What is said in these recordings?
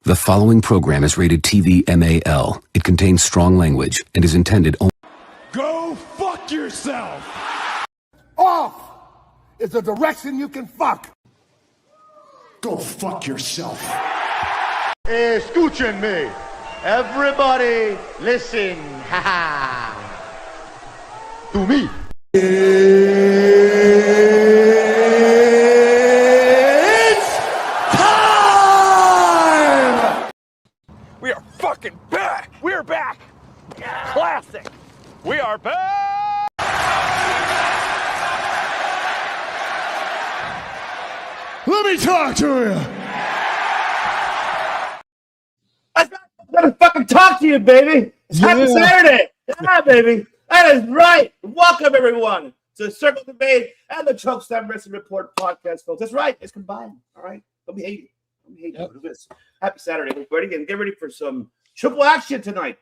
The following program is rated TV MAL. It contains strong language and is intended only. Go fuck yourself! Off is the direction you can fuck. Go fuck yourself. Escúchenme. Everybody listen. Ha to me. It's time! We are fucking back! We're back! Classic! We are back! Let me talk to you. I'm gonna fucking talk to you, baby. It's Happy Saturday. Yeah, baby. That is right. Welcome, everyone, to Circle Debate and the ChokeSlam Wrestling Report podcast, folks. That's right. It's combined. All right. Don't be hating. Don't be hating. Yep. This. Happy Saturday, everybody. And get ready for some triple action tonight.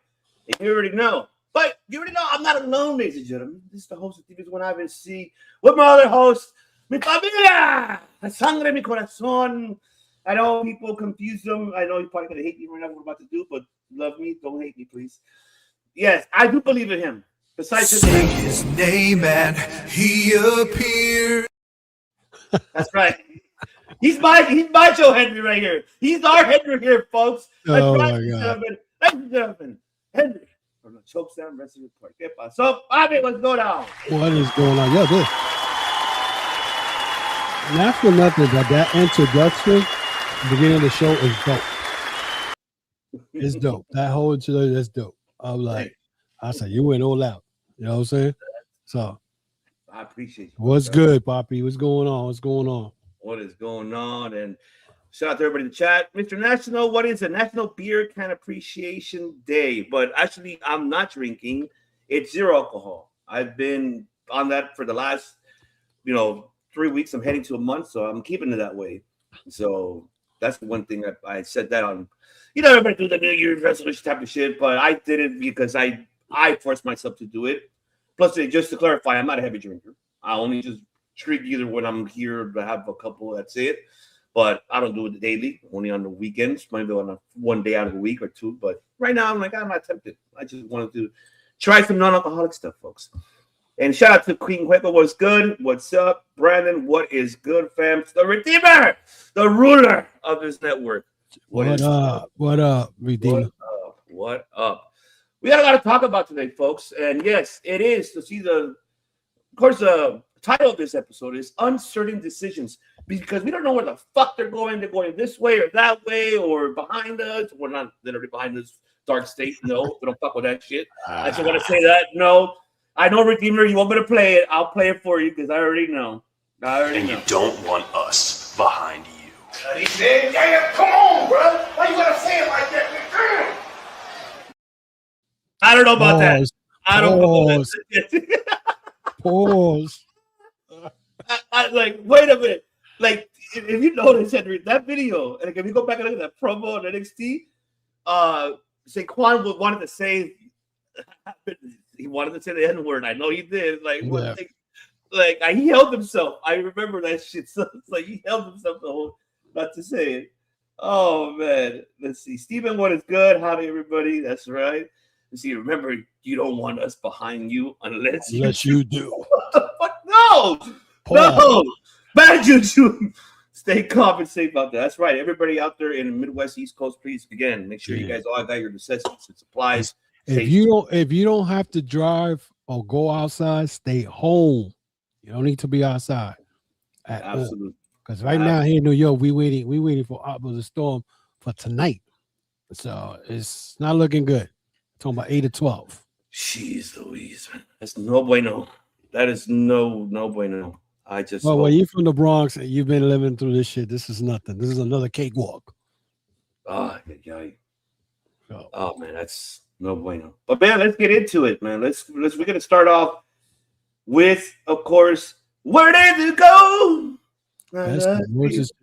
You already know. But you already know I'm not alone, ladies and gentlemen. This is the host of TV's One I've seen with my other host, mi familia, la sangre, mi corazón. I know people confuse them. I know you're probably going to hate me right now what I'm about to do, but love me. Don't hate me, please. Yes, I do believe in him. Besides say his name and he appeared. That's right. He's my Joe Henry right here. He's our Henry here, folks. That's right, ladies and gentlemen. Henry from the ChokeSlam Wrestling Report. So, Bobby, what's going on? What is going on? Yo, this. Not for nothing, but that introduction, the beginning of the show is dope. It's dope. That whole introduction is dope. I'm like, I said, you went all out. You know what I'm saying? So, I appreciate you. What's good, Poppy? What's going on? What's going on? What is going on? And shout out to everybody in the chat. Mr. National, what is a National Beer Can Appreciation Day? But actually, I'm not drinking. It's zero alcohol. I've been on that for the last, 3 weeks. I'm heading to a month, so I'm keeping it that way. So that's the one thing I said that on. Everybody do the New Year's resolution type of shit, but I did it because I forced myself to do it. Plus, just to clarify, I'm not a heavy drinker. I only just drink either when I'm here to have a couple. That's it. But I don't do it daily. Only on the weekends, maybe on one day out of the week or two. But right now, I'm not tempted. I just wanted to try some non-alcoholic stuff, folks. And shout out to Queen Hueco. What's good? What's up, Brandon? What is good, fam? The Redeemer, the ruler of this network. What up? What up, Redeemer? What up? We got a lot to talk about today, folks. And yes, it is to see the title of this episode is Uncertain Decisions, because we don't know where the fuck they're going. They're going this way or that way or behind us. We're not literally behind this dark state. No, we don't fuck with that shit. I just want to say that. No. I know, Redeemer, you want me to play it. I'll play it for you because I already know. You don't want us behind you. He said, yeah, come on, bro. Why you gotta say it like that? I don't know about that. I don't know about that. Pause. I wait a minute. If you notice, Henry, that video, and if you go back and look at that promo on NXT, Saquon wanted to say he wanted to say the N-word. I know he did. He held himself. I remember that shit. So it's he held himself not to say it. Oh man. Let's see. Steven, what is good? Howdy, everybody. That's right. Let's see. Remember, you don't want us behind you unless you do. What the fuck? No. No. Bad juju. Stay calm and safe out there. That's right. Everybody out there in the Midwest, East Coast, please again make sure you guys all got your necessities and supplies. If you don't have to drive or go outside, stay home. You don't need to be outside. Absolutely. Because right now here in New York, we waiting for opposite storm for tonight. So it's not looking good. Talking about 8 to 12. Jeez Louise, man. That's no bueno. That is no bueno. I just well, you from the Bronx and you've been living through this shit. This is nothing. This is another cakewalk. Oh man, that's no bueno. But man, let's get into it, man. We're gonna start off with, of course, where did it go? That's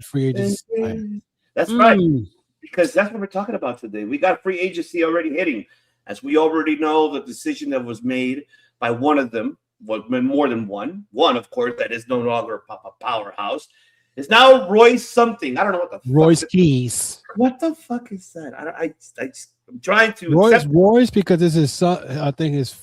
free agency. That's right, because that's what we're talking about today. We got free agency already hitting, as we already know the decision that was made by one of them. More than one. One, of course, that is no longer a powerhouse It's now Royce something. I don't know what the Royce fuck Keys. What the fuck is that? I'm trying to Royce, accept. Royce, because it's his son. I think his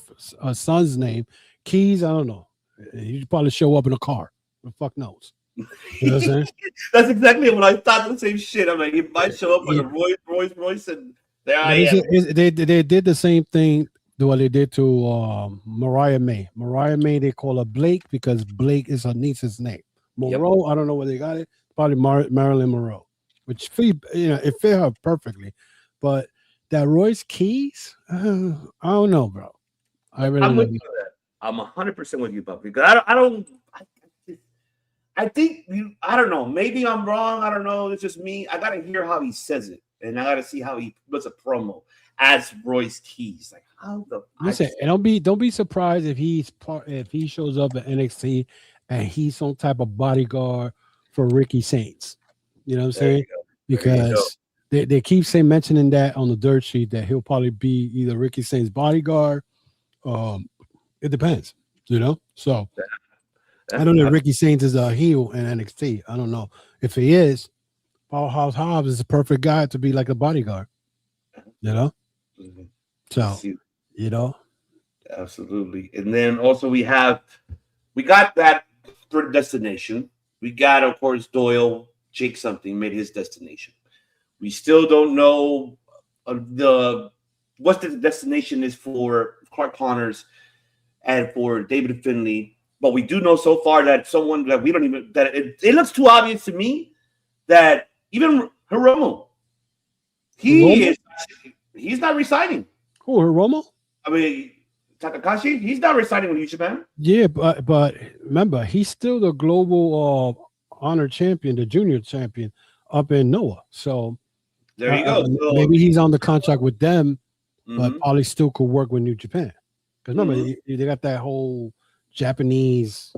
son's name. Keys, I don't know. He probably show up in a car. The fuck knows. You know what I'm saying? That's exactly what I thought. The same shit. I'm like, he might show up with a Royce, and there I am. They did the same thing what they did to Mariah May. Mariah May, they call her Blake because Blake is her niece's name. Monroe, I don't know where they got it. Probably Marilyn Monroe, which it fit her perfectly. But that Royce Keys, I don't know, bro. I'm with you on that. I'm 100% with you, Buck, because I think I don't know. Maybe I'm wrong. I don't know. It's just me. I gotta hear how he says it, and I gotta see how he puts a promo as Royce Keys. Like how the listen, and don't be surprised if he shows up at NXT and he's some type of bodyguard for Ricky Saints. You know what I'm saying? Because they keep mentioning that on the dirt sheet that he'll probably be either Ricky Saints' bodyguard. It depends, you know. So I don't know if Ricky Saints is a heel in NXT. I don't know if he is. Powerhouse Hobbs is a perfect guy to be like a bodyguard, you know. Mm-hmm. So you know, absolutely. And then also we got that for destination. We got, of course, Doyle. Jake something made his destination. We still don't know what the destination is for Clark Connors and for David Finlay. But we do know so far that someone that we don't even that it looks too obvious to me that even Hiromu, he's not resigning. Who, Hiromu? I mean, Takahashi, he's not resigning with New Japan. Yeah, but remember, he's still the global honor champion, the junior champion up in Noah. So there you go. So, maybe he's on the contract with them, but probably still could work with New Japan. Because remember, they got that whole Japanese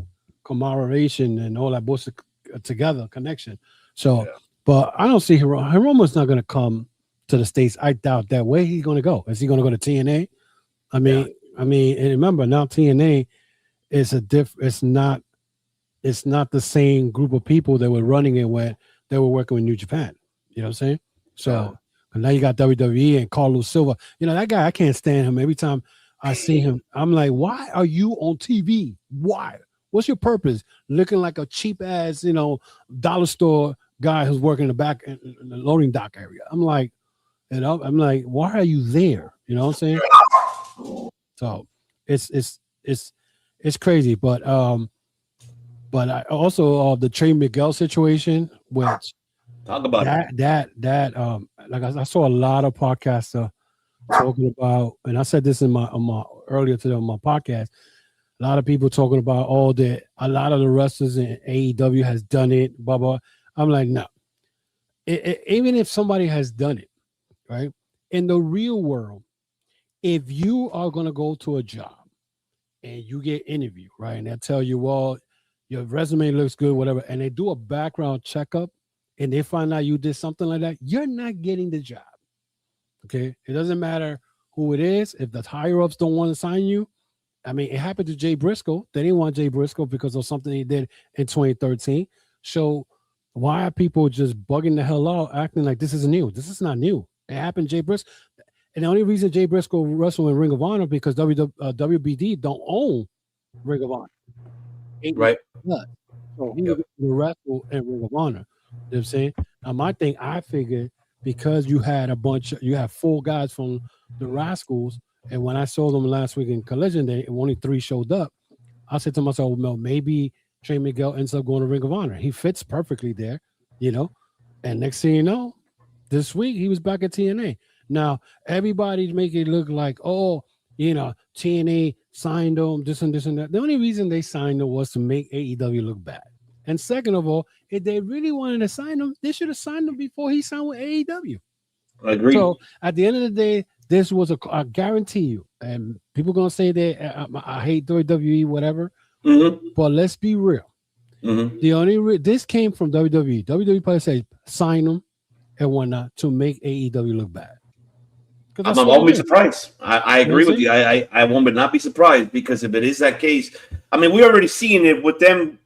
commemoration and all that bullshit together connection. So, but I don't see Hiromu's not going to come to the States. I doubt that. Where he's going to go? Is he going to go to TNA? I mean, and remember now TNA is it's not the same group of people that were running it when they were working with New Japan. You know what I'm saying? So now you got WWE and Carlos Silva. You know, that guy, I can't stand him. Every time I see him, I'm like, why are you on TV? Why? What's your purpose? Looking like a cheap ass, dollar store guy who's working in the back in the loading dock area. I'm like, why are you there? You know what I'm saying? So it's crazy. But I also the Trey Miguel situation, which talk about that like I saw a lot of podcasts talking about, and I said this in my earlier today on my podcast. A lot of people talking about a lot of the wrestlers in AEW has done it, blah blah. I'm like, no. Even if somebody has done it, right? In the real world, if you are gonna go to a job and you get interviewed, right, and they tell you, well, your resume looks good, whatever, and they do a background checkup and they find out you did something like that, you're not getting the job. Okay, it doesn't matter who it is. If the higher ups don't want to sign you, I mean, it happened to Jay Briscoe. They didn't want Jay Briscoe because of something he did in 2013. So why are people just bugging the hell out, acting like this is new? This is not new. It happened to Jay Briscoe. And the only reason Jay Briscoe wrestled in Ring of Honor because WBD don't own Ring of Honor. Right. So he was the wrestle in Ring of Honor. You know what I'm saying? Now, my thing, I figured because you had four guys from the Rascals, and when I saw them last week in Collision Day, and only 3 showed up, I said to myself, well, maybe Trey Miguel ends up going to Ring of Honor. He fits perfectly there, And next thing you know, this week he was back at TNA. Now, everybody make it look like, TNA signed him, this and that. The only reason they signed him was to make AEW look bad. And second of all, if they really wanted to sign him, they should have signed him before he signed with AEW. I agree. So at the end of the day, this was I guarantee you, and people going to say that I hate WWE, whatever, but let's be real. The only this came from WWE. WWE probably said sign him and whatnot to make AEW look bad. I won't be surprised. I agree with you. I won't not be surprised because if it is that case, I mean, we're already seeing it with them.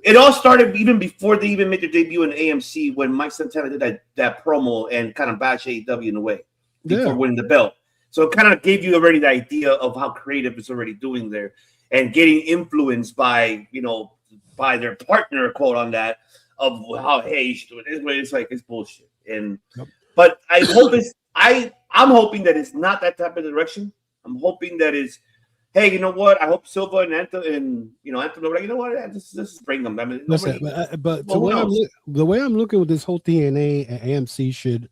It all started even before they even made their debut in AMC when Mike Santana did that promo and kind of bashed AEW in a way before winning the belt. So it kind of gave you already the idea of how creative it's already doing there and getting influenced by, by their partner quote on that of how, hey, you should do it this way. It's like, it's bullshit. And but I hope I'm hoping that it's not that type of direction. I'm hoping that it's, hey, you know what? I hope Silva and Anthem, Anthem, like, you know what? Just bring them. I mean, listen, but the way I'm looking with this whole TNA and AMC shit,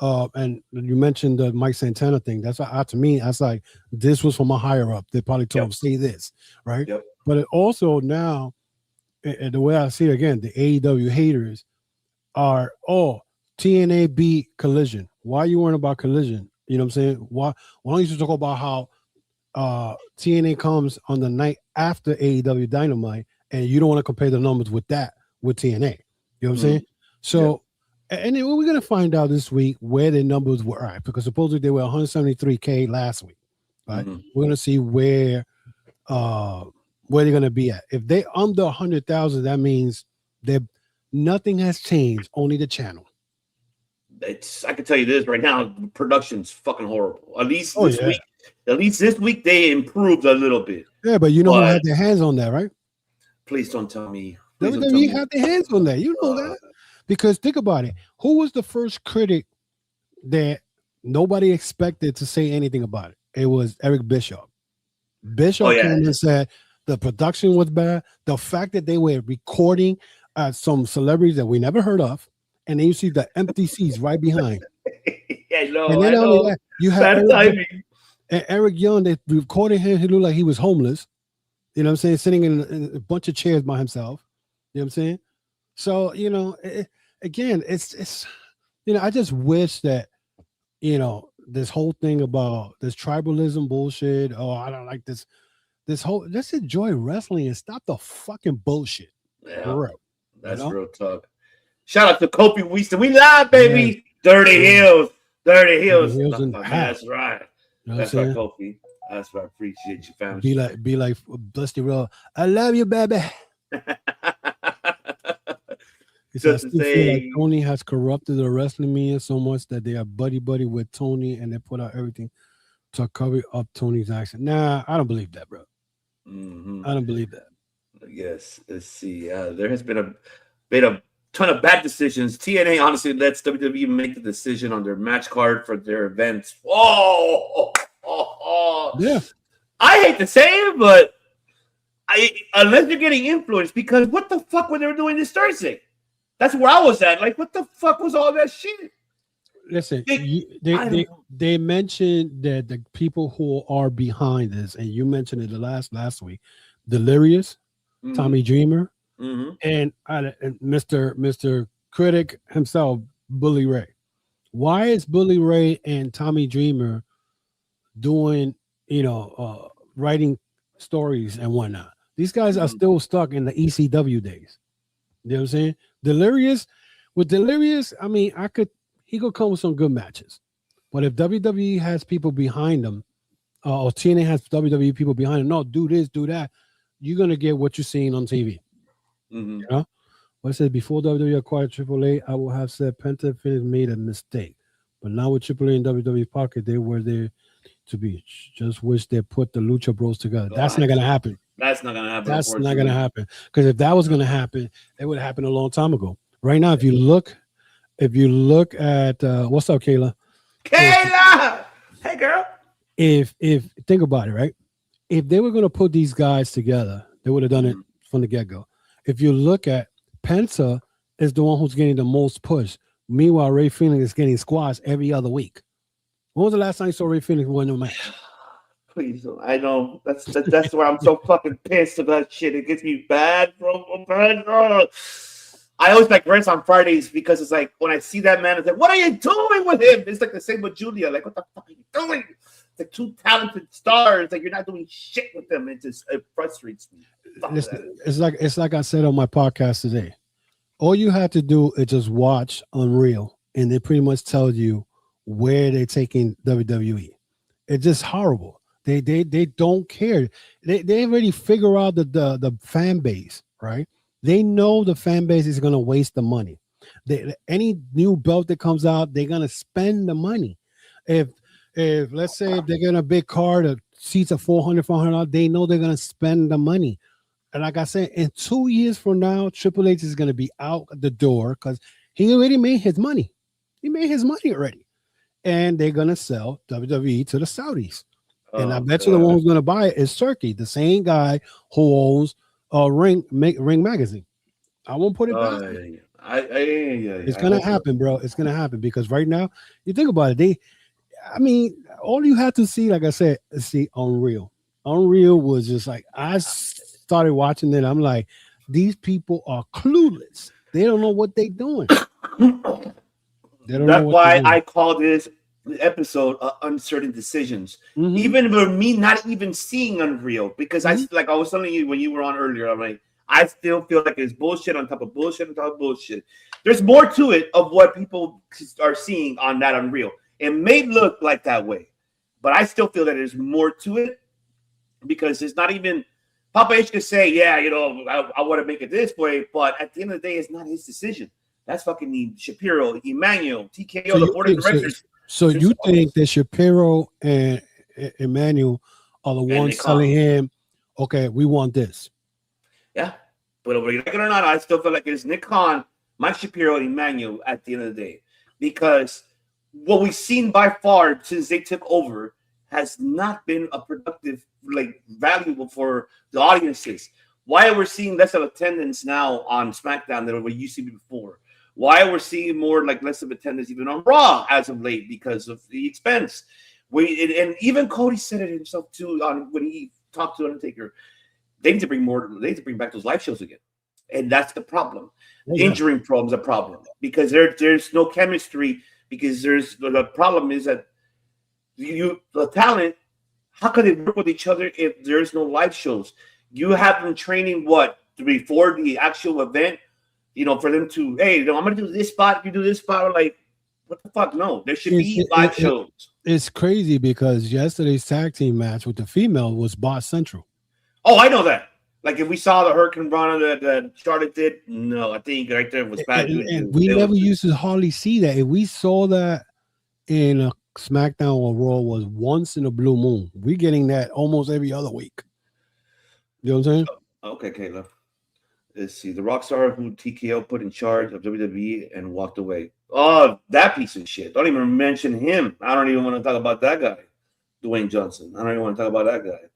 and you mentioned the Mike Santana thing. That's to me, that's like this was from a higher up. They probably told him say this, right? Yep. But it also now, and the way I see it again, the AEW haters are TNA beat Collision. Why are you worrying about Collision? You know what I'm saying? Why don't you just talk about how TNA comes on the night after AEW Dynamite, and you don't want to compare the numbers with TNA. You know what I'm saying? So, and then we're gonna find out this week where the numbers were at, because supposedly they were 173K last week. Right? We're gonna see where they're gonna be at. If they under 100,000, that means nothing has changed, only the channel. I can tell you this right now: production's fucking horrible. At least this week. At least this week they improved a little bit. Yeah, but who had their hands on that, right? Please don't tell me. WWE had their hands on that. You know that. Because think about it. Who was the first critic that nobody expected to say anything about it? It was Eric Bischoff. Bischoff came and said the production was bad. The fact that they were recording some celebrities that we never heard of, and then you see the empty seats right behind. I know. And then only that, you had Eric Young, they recorded him. He looked like he was homeless. You know what I'm saying? Sitting in a bunch of chairs by himself. You know what I'm saying? So, again, it's I just wish that, this whole thing about this tribalism bullshit. Oh, I don't like this whole, let's enjoy wrestling and stop the fucking bullshit. Yeah, real. That's real talk. Shout out to Kofi Winston. We live, baby. Yeah. Dirty Hills. That's right. That's right, Kofi. That's right. I appreciate you, family. Be like Dusty Roll. I love you, baby. I still feel like Tony has corrupted the wrestling media so much that they are buddy with Tony, and they put out everything to cover up Tony's action. Nah, I don't believe that, bro. I don't believe that. Yes. Let's see. There has been a ton of bad decisions. TNA honestly lets WWE make the decision on their match card for their events. Yeah. I hate to say it, but unless you're getting influenced, because what the fuck were they doing this Thursday? That's where I was at. Like, what the fuck was all that shit? Listen, they mentioned that the people who are behind this, and you mentioned it last week, Delirious, Tommy Dreamer, and Mr. Critic himself, Bully Ray. Why is Bully Ray and Tommy Dreamer doing, writing stories and whatnot? These guys are still stuck in the ECW days. You know what I'm saying? Delirious, I mean, he could come with some good matches. But if WWE has people behind them, or TNA has WWE people behind them, no, do this, do that, you're gonna get what you're seeing on TV. You know? What I said before WWE acquired AAA, I would have said Penta Finish made a mistake. But now with AAA and WWE pocket, they were there to be. Just wish they put the Lucha Bros together. That's not gonna happen. That's not gonna happen. That's not gonna happen. Because if that was gonna happen, it would have happened a long time ago. Right now, if you look at what's up, Kayla? Kayla, hey girl. If think about it, right? If they were gonna put these guys together, they would have done it from the get-go. If you look at Penta, is the one who's getting the most push. Meanwhile, Ray Phoenix is getting squashed every other week. When was the last time you saw Ray Phoenix win a match? Please, I know that's why I'm so fucking pissed about shit. It gets me bad, bro. I always like rest on Fridays because it's like when I see that man, it's like, what are you doing with him? It's like the same with Julia. Like, what the fuck are you doing? It's like two talented stars. Like, you're not doing shit with them. It frustrates me. It's like I said on my podcast today. All you have to do is just watch Unreal, and they pretty much tell you where they're taking WWE. It's just horrible. They don't care. They already figure out the fan base, right? They know the fan base is gonna waste the money. Any new belt that comes out, they're gonna spend the money. If let's say if they're getting a big card that seats at $400, they know they're gonna spend the money. And like I said, in 2 years from now, Triple H is gonna be out the door because he already made his money. He made his money already, and they're gonna sell WWE to the Saudis. And I bet you the one who's gonna buy it is Turkey, the same guy who owns Ring Magazine. I won't put it back. It's gonna happen, bro. It's gonna happen because right now, you think about it. All you have to see, like I said, see Unreal. Unreal was just like I started watching it. I'm like, these people are clueless. They don't know what they're doing. That's why I call this episode Uncertain Decisions. Mm-hmm. Even for me, not even seeing Unreal, because I was telling you when you were on earlier, I'm like, I still feel like it's bullshit on top of bullshit on top of bullshit. There's more to it of what people are seeing on that Unreal. It may look like that way, but I still feel that there's more to it because it's not even Papa H could say, yeah, I want to make it this way, but at the end of the day, it's not his decision. That's fucking Shapiro, Emmanuel, TKO, the board of directors. So you think that Shapiro and Emmanuel are the ones telling him, okay, we want this? Yeah, but whether you like it or not, I still feel like it's Nick Khan, Mike Shapiro, and Emmanuel at the end of the day. Because what we've seen by far since they took over has not been a productive, valuable for the audiences. Why we're seeing less of attendance now on SmackDown than we used to be before? Why we're seeing more less of attendance even on Raw as of late because of the expense. And even Cody said it himself too when he talked to Undertaker. They need to bring back those live shows again, and that's the problem. Injury problems a problem because there's no chemistry. Because the problem is that the talent. How can they work with each other if there's no live shows? You have them training before the actual event. For them to, hey, I'm going to do this spot. You do this spot. Like, what the fuck? No, there should be live shows. It's crazy because yesterday's tag team match with the female was Boss Central. Oh, I know that. Like, if we saw the Hurricane Rana that Charlotte did, no, I think right there was bad. And we never used to hardly see that. If we saw that in a SmackDown or Raw was once in a blue moon. We're getting that almost every other week. You know what I'm saying? Okay, Caleb. Let's see. The Rockstar who TKO put in charge of WWE and walked away. Oh, that piece of shit. Don't even mention him. I don't even want to talk about that guy, Dwayne Johnson. I don't even want to talk about that guy.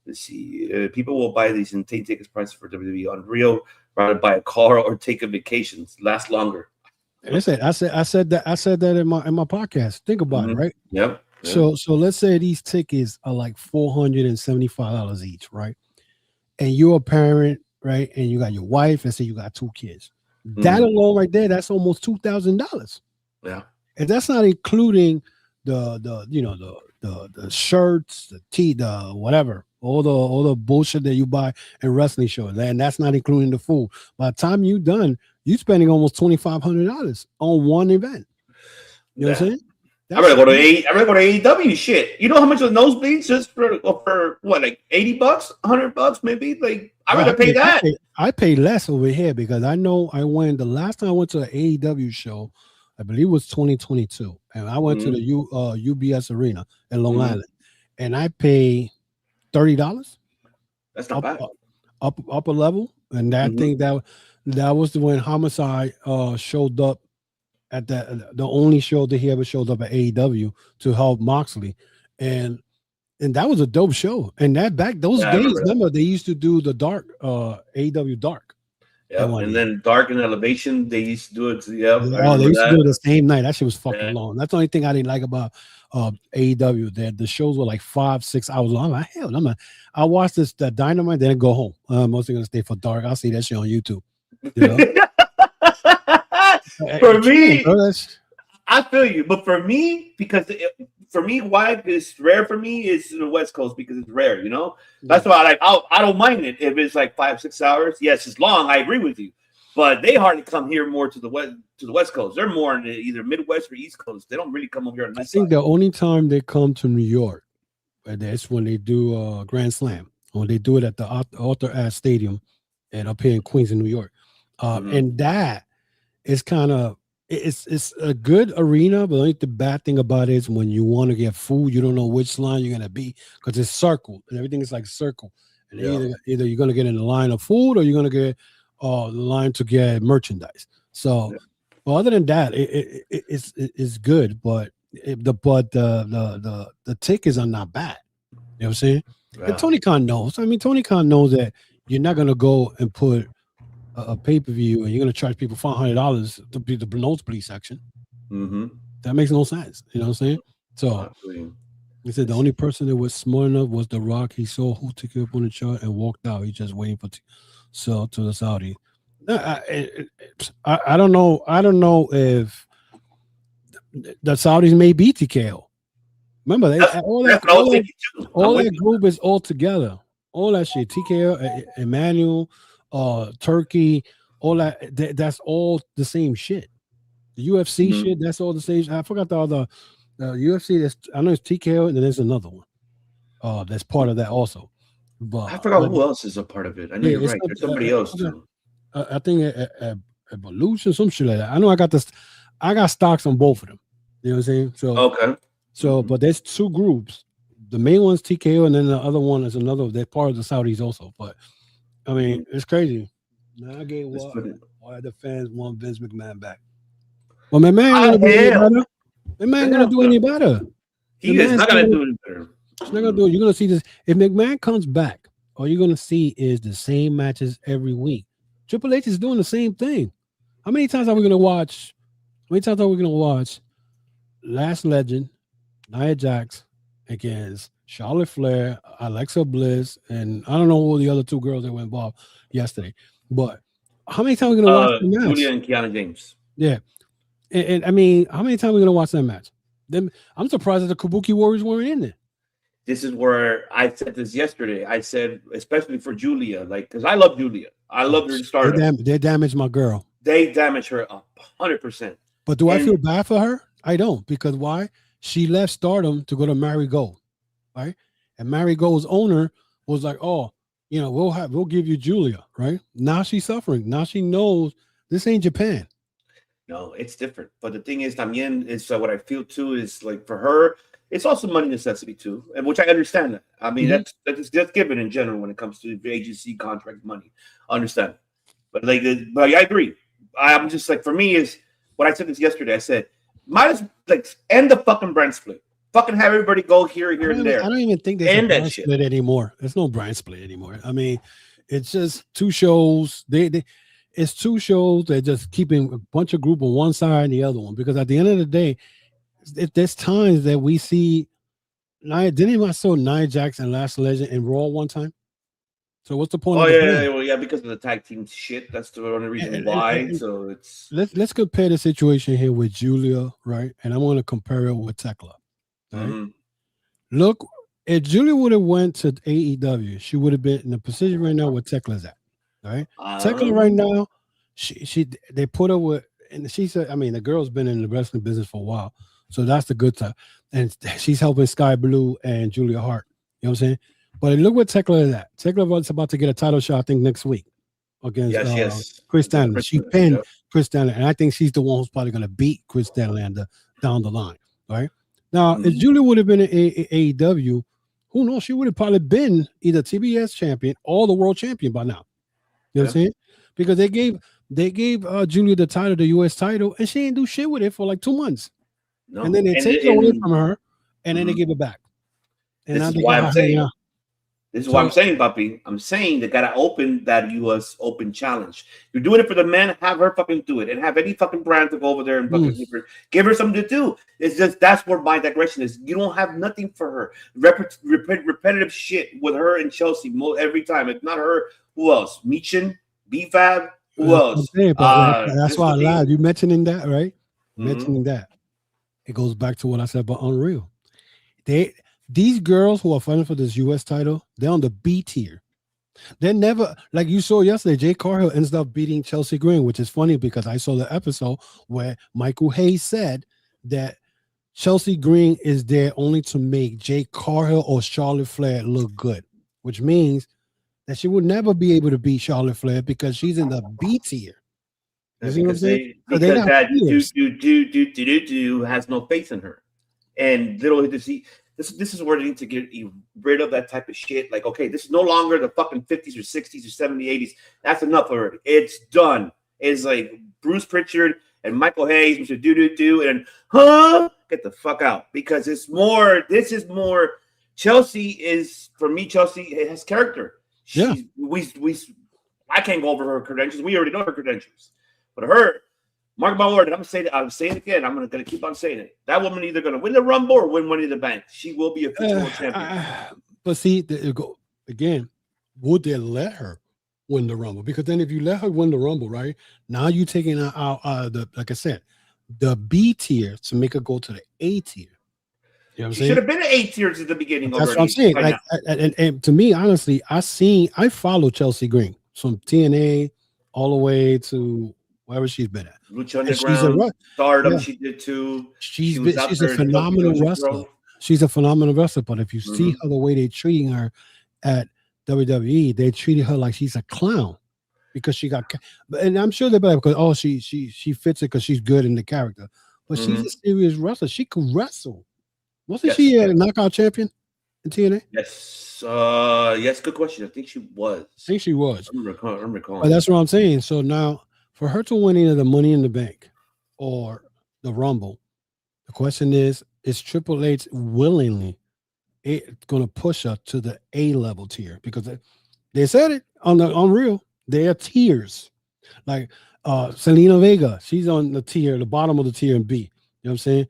Let's see. People will buy these and take tickets prices for WWE Unreal, rather buy a car or take a vacation. Last longer. I said that in my podcast. Think about it, right? Yep. So let's say these tickets are like $475 each, right? And you're a parent, right? And you got your wife, and say you got 2 kids. That alone right there, that's almost $2,000. Yeah. And that's not including the shirts, the tee, the whatever, all the bullshit that you buy in wrestling shows. And that's not including the food. By the time you're done, you're spending almost $2,500 on one event. You know what I'm saying? I'm gonna go to AEW shit. You know how much of nosebleeds just for what, like $80, $100 maybe? Like I would pay that. I pay less over here because I know I went the last time I went to the AEW show, I believe it was 2022, and I went to the UBS Arena in Long Island, and I paid $30. That's not bad. Upper level, and I think that was when Homicide showed up at the only show that he ever showed up at AEW to help Moxley, and that was a dope show. And those days, remember they used to do the dark AEW dark. Yeah, and then Dark and Elevation, they used to do it. Yeah, they used to do it the same night. That shit was fucking long. That's the only thing I didn't like about AEW. That the shows were like 5-6 hours long. I'm like, hell, I watched the Dynamite, then I go home. I'm mostly gonna stay for Dark. I'll see that shit on YouTube. You know? For me, I feel you, but for me, why it's rare for me is the West Coast because it's rare, you know. That's why I don't mind it if it's like 5-6 hours. Yes, it's long. I agree with you, but they hardly come here more to the West Coast. They're more in either Midwest or East Coast. They don't really come over here. I think the only time they come to New York, that's when they do Grand Slam, when they do it at the Arthur Ashe Stadium, and up here in Queens in New York. And that is kind of it's a good arena, but I think the bad thing about it is when you want to get food, you don't know which line you're gonna be because it's circle and everything is like circle. And either you're gonna get in the line of food or you're gonna get the line to get merchandise. So, well, other than that, it's good, but the tickets are not bad. You know what I'm saying? Yeah. And Tony Khan knows. I mean, Tony Khan knows that you're not gonna go and put a pay-per-view and you're going to charge people $500 to be the nosebleed section. That makes no sense. You know what I'm saying? So he said the only person that was smart enough was The Rock. He saw who took it up on the chart and walked out. He's just waiting for sell to the Saudi. I don't know. I don't know if the Saudis may be TKO. Remember, all that group is all together. All that shit. TKO, Emmanuel, Turkey, all that's all the same shit. The UFC shit, that's all the same. I forgot the other UFC. I know it's TKO, and then there's another one. That's part of that also. But I forgot who else is a part of it. I know you're right. There's somebody else too. I think Evolution, some shit like that. I know I got stocks on both of them. You know what I'm saying? So but there's two groups. The main one's TKO, and then the other one is another. They're part of the Saudis also, but. I mean, it's crazy. Now I get why the fans want Vince McMahon back. Well, my man ain't gonna do any better. My man ain't gonna do any better. He is not gonna do any better. He's not gonna do it. You're gonna see this. If McMahon comes back, all you're gonna see is the same matches every week. Triple H is doing the same thing. How many times are we gonna watch? How many times are we gonna watch Last Legend, Nia Jax against Charlotte Flair, Alexa Bliss, and I don't know who the other two girls that were involved yesterday. But how many times are we going to watch the match? Julia and Kiana James. Yeah. And I mean, how many times are we going to watch that match? Then I'm surprised that the Kabuki Warriors weren't in there. This is where I said this yesterday. I said, especially for Julia, like, because I love Julia. I love her to start. They damaged my girl. They damaged her 100%. But do I feel bad for her? I don't. Because why? She left Stardom to go to Marigold. Right, and Marigold's owner was like, "Oh, you know, we'll give you Julia." Right now, she's suffering. Now she knows this ain't Japan. No, it's different. But the thing is, también is what I feel too is like for her, it's also money necessity too, and which I understand. That. I mean, that's given in general when it comes to the agency contract money. I understand, but I agree. I'm just like for me is what I said this yesterday. I said, might as end the fucking brand split. Fucking have everybody go here, and there. I don't even think there's a brand split anymore. There's no brand split anymore. I mean, it's just two shows. It's two shows that just keeping a bunch of group on one side and the other one. Because at the end of the day, there's times that we see. Didn't even I saw Nia Jax and Last Legend in Raw one time? So what's the point? Because of the tag team shit. That's the only reason why. So it's let's compare the situation here with Julia, right? And I'm going to compare it with Tekla. Right? Look, if Julia would have went to AEW, she would have been in the position right now where Tekla's at. Right? Tekla right now, they put her with, and she said, I mean, the girl's been in the wrestling business for a while, so that's the good time. And she's helping Sky Blue and Julia Hart. You know what I'm saying? But look what Tekla is at. Tekla was about to get a title shot, I think, next week against Chris Stanley. She pinned Chris Stanley, and I think she's the one who's probably going to beat Chris Stanley down the line. Right? Now, if Julia would have been in AEW, who knows? She would have probably been either TBS champion or the world champion by now. You know what I'm saying? Because they gave Julia the title, the US title, and she didn't do shit with it for like 2 months. No. And then they take it away from her, and then they give it back. And this is why I'm saying. This is what I'm saying, Papi. I'm saying they gotta open that US Open challenge. You're doing it for the men, have her fucking do it, and have any fucking brand to go over there and fucking give her something to do. It's just that's where my digression is. You don't have nothing for her. Repetitive shit with her and Chelsea every time. If not her, who else? Michin, BFAB, who else? That's why I lied. You mentioning that, right? Mentioning that. It goes back to what I said about Unreal. These girls who are fighting for this U.S. title, they're on the B tier. They're never, like you saw yesterday, Jade Cargill ends up beating Chelsea Green, which is funny because I saw the episode where Michael Hayes said that Chelsea Green is there only to make Jade Cargill or Charlotte Flair look good, which means that she would never be able to beat Charlotte Flair because she's in the B tier. You see what I'm saying? Because that do has no faith in her, and little to see this is where they need to get rid of that type of shit. Like, okay, this is no longer the fucking 50s or 60s or 70s, 80s. That's enough already. It's done. It's like Bruce Pritchard and Michael Hayes, Mr. Do, and get the fuck out, because it's more. This is more. Chelsea is, for me. Chelsea has character. Yeah. I can't go over her credentials. We already know her credentials. But her, mark my word, and I'm saying it again. I'm gonna keep on saying it. That woman either gonna win the Rumble or win Money in the Bank. She will be a future world champion. But see, again, would they let her win the Rumble? Because then if you let her win the Rumble, right, now you're taking out the, like I said, the B tier to make her go to the A tier. You know what I'm saying? She should have been at A tiers at the beginning. That's what I'm saying. Like, and to me, honestly, I follow Chelsea Green from TNA all the way to wherever she's been at. Lucha Underground, Stardom, she did too. She's a phenomenal wrestler. She's a phenomenal wrestler. But if you see her the way they're treating her at WWE, they treated her like she's a clown because she got. And I'm sure they're like, because she fits it because she's good in the character. But she's a serious wrestler. She could wrestle. Wasn't she a knockout champion in TNA? Yes. Yes. Good question. I think she was. I'm recalling. But that's what I'm saying. So now, for her to win either the Money in the Bank or the Rumble, the question is Triple H willingly going to push her to the A level tier? Because they said it on Real. There are tiers. Like Selena Vega, she's on the tier, the bottom of the tier in B. You know what I'm saying?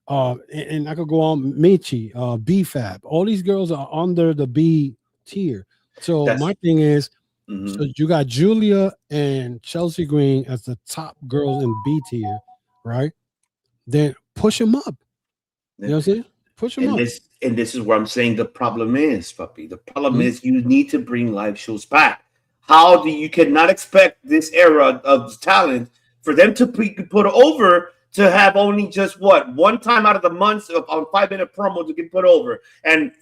And I could go on Michi, B-Fab. All these girls are under the B tier. So my thing is, so you got Julia and Chelsea Green as the top girls in B tier, right? Then push them up. You know what I'm saying? Push them up. And this is where I'm saying the problem is, puppy. The problem is you need to bring live shows back. How do you cannot expect this era of talent for them to put over to have only just one time out of the months on 5-minute promo to get put over and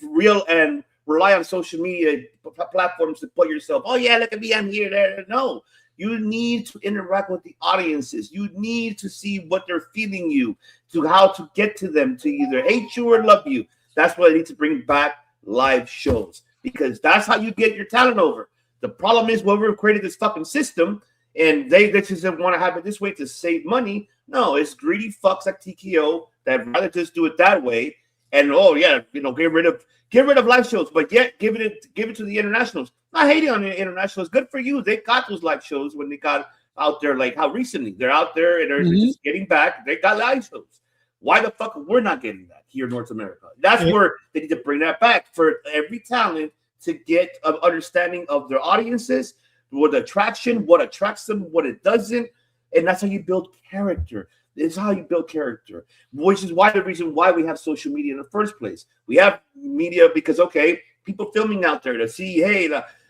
rely on social media platforms to put yourself, oh yeah, look at me, I'm here, there. No, you need to interact with the audiences. You need to see what they're feeling you, to how to get to them, to either hate you or love you. That's why they need to bring back live shows, because that's how you get your talent over. The problem is when we've created this fucking system and they just want to have it this way to save money. No, it's greedy fucks like TKO that rather just do it that way. And get rid of live shows, but yet give it to the internationals. Not hating on the internationals. Good for you. They got those live shows when they got out there. Like how recently they're out there and they're just getting back. They got live shows. Why the fuck we're not getting that here in North America? That's where they need to bring that back for every talent to get an understanding of their audiences, what attraction, what attracts them, what it doesn't, and that's how you build character. It's how you build character, which is the reason why we have social media in the first place. We have media because, people filming out there to see, hey,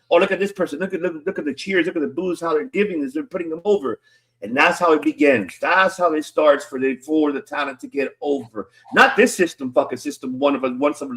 look at this person, look at the cheers, look at the boos, how they're giving this, they're putting them over. And that's how it begins. That's how it starts for the talent to get over. Not this fucking system, once a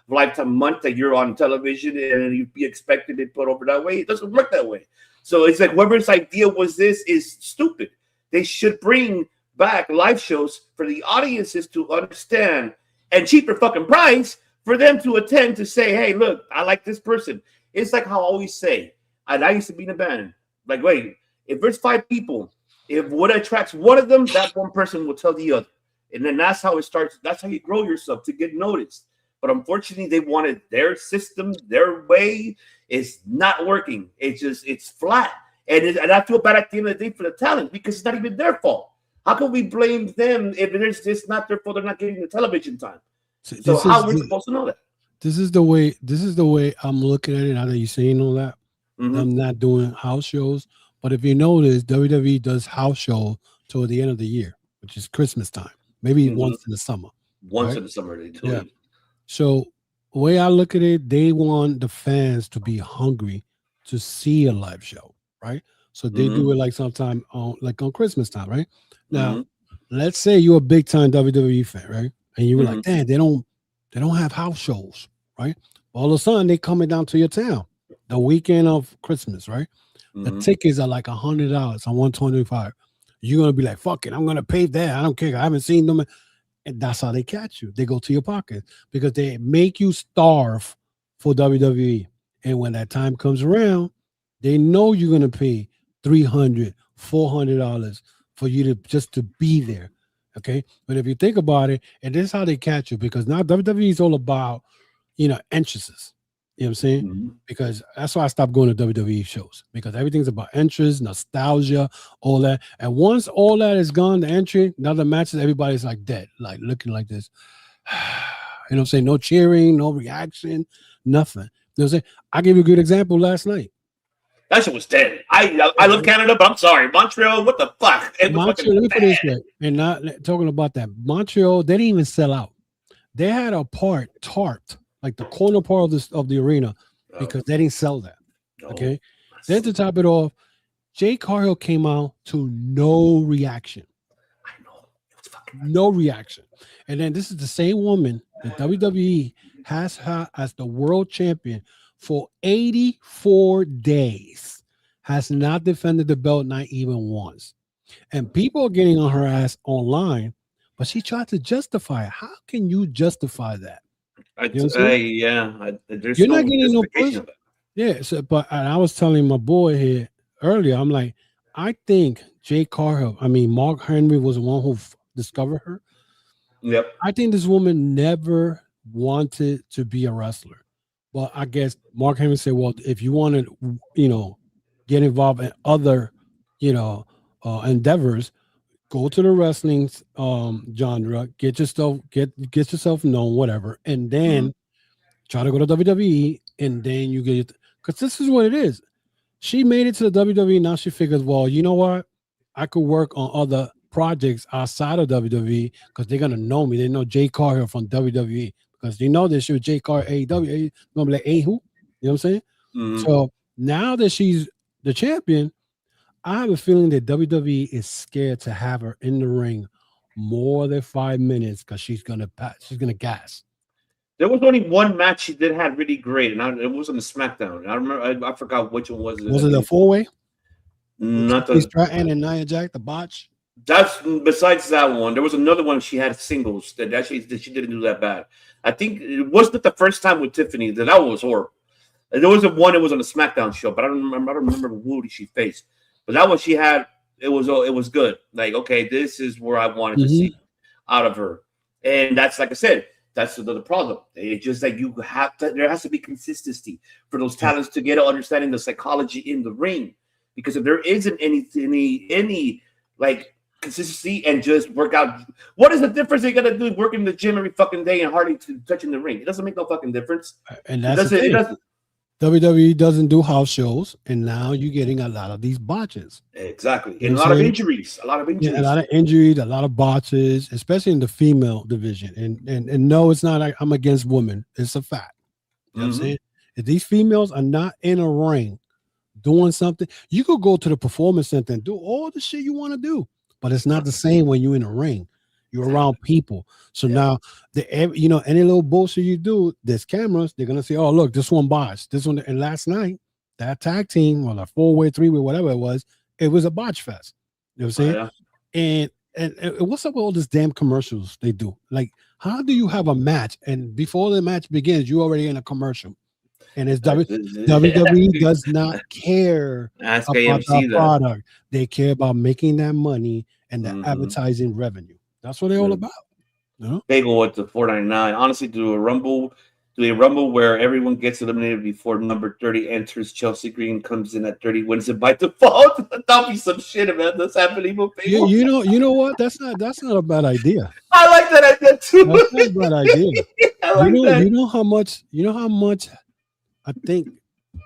lifetime month that you're on television and you be expected to put over that way. It doesn't work that way. So it's like whoever's idea was this is stupid. They should bring back live shows for the audiences to understand, and cheaper fucking price for them to attend, to say, hey, look, I like this person. It's like how I always say, and I used to be in a band. Like, wait, if there's 5 people, if what attracts one of them, that one person will tell the other. And then that's how it starts. That's how you grow yourself to get noticed. But unfortunately, they wanted their system, their way is not working. It's flat. And I feel bad at the end of the day for the talent because it's not even their fault. How can we blame them if it's not their fault? They're not getting the television time. So how are we supposed to know that? This is the way I'm looking at it. Now that you're saying all that, I'm not doing house shows. But if you notice, WWE does house show toward the end of the year, which is Christmas time. Maybe once in the summer. Once in the summer, they do. Yeah. So the way I look at it, they want the fans to be hungry to see a live show, right? So they do it like sometime on Christmas time, right? Now, let's say you're a big time WWE fan, right? And you were like, damn, they don't have house shows, right? All of a sudden, they coming down to your town the weekend of Christmas, right? The tickets are like $100 on $125. you're gonna be like, fuck it, I'm gonna pay that. I don't care. I haven't seen them. And that's how they catch you. They go to your pocket because they make you starve for WWE. And when that time comes around, they know you're gonna pay $300, $400 for you to just to be there. Okay. But if you think about it, and this is how they catch you, because now WWE is all about, entrances. You know what I'm saying? Mm-hmm. Because that's why I stopped going to WWE shows, because everything's about entrance, nostalgia, all that. And once all that is gone, the entry, now the matches, everybody's like dead, like looking like this. You know what I'm saying? No cheering, no reaction, nothing. You know what I'm saying? I gave you a good example last night. That shit was dead. I love Canada, but I'm sorry. Montreal, what the fuck? Montreal, let me put it this way, and not talking about that. Montreal, they didn't even sell out. They had a part tarped, like the corner part of the arena, because they didn't sell that. Okay. Then to top it off, Jay Cargill came out to no reaction. I know. It was fucking no reaction. And then this is the same woman that WWE has her as the world champion for 84 days, has not defended the belt, not even once. And people are getting on her ass online, but she tried to justify it. How can you justify that? there's You're not getting no push. Yeah, so and I was telling my boy here earlier, I'm like, I think Mark Henry was the one who discovered her. Yep. I think this woman never wanted to be a wrestler. But I guess Mark Henry said, well, if you want to, get involved in other, endeavors, go to the wrestling genre, get yourself known, whatever, and then try to go to WWE, and then you get, because this is what it is. She made it to the WWE. Now she figures, well, you know what? I could work on other projects outside of WWE because they're gonna know me. They know Jay Cargill from WWE because they know this. She was Jay Cargill AEW. Gonna be like, hey, who? You know what I'm saying? Mm-hmm. So now that she's the champion, I have a feeling that WWE is scared to have her in the ring more than 5 minutes because she's gonna gas. There was only one match she did have really great, and it was on the SmackDown. I remember, I forgot which one was it. Was it a 4-way? Not the Stratton and Nia Jax, the botch. That's besides that one. There was another one she had singles that actually she didn't do that bad. I think it wasn't the first time with Tiffany that was horrible. There was one that was on the SmackDown show, but I don't remember who she faced. But that one she had, it was good. Like, okay, this is where I wanted to see out of her, and that's, like I said, that's the problem. It's just like there has to be consistency for those talents to get an understanding the psychology in the ring, because if there isn't any like consistency and just work out, what is the difference they're gonna do working in the gym every fucking day and hardly touching the ring? It doesn't make no fucking difference. And that's it doesn't. WWE doesn't do house shows, and now you're getting a lot of these botches. Exactly. And a lot of injuries. Yeah, a lot of injuries, a lot of botches, especially in the female division. And no, it's not like I'm against women. It's a fact. You know what I'm saying? If these females are not in a ring doing something, you could go to the performance center and do all the shit you want to do, but it's not the same when you're in a ring. You're around people. So now, any little bullshit you do, there's cameras. They're gonna say, "Oh, look, this one botched. This one." And last night, that tag team, or the 4-way, 3-way, whatever it was a botch fest. You know what I'm saying? And what's up with all these damn commercials they do? Like, how do you have a match and before the match begins, you're already in a commercial? And it's WWE does not care about the product. They care about making that money and the advertising revenue. That's what they're all about. They go with the $4.99. Honestly, do a rumble where everyone gets eliminated before number 30 enters. Chelsea Green comes in at 30, wins it by default. That'll be some shit, man. That's happening with people. You know what? That's not a bad idea. I like that idea too. That's not a bad idea. I like that. You know how much I think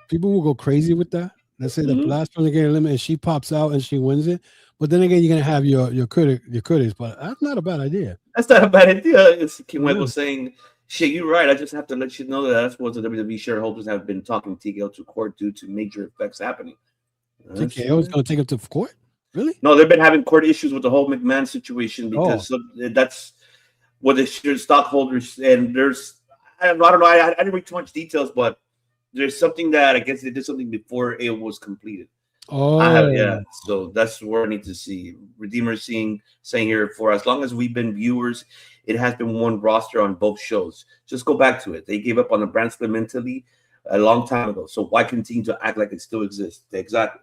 people will go crazy with that. Let's say the last one to get eliminated, she pops out and she wins it. But then again, you're gonna have your critics, but that's not a bad idea. That's not a bad idea. It's Kim Wendell saying, "Shit, you're right. I just have to let you know that that's what the WWE shareholders have been talking TKO to court due to major effects happening." TKO is gonna take it to court? Really? No, they've been having court issues with the whole McMahon situation because that's what the stockholders and there's I don't know. I didn't read too much details, but there's something that I guess they did something before it was completed. I have, Oh, yeah. So that's where I need to see Redeemer saying here, for as long as we've been viewers, it has been one roster on both shows. Just go back to it. They gave up on the brand split mentally a long time ago. So why continue to act like it still exists? Exactly.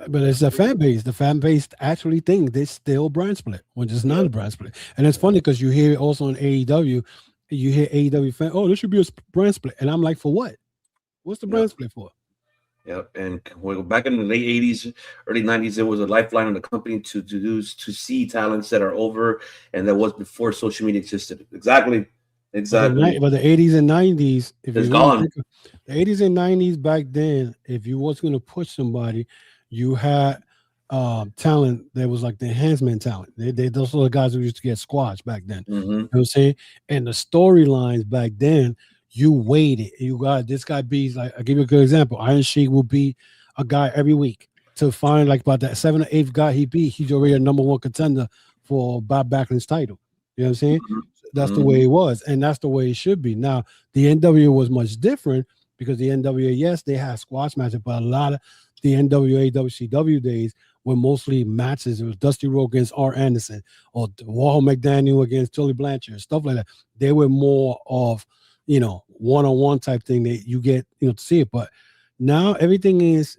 but it's the fan base. The fan base actually think this still brand split when it's not a brand split. And it's funny because you hear it also on AEW. You hear AEW fan, oh, this should be a brand split. And I'm like, for what? What's the brand split for? Yeah, and back in the late 80s, early 90s, there was a lifeline on the company to see talents that are over, and that was before social media existed. Exactly. But the 80s and 90s, if it's you gone. The 80s and 90s back then, if you was going to push somebody, you had talent that was like the enhancement talent. Those were the guys who used to get squashed back then. Mm-hmm. You know what I'm saying? And the storylines back then, you waited. You got this guy beats, like, I'll give you a good example. Iron Sheik will be a guy every week to find like about that 7th or 8th guy he beat. He's already a number 1 contender for Bob Backlund's title. You know what I'm saying? Mm-hmm. That's the way it was, and that's the way it should be. Now, the NWA was much different because the NWA, yes, they had squash matches, but a lot of the NWA, WCW days were mostly matches. It was Dusty Rhodes against R. Anderson or Warhol McDaniel against Tully Blanchard, stuff like that. They were more of, one-on-one type thing that you get, to see it. But now everything is,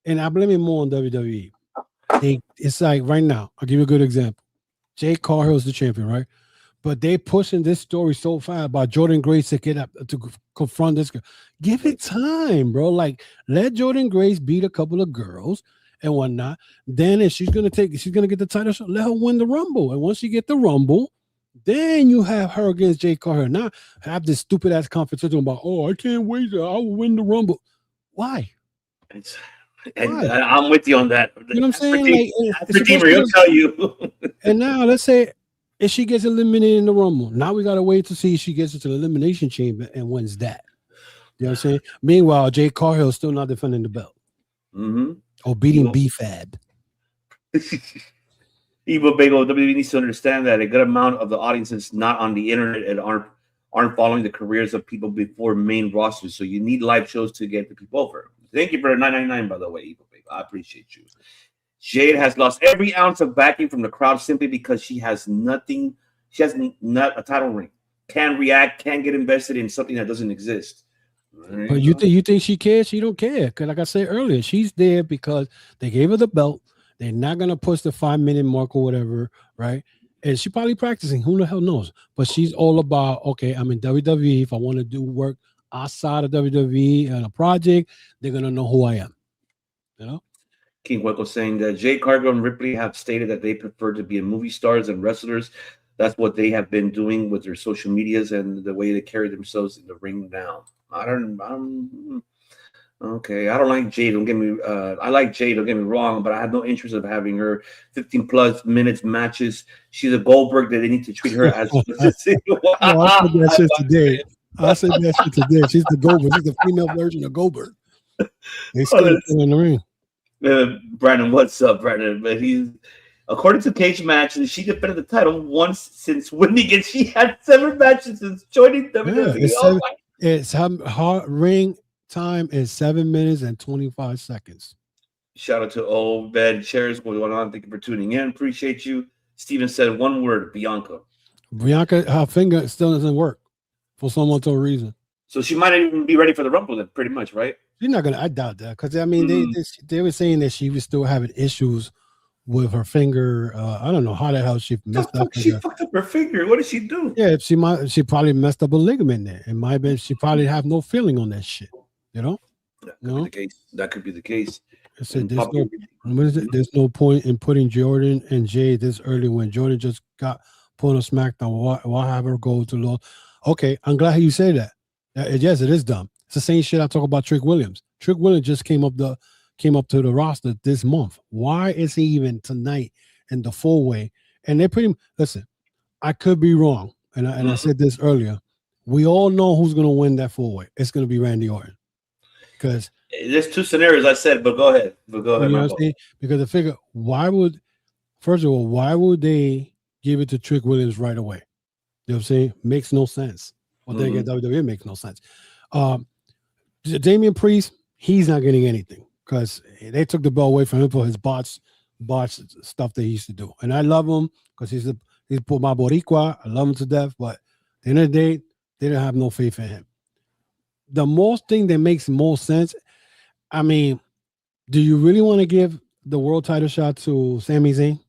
and I blame it more on WWE. It's like right now, I'll give you a good example. Jake Cargill's the champion, right? But they pushing this story so fast about Jordan Grace to get up to confront this girl. Give it time, bro. Like, let Jordan Grace beat a couple of girls and whatnot. Then if she's gonna get the title shot, let her win the Rumble. And once she get the Rumble, then you have her against Jay Cargill. Now have this stupid ass competition about, oh, I can't wait, I will win the Rumble. Why? I'm with you on that. You know what I'm saying? Redeemer, he'll tell you. And now let's say if she gets eliminated in the Rumble, now we got to wait to see if she gets into the Elimination Chamber and wins that. You know what I'm saying? Meanwhile, Jay Cargill is still not defending the belt. Mm-hmm. Or beating B-Fab. Evil Bagel, WWE needs to understand that a good amount of the audience is not on the internet and aren't following the careers of people before main rosters. So you need live shows to get the people over. Thank you for the $9.99, by the way, Evil Bagel. I appreciate you. Jade has lost every ounce of backing from the crowd simply because she has nothing. She has not a title ring. Can't react. Can't get invested in something that doesn't exist. But you think she cares? She don't care. Because like I said earlier, she's there because they gave her the belt. They're not gonna push the 5-minute mark or whatever, right? And she's probably practicing. Who the hell knows? But she's all about, okay, I'm in WWE. If I want to do work outside of WWE and a project, they're gonna know who I am. You know? King Hueco saying that Jade Cargill and Ripley have stated that they prefer to be movie stars and wrestlers. That's what they have been doing with their social medias and the way they carry themselves in the ring now. Okay. I don't like Jade. Don't get me. I like Jade. Don't get me wrong, but I have no interest of having her 15 plus minutes matches. She's a Goldberg that they need to treat her as. I said that shit today. She's the Goldberg. She's the female version of Goldberg. They still in the ring. Brandon, what's up, Brandon? But he's, according to Cage Match, she defended the title once since winning it. She had 7 matches since joining WWE. It's her ring time is 7 minutes and 25 seconds. Shout out to old bed chairs. What's going on? Thank you for tuning in. Appreciate you. Steven said one word: Bianca. Her finger still doesn't work for some unknown reason. So she might not even be ready for the Rumble then, pretty much, right? She's not gonna. I doubt that because I mean they were saying that she was still having issues with her finger. I don't know how the hell she messed up. She fucked up her finger. What did she do? Yeah, she probably messed up a ligament there. It might have been she probably have no feeling on that shit. You know? That could be the case. I said there's no point in putting Jordan and Jay this early when Jordan just got put on SmackDown. Why have her go to Lord? Okay, I'm glad you say that. Yes, it is dumb. It's the same shit I talk about Trick Williams. Trick Williams just came up to the roster this month. Why is he even tonight in the 4-way? And they're listen, I could be wrong. And I said this earlier. We all know who's going to win that 4-way. It's going to be Randy Orton. Because there's 2 scenarios I said, but go ahead. You know what I'm saying? Because I figure, why would they give it to Trick Williams right away? You know what I'm saying? Makes no sense. Well, then again, WWE makes no sense. Damian Priest, he's not getting anything because they took the belt away from him for his botch stuff that he used to do. And I love him because he's put my Boricua. I love him to death. But at the end of the day, they didn't have no faith in him. The most thing that makes most sense, I mean, do you really want to give the world title shot to Sami Zayn?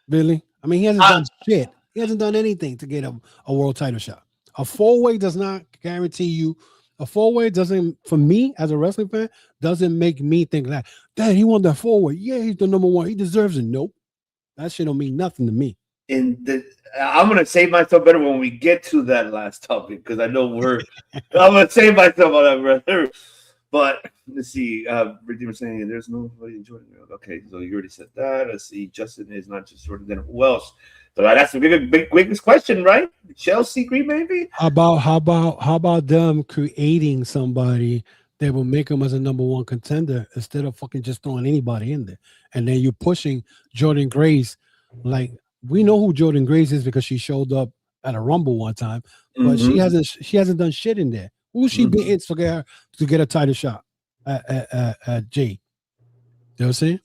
Really? I mean, he hasn't done shit. He hasn't done anything to get a world title shot. A 4-way does not guarantee you. A 4-way doesn't, for me as a wrestling fan, doesn't make me think like, Dad, he won that 4-way. Yeah, he's the number one. He deserves it. Nope. That shit don't mean nothing to me. I'm gonna save myself better when we get to that last topic because I know I'm gonna save myself on that, brother. But let's see. Redeemer saying there's nobody enjoying it. Okay, so you already said that. Let's see. Justin is not just Jordan. Then who else? So that's the biggest question, right? Chelsea, Green, maybe. How about them creating somebody that will make them as a number one contender instead of fucking just throwing anybody in there? And then you're pushing Jordan Grace. Like, we know who Jordan Grace is because she showed up at a Rumble one time, but she hasn't done shit in there. Who's she beating to get a title shot at Jay? You know what I'm saying?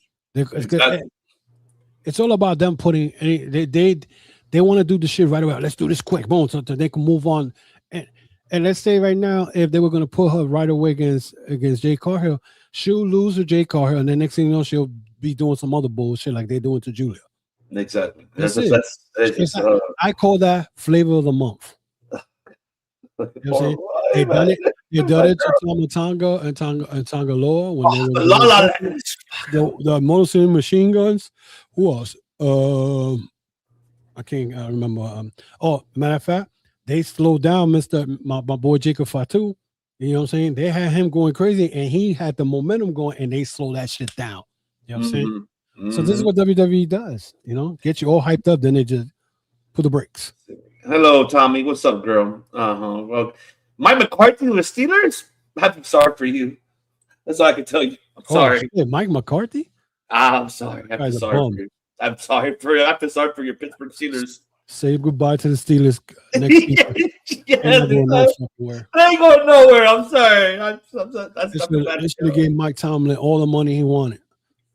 It's all about them putting. They want to do the shit right away. Let's do this quick, boom, so they can move on. And let's say right now, if they were going to put her right away against Jay Cargill, she'll lose to Jay Cargill, and then next thing you know, she'll be doing some other bullshit like they're doing to Julia. Exactly. I call that flavor of the month. You know what I'm saying? They done it to Tonga and Tangaloa when they were the Motor City Machine Guns. Who else? I can't remember. Matter of fact, they slowed down my boy Jacob Fatu. You know what I'm saying? They had him going crazy, and he had the momentum going, and they slowed that shit down. You know what I'm saying? So this is what WWE does. You know, get you all hyped up, then they just put the brakes. Hello, Tommy. What's up, girl? Well, Mike McCarthy with the Steelers. I'm sorry for you. That's all I can tell you. I'm sorry. Shit, Mike McCarthy? I'm sorry. I'm sorry for you. I'm sorry for you. I feel sorry for your Pittsburgh Steelers. Say goodbye to the Steelers next season. They ain't going nowhere. I'm sorry. They should have gave Mike Tomlin all the money he wanted.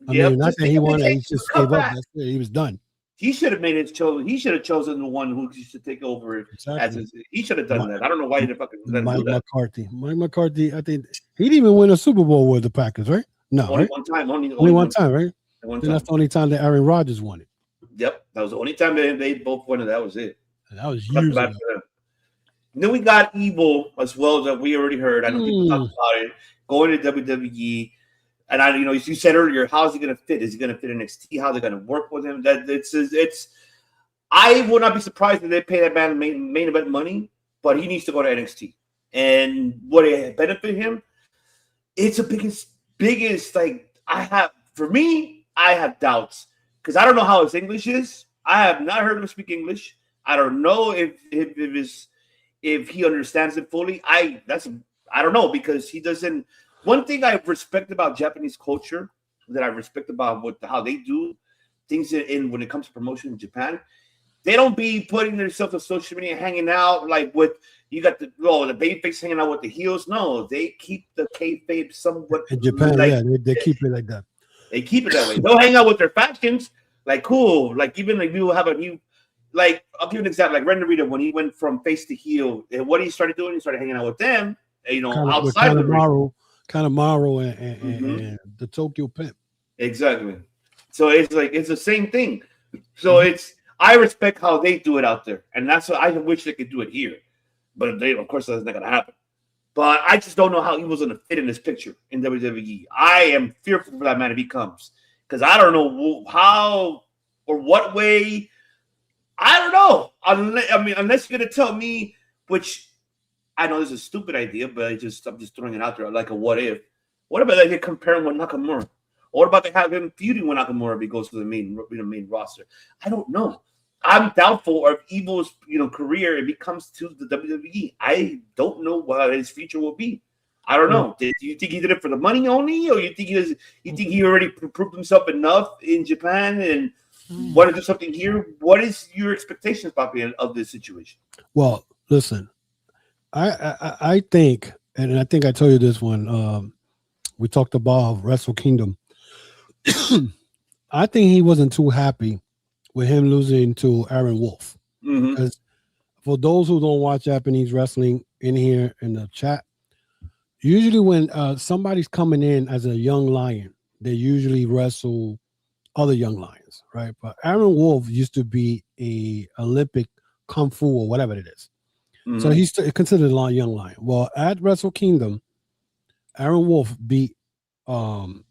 I mean, not that he wanted. He just gave up. That's it. He was done. He should have made his choice. He should have chosen the one who should take over. Exactly. He should have done that. I don't know why he didn't fucking do that. Mike McCarthy. I think he didn't even win a Super Bowl with the Packers, right? No, only one time. Only one time, right? That's the only time that Aaron Rodgers won it. Yep, that was the only time they both won it. That was it. And that was years ago. Then we got Evil as well that we already heard. I know people talk about it going to WWE. And you said earlier, how is he going to fit? Is he going to fit in NXT? How are they going to work with him? I would not be surprised if they pay that man main event money, but he needs to go to NXT. And would it benefit him? It's the biggest. Like I have doubts because I don't know how his English is. I have not heard him speak English. I don't know if he understands it fully. I don't know because he doesn't. One thing I respect about Japanese culture, that I respect about how they do things when it comes to promotion in Japan, they don't be putting themselves on social media, hanging out like with you got the babyface hanging out with the heels. No, they keep the kayfabe somewhat. In Japan, they keep it like that. They keep it that way. They'll hang out with their factions, like cool. Like even like we will have a new. Like I'll give you an example. Like Ren Narita, when he went from face to heel, and what he started doing, he started hanging out with them. Outside of the ring. Kanemaru and the Tokyo Pimp. Exactly. So it's the same thing. So I respect how they do it out there, and that's what I wish they could do it here. But of course that's not gonna happen. But I just don't know how he was gonna fit in this picture in WWE. I am fearful for that man if he comes because I don't know how or what way. I don't know. Unless you're gonna tell me which. I know this is a stupid idea, but I'm just throwing it out there like a what if. What about they compare him with Nakamura? Or what about they have him feuding with Nakamura if he goes to the main roster? I don't know. I'm doubtful of Evil's career if he comes to the WWE. I don't know what his future will be. I don't know. Do you think he did it for the money only, or you think he already proved himself enough in Japan and want to do something here? What is your expectations, Papi, of this situation? Well, listen. I think, and I think I told you this when we talked about Wrestle Kingdom. I think he wasn't too happy with him losing to Aaron Wolf. Because for those who don't watch Japanese wrestling in here in the chat, usually when somebody's coming in as a young lion, they usually wrestle other young lions, right? But Aaron Wolf used to be a Olympic Kung Fu or whatever it is. So he's considered a young lion. Well, at Wrestle Kingdom, Aaron Wolf beat Evil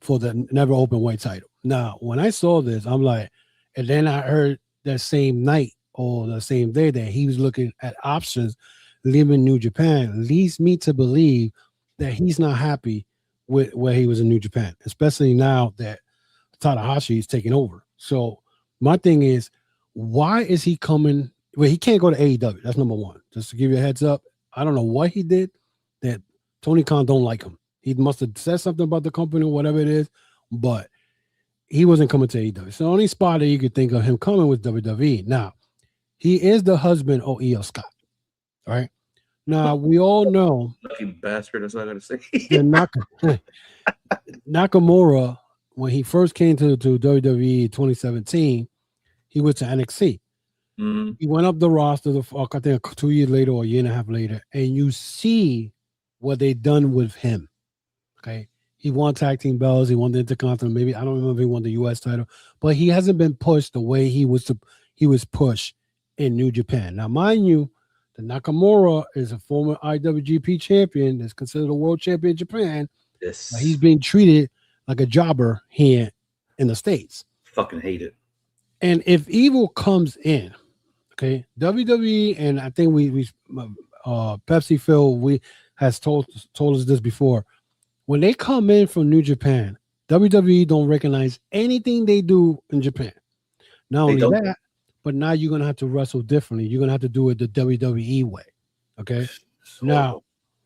for the never open weight title. Now, when I saw this, I'm like, and then I heard that same night or the same day that he was looking at options leaving New Japan, leads me to believe that he's not happy with where he was in New Japan, especially now that Tanahashi is taking over. So my thing is, why is he coming? Well, he can't go to AEW. That's number one. Just to give you a heads up, I don't know what he did that Tony Khan don't like him. He must have said something about the company or whatever it is, but he wasn't coming to AEW. So the only spot that you could think of him coming was WWE. Now, he is the husband of E.L. Scott. All right. Now, we all know. Lucky bastard. That's not going to say. Nakamura, when he first came to WWE 2017, he went to NXT. He went up the roster, I think 2 years later or a year and a half later, and you see what they done with him. Okay. He won tag team belts. He won the Intercontinental. Maybe I don't remember if he won the U.S. title, but he hasn't been pushed the way he was pushed in New Japan. Now, mind you, the Nakamura is a former IWGP champion that's considered a world champion in Japan. Yes. He's being treated like a jobber here in the States. Fucking hate it. And if Evil comes in, okay, WWE, and I think we Pepsi Phil has told us this before. When they come in from New Japan, WWE don't recognize anything they do in Japan. Not only that, but now you're gonna have to wrestle differently. You're gonna have to do it the WWE way. Okay. Now,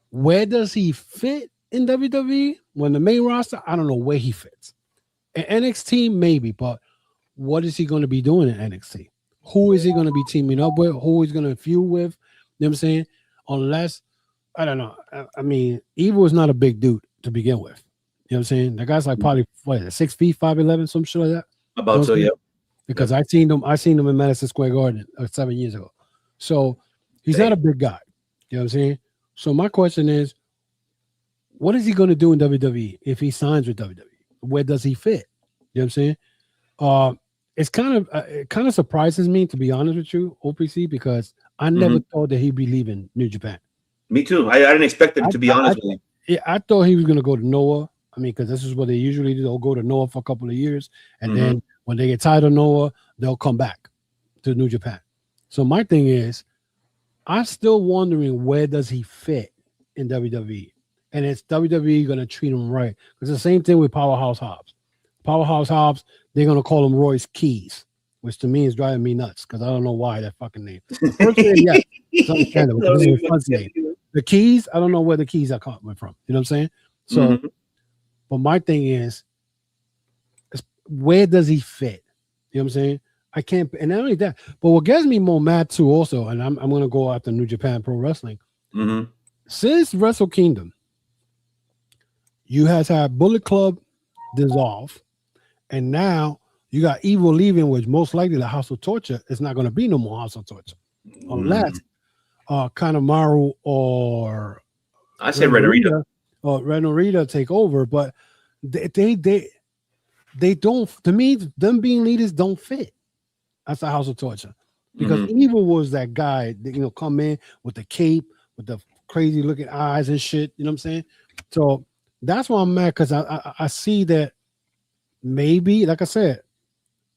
where does he fit in WWE? When the main roster, I don't know where he fits. In NXT, maybe, but what is he going to be doing in NXT? Who is he going to be teaming up with? Who is going to feud with? You know what I'm saying? Unless, I don't know. I mean, Evil is not a big dude to begin with. You know what I'm saying? The guy's like probably 6 feet, 5'11", some shit like that. About so, yeah. Because I seen him in Madison Square Garden 7 years ago. So he's not a big guy. You know what I'm saying? So my question is, what is he going to do in WWE if he signs with WWE? Where does he fit? You know what I'm saying? It kind of surprises me, to be honest with you, OPC, because I never thought that he'd be leaving New Japan. Me too. I didn't expect it, to be honest with you. Yeah, I thought he was going to go to Noah. I mean, because this is what they usually do. They'll go to Noah for a couple of years, and then when they get tired of Noah, they'll come back to New Japan. So my thing is, I'm still wondering where does he fit in WWE, and is WWE going to treat him right? Because the same thing with Powerhouse Hobbs. Powerhouse Hobbs, they're going to call him Royce Keys, which to me is driving me nuts because I don't know why that fucking name. First name, yeah, it's understandable. It's a first name. The Keys, I don't know where the Keys are coming from. You know what I'm saying? So, but my thing is where does he fit? You know what I'm saying? I can't, and not only that, but what gets me more mad too also, and I'm going to go after New Japan Pro Wrestling. Since Wrestle Kingdom, you has had Bullet Club dissolve, and now you got Evil leaving, which most likely the House of Torture is not going to be no more House of Torture unless Kanemaru or I say Red Narita or Red Narita take over, but they don't, to me, them being leaders don't fit as the House of Torture because Evil was that guy that, come in with the cape, with the crazy looking eyes and shit. You know what I'm saying? So that's why I'm mad, because I see that maybe, like I said,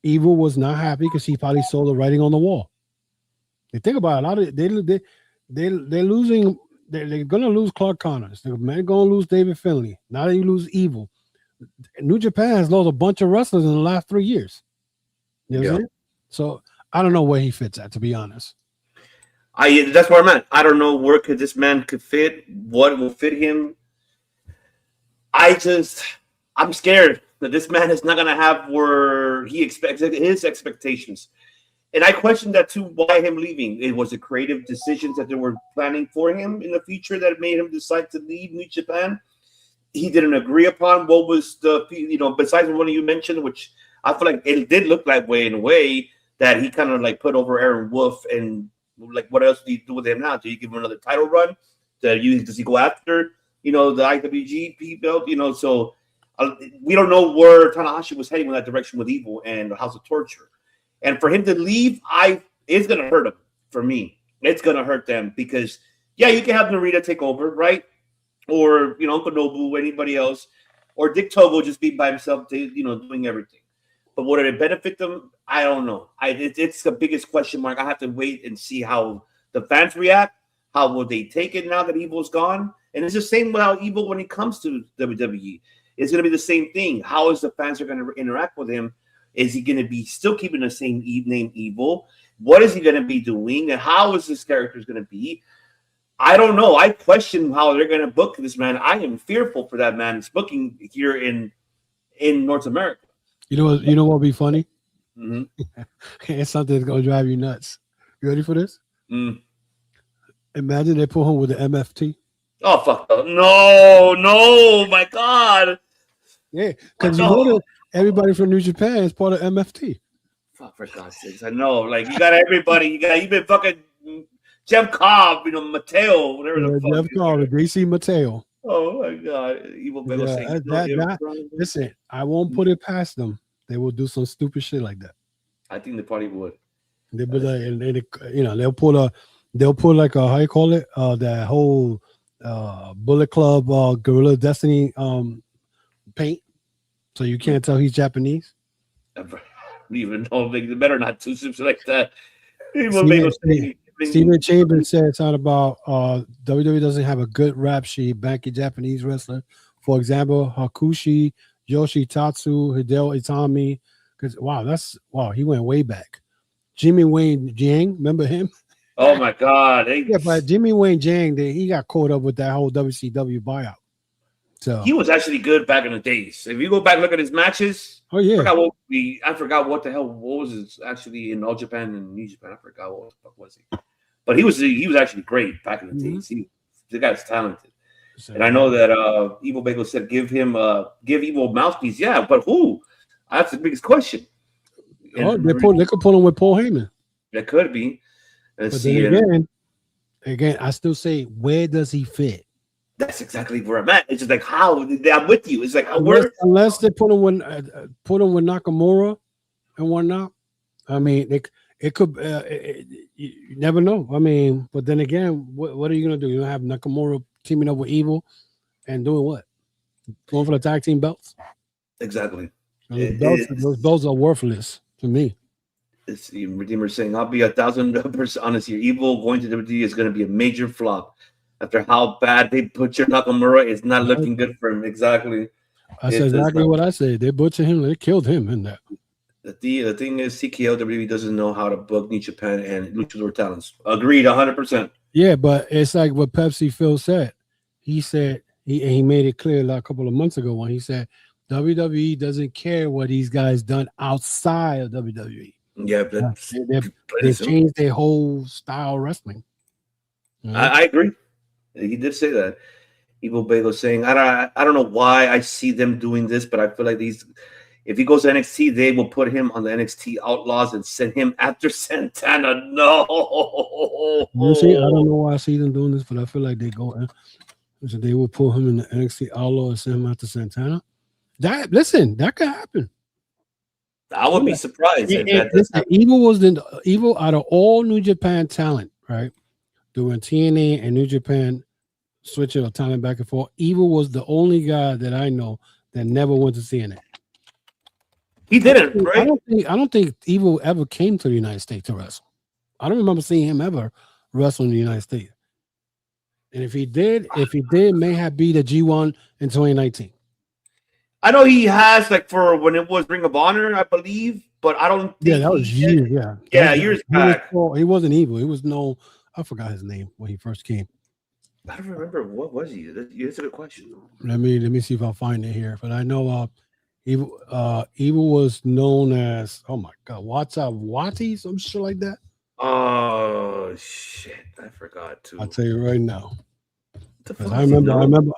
Evil was not happy because he probably saw the writing on the wall. They think about it, a lot of they're losing. They're gonna lose Clark Connors. They're gonna lose David Finlay. Now that you lose Evil, New Japan has lost a bunch of wrestlers in the last 3 years. You know what I'm saying? So I don't know where he fits at, to be honest. That's where I'm at. I don't know where this man could fit. What will fit him? I'm scared that this man is not gonna have where he expects his expectations. And I questioned that too. Why him leaving? It was the creative decisions that they were planning for him in the future that made him decide to leave New Japan. He didn't agree upon what was the, besides the one you mentioned, which I feel like it did look like way in a way that he kind of like put over Aaron Wolf, and like what else do you do with him now? Do you give him another title run? Does he go after the IWGP belt? So we don't know where Tanahashi was heading in that direction with Evil and House of Torture. And for him to leave, it's going to hurt him. For me, it's going to hurt them because, yeah, you can have Narita take over, right? Or, Uncle Nobu, or anybody else. Or Dick Togo just be by himself, doing everything. But would it benefit them? I don't know. It's the biggest question mark. I have to wait and see how the fans react. How will they take it now that Evil's gone? And it's the same with how Evil when it comes to WWE. It's going to be the same thing. How is the fans are going to interact with him? Is he going to be still keeping the same name Evil? What is he going to be doing? And how is this character going to be? I don't know. I question how they're going to book this man. I am fearful for that man's booking here in North America. You know what would be funny? Mm-hmm. It's something that's going to drive you nuts. You ready for this? Mm. Imagine they put him with the MFT. Oh, fuck. No, my God. Yeah, because everybody from New Japan is part of MFT. Fuck, for God's sakes. I know. Like, you got everybody. You been fucking Jeff Cobb, Mateo, whatever the fuck. Jeff Cobb, DC Mateo. Oh, my God. Evil Bello saying, listen, I won't put it past them. They will do some stupid shit like that. I think they probably would. They'll be like, they'll pull like a, how you call it? That whole Bullet Club Gorilla Destiny paint. So you can't tell he's Japanese. I don't even know. They better not do something like that. Steven Chambers said something about WWE doesn't have a good rap sheet backing Japanese wrestler. For example, Hakushi, Yoshitatsu, Hideo Itami. Because he went way back. Jimmy Wayne Jang, remember him? Oh my God! Yeah, but Jimmy Wayne Jang, he got caught up with that whole WCW buyout. So he was actually good back in the days. If you go back and look at his matches, I forgot what was his actually in All Japan and New Japan. I forgot what the fuck was he. But he was actually great back in the days. The guy's talented. So, and I know that Evil Bagel said give Evil mouthpiece. Yeah, but who? That's the biggest question. They could pull him with Paul Heyman. That could be. But then again, I still say, where does he fit? That's exactly where I'm at. It's just like how I'm with you. It's like unless they put him with Nakamura and whatnot. I mean, it could. You never know. I mean, but then again, what are you gonna do? You don't have Nakamura teaming up with Evil and doing what? Going for the tag team belts? Exactly. Those belts are worthless to me. It's Redeemer saying, I'll be 1,000% honest here. Evil going to WWE is going to be a major flop. After how bad they butchered Nakamura, it's not looking good for him. Exactly. That's exactly what I said. They butchered him. They killed him in that. The thing is, WWE doesn't know how to book New Japan and luchador talents. Agreed, 100%. Yeah, but it's like what Pepsi Phil said. He said, he made it clear like a couple of months ago when he said, WWE doesn't care what these guys done outside of WWE. Yeah, but they changed their whole style of wrestling. I agree. He did say that. Evil Bagel saying, I don't know why I see them doing this, but I feel like if he goes to NXT, they will put him on the NXT Outlaws and send him after Santana. No. You see, I don't know why I see them doing this, but I feel like they will pull him in the NXT Outlaws and send him after Santana. That could happen. I would be surprised. Evil out of all New Japan talent, right? Doing TNA and New Japan switching of talent back and forth. Evil was the only guy that I know that never went to TNA. He didn't, right? I don't think Evil ever came to the United States to wrestle. I don't remember seeing him ever wrestle in the United States. And if he did, may have be the G1 in 2019. I know he has, like, for when it was Ring of Honor, I believe, but I don't think. Yeah, that was years. Yeah, years back. He wasn't Evil. He was I forgot his name when he first came. I don't remember. What was he? That's a good question. Let me see if I'll find it here. But I know Evil was known as, oh my God, Wati, some shit like that. Oh shit, I forgot too. I'll tell you right now. The Because fuck I is he remember, known?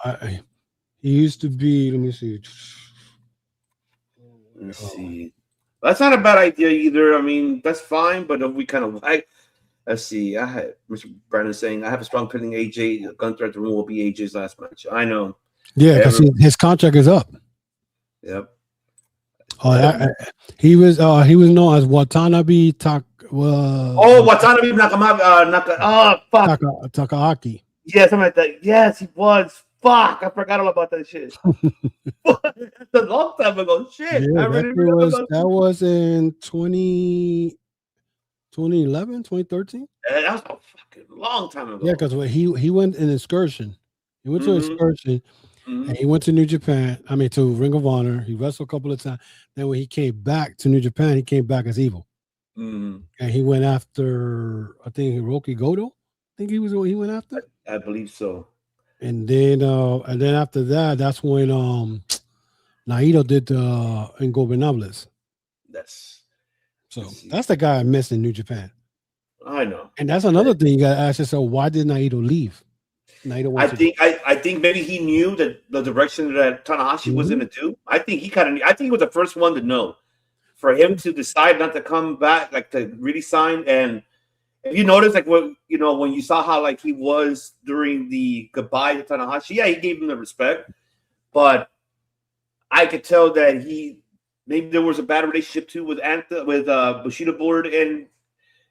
he used to be, let me see. Let's see. That's not a bad idea either. I mean, that's fine, but if we kind of like, let's see. I had Mr. Brandon saying I have a strong feeling AJ Gunther at the Room will be AJ's last match. I know. Yeah, because his contract is up. Yep. He was known as Watanabe Watanabe fuck. Takahaki. Yeah, something like that. Yes, he was. Fuck, I forgot all about that shit. That's a long time ago. Shit. Yeah, I really that was in 2011, 2013. That was a fucking long time ago. Yeah, because he went an excursion. He went to an excursion. And he went to New Japan. I mean, to Ring of Honor. He wrestled a couple of times. Then when he came back to New Japan, he came back as Evil. And he went after, I think, Hiroki Goto. I think he went after. I believe so. And then after that, that's when Naito did Ingobernables. That's the guy I missed in New Japan. I know. And that's another thing you got to ask yourself: why did Naito leave? I think maybe he knew that the direction that Tanahashi was going to do. I think he was the first one to know. For him to decide not to come back, like to really sign, and if you notice, like when you saw how like he was during the goodbye to Tanahashi, yeah, he gave him the respect, but I could tell that maybe there was a bad relationship too with Bushido Board and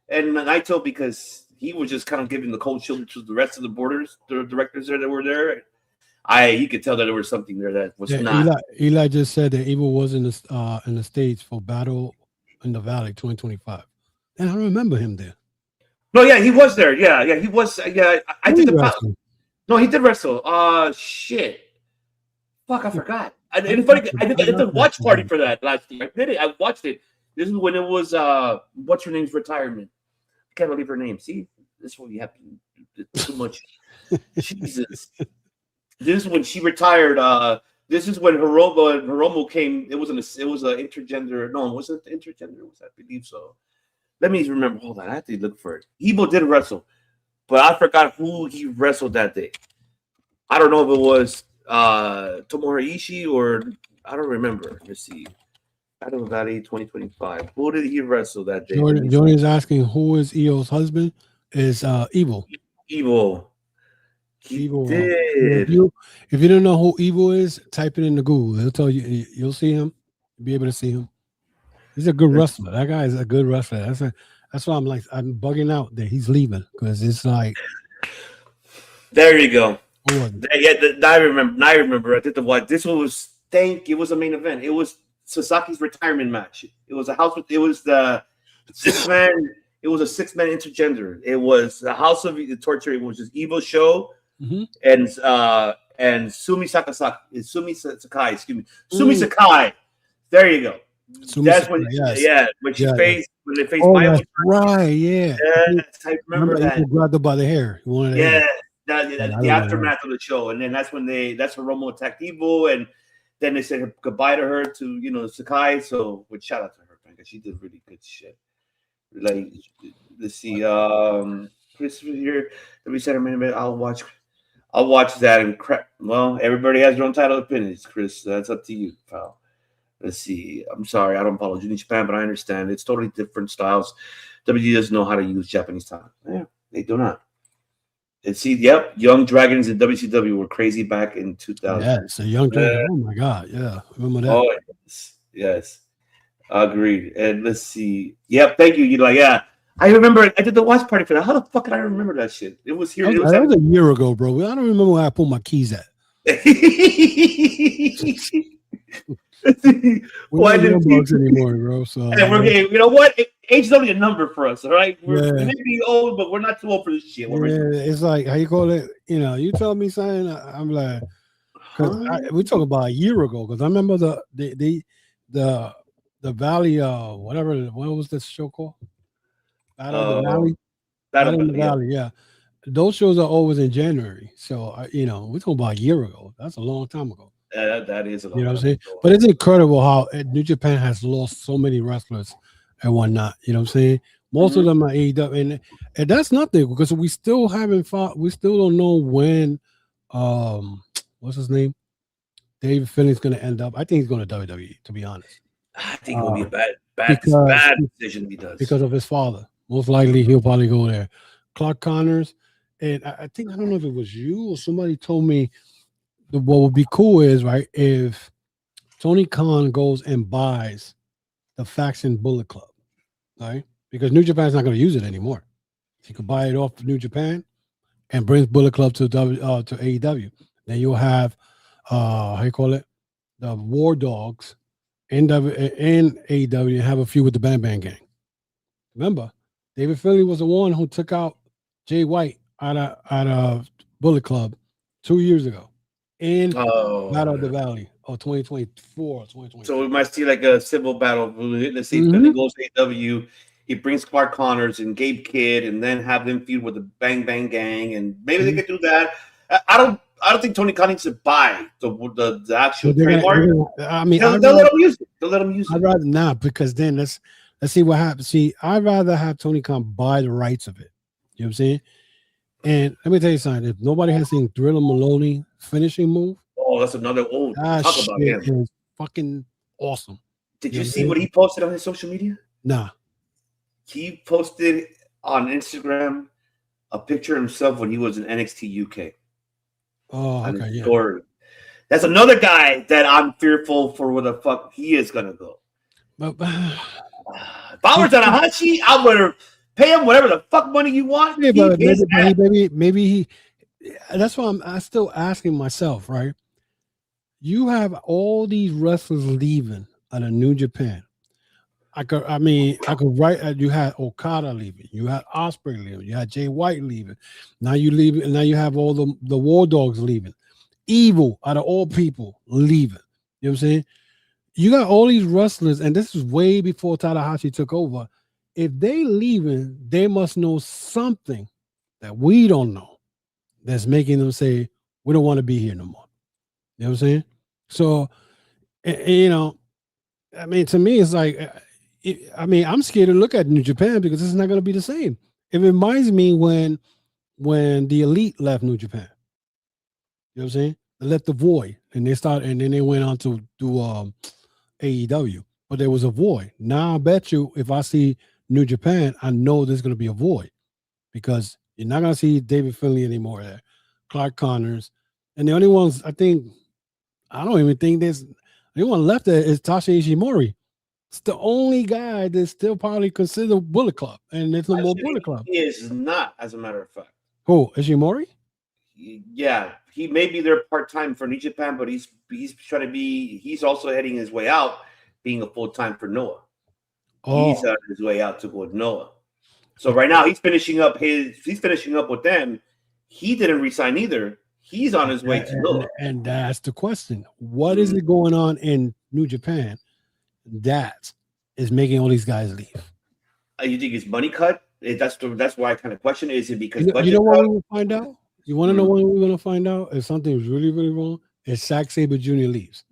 Naito, because he was just kind of giving the cold shoulder to the rest of the directors there that were there. You could tell that there was something there that was not. Eli just said that Evil was in the States for Battle in the Valley 2025, and I remember him there. No, yeah, he was there. Yeah, he was. Yeah, I did the. No, he did wrestle. Shit. Fuck, I forgot. I did the watch party for that last year. I did it. I watched it. This is when it was what's her name's retirement. I can't believe her name. See, this is what you have too much. Jesus. This is when she retired. This is when Hiromu came. It was an intergender. No, was it intergender? I believe so. Let me remember. Hold on, I have to look for it. Evil did wrestle, but I forgot who he wrestled that day. I don't know if it was Tomohiro Ishii or I don't remember. Let's see. Battle Valley 2025. Who did he wrestle that day? Jordan is asking who is Io's husband. Is Evil. Evil. Evil. Did. If you don't know who Evil is, type it into Google. He'll tell you. You'll see him. You'll be able to see him. He's a good wrestler. That guy is a good wrestler. That's why I'm bugging out that he's leaving, because it's like. There you go. I remember. I did the what? This was it was a main event. It was Sasaki's retirement match. It was it was the 6-man. It was a 6-man intergender. It was the House of the Torture. It was just Evil Show and Sumi Sakai. Excuse me, Sumi Sakai. There you go. That's when, when they faced. That's right. Yeah. I remember that. He grabbed her by the hair. The aftermath of the show, and then that's when Romo attacked Evil, and then they said goodbye to her to Sakai. So, shout out to her because she did really good shit. Like, let's see, Christopher here. Let me say a minute. I'll watch that and crap. Well, everybody has their own title opinions, Chris. That's up to you, pal. Let's see. I'm sorry, I don't follow New Japan, but I understand it's totally different styles. WWE doesn't know how to use Japanese talent. Yeah, they do not. And see, Young Dragons in WCW were crazy back in 2000. Yeah, so Young Dragons. Oh my God, yeah, remember that? Oh yes. Agreed. And let's see. Yep, thank you. You're like, yeah. I remember I did the watch party for that. How the fuck did I remember that shit? It was here. That was a year ago, bro. I don't remember where I put my keys at. Why didn't bugs anymore, bro? So you know what? Age is only a number for us, all right? We may be old, but we're not too old for this shit. It's like, how you call it? You tell me something, I'm like, we talk about a year ago, because I remember the Valley, whatever. What was this show called? Battle of the Valley. Battle of the Valley. Yeah, those shows are always in January. So we're talking about a year ago. That's a long time ago. That is a long You know what I'm time saying? ago. But it's incredible how New Japan has lost so many wrestlers and whatnot. You know what I'm saying? Most of them are AEW, and that's nothing because we still haven't fought. We still don't know when. What's his name? David Finley's going to end up. I think he's going to WWE. To be honest, I think it'll be a bad because decision if he does. because of his father. Most likely, he'll probably go there. Clark Connors, and I think I don't know if it was you or somebody told me what would be cool is right if Tony Khan goes and buys the Faction Bullet Club, right? Because New Japan's not going to use it anymore. He could buy it off New Japan and brings Bullet Club to AEW. Then you'll have how you call it, the War Dogs in AEW and have a feud with the Bang Bang Gang. Remember, David Finley was the one who took out Jay White out of Bullet Club 2 years ago in Battle of the Valley of 2024 or 2020. So we might see like a civil battle. Let's see if Finley goes to AEW. He brings Clark Connors and Gabe Kidd, and then have them feud with the Bang Bang Gang, and maybe they could do that. I don't think Tony Khan needs to buy the actual trademark. I mean, they'll let him use it. They'll let him use it. I'd rather not, because then let's see what happens. See, I'd rather have Tony Khan buy the rights of it. You know what I'm saying? And let me tell you something. If nobody has seen Thriller Maloney finishing move, that's another old talk about him. Is fucking awesome. Did you see what he posted on his social media? Nah. He posted on Instagram a picture of himself when he was in NXT UK. Oh, okay, yeah. Story. That's another guy that I'm fearful for where the fuck he is gonna go. But if I were Tanahashi, I would pay him whatever the fuck money you want. Yeah, but maybe he. That's why I'm still asking myself, right? You have all these wrestlers leaving out of New Japan. I could write. You had Okada leaving. You had Ospreay leaving. You had Jay White leaving. Now you leave, and now you have all the War Dogs leaving. Evil, out of all people, leaving. You know what I'm saying? You got all these wrestlers, and this is way before Tanahashi took over. If they leaving, they must know something that we don't know that's making them say, we don't want to be here no more. You know what I'm saying? So, I mean, to me, it's like, I'm scared to look at New Japan because it's not going to be the same. It reminds me when the Elite left New Japan. You know what I'm saying? They left the Void, and then they went on to do AEW. But there was a void. Now I bet you, if I see New Japan, I know there's going to be a void because you're not going to see David Finley anymore there, Clark Connors, and the only ones I don't even think there's anyone left there is Tasha Ishimori. It's the only guy that's still probably considered Bullet Club, and there's no more Bullet Club. He is not, as a matter of fact. Who, Ishimori? Yeah, he may be there part-time for New Japan, but he's trying to be. He's also heading his way out, being a full-time for Noah. Oh. He's on his way out to go with Noah. So right now he's finishing up with them. He didn't resign either. He's on his way to Noah. And that's the question. What is it going on in New Japan that is making all these guys leave? You think it's money cut? That's why I kind of question it. Is it because you know what we will find out? You want to know when we're going to find out if something is really, really wrong? If Zack Sabre Jr. leaves.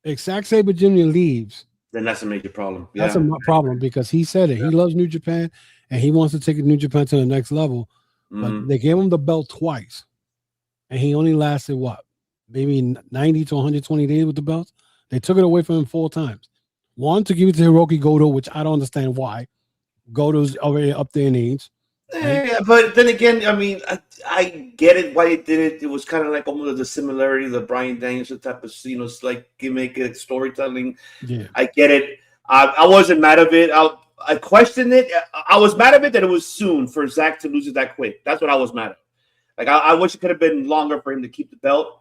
If Zack Sabre Jr. leaves, then that's a major problem. Yeah. That's a problem because he said it. Yeah. He loves New Japan and he wants to take New Japan to the next level. But they gave him the belt twice. And he only lasted maybe 90 to 120 days with the belt. They took it away from him 4 times. One, to give it to Hiroki Goto, which I don't understand why. Goto's already up there in age. Yeah, but then again, I mean, I get it why they did it. It was kind of like almost the similarity of the Bryan Danielson type of, like gimmick, storytelling. Yeah, I get it. I wasn't mad of it. I questioned it. I was mad of it that it was soon for Zack to lose it that quick. That's what I was mad at. Like I wish it could have been longer for him to keep the belt,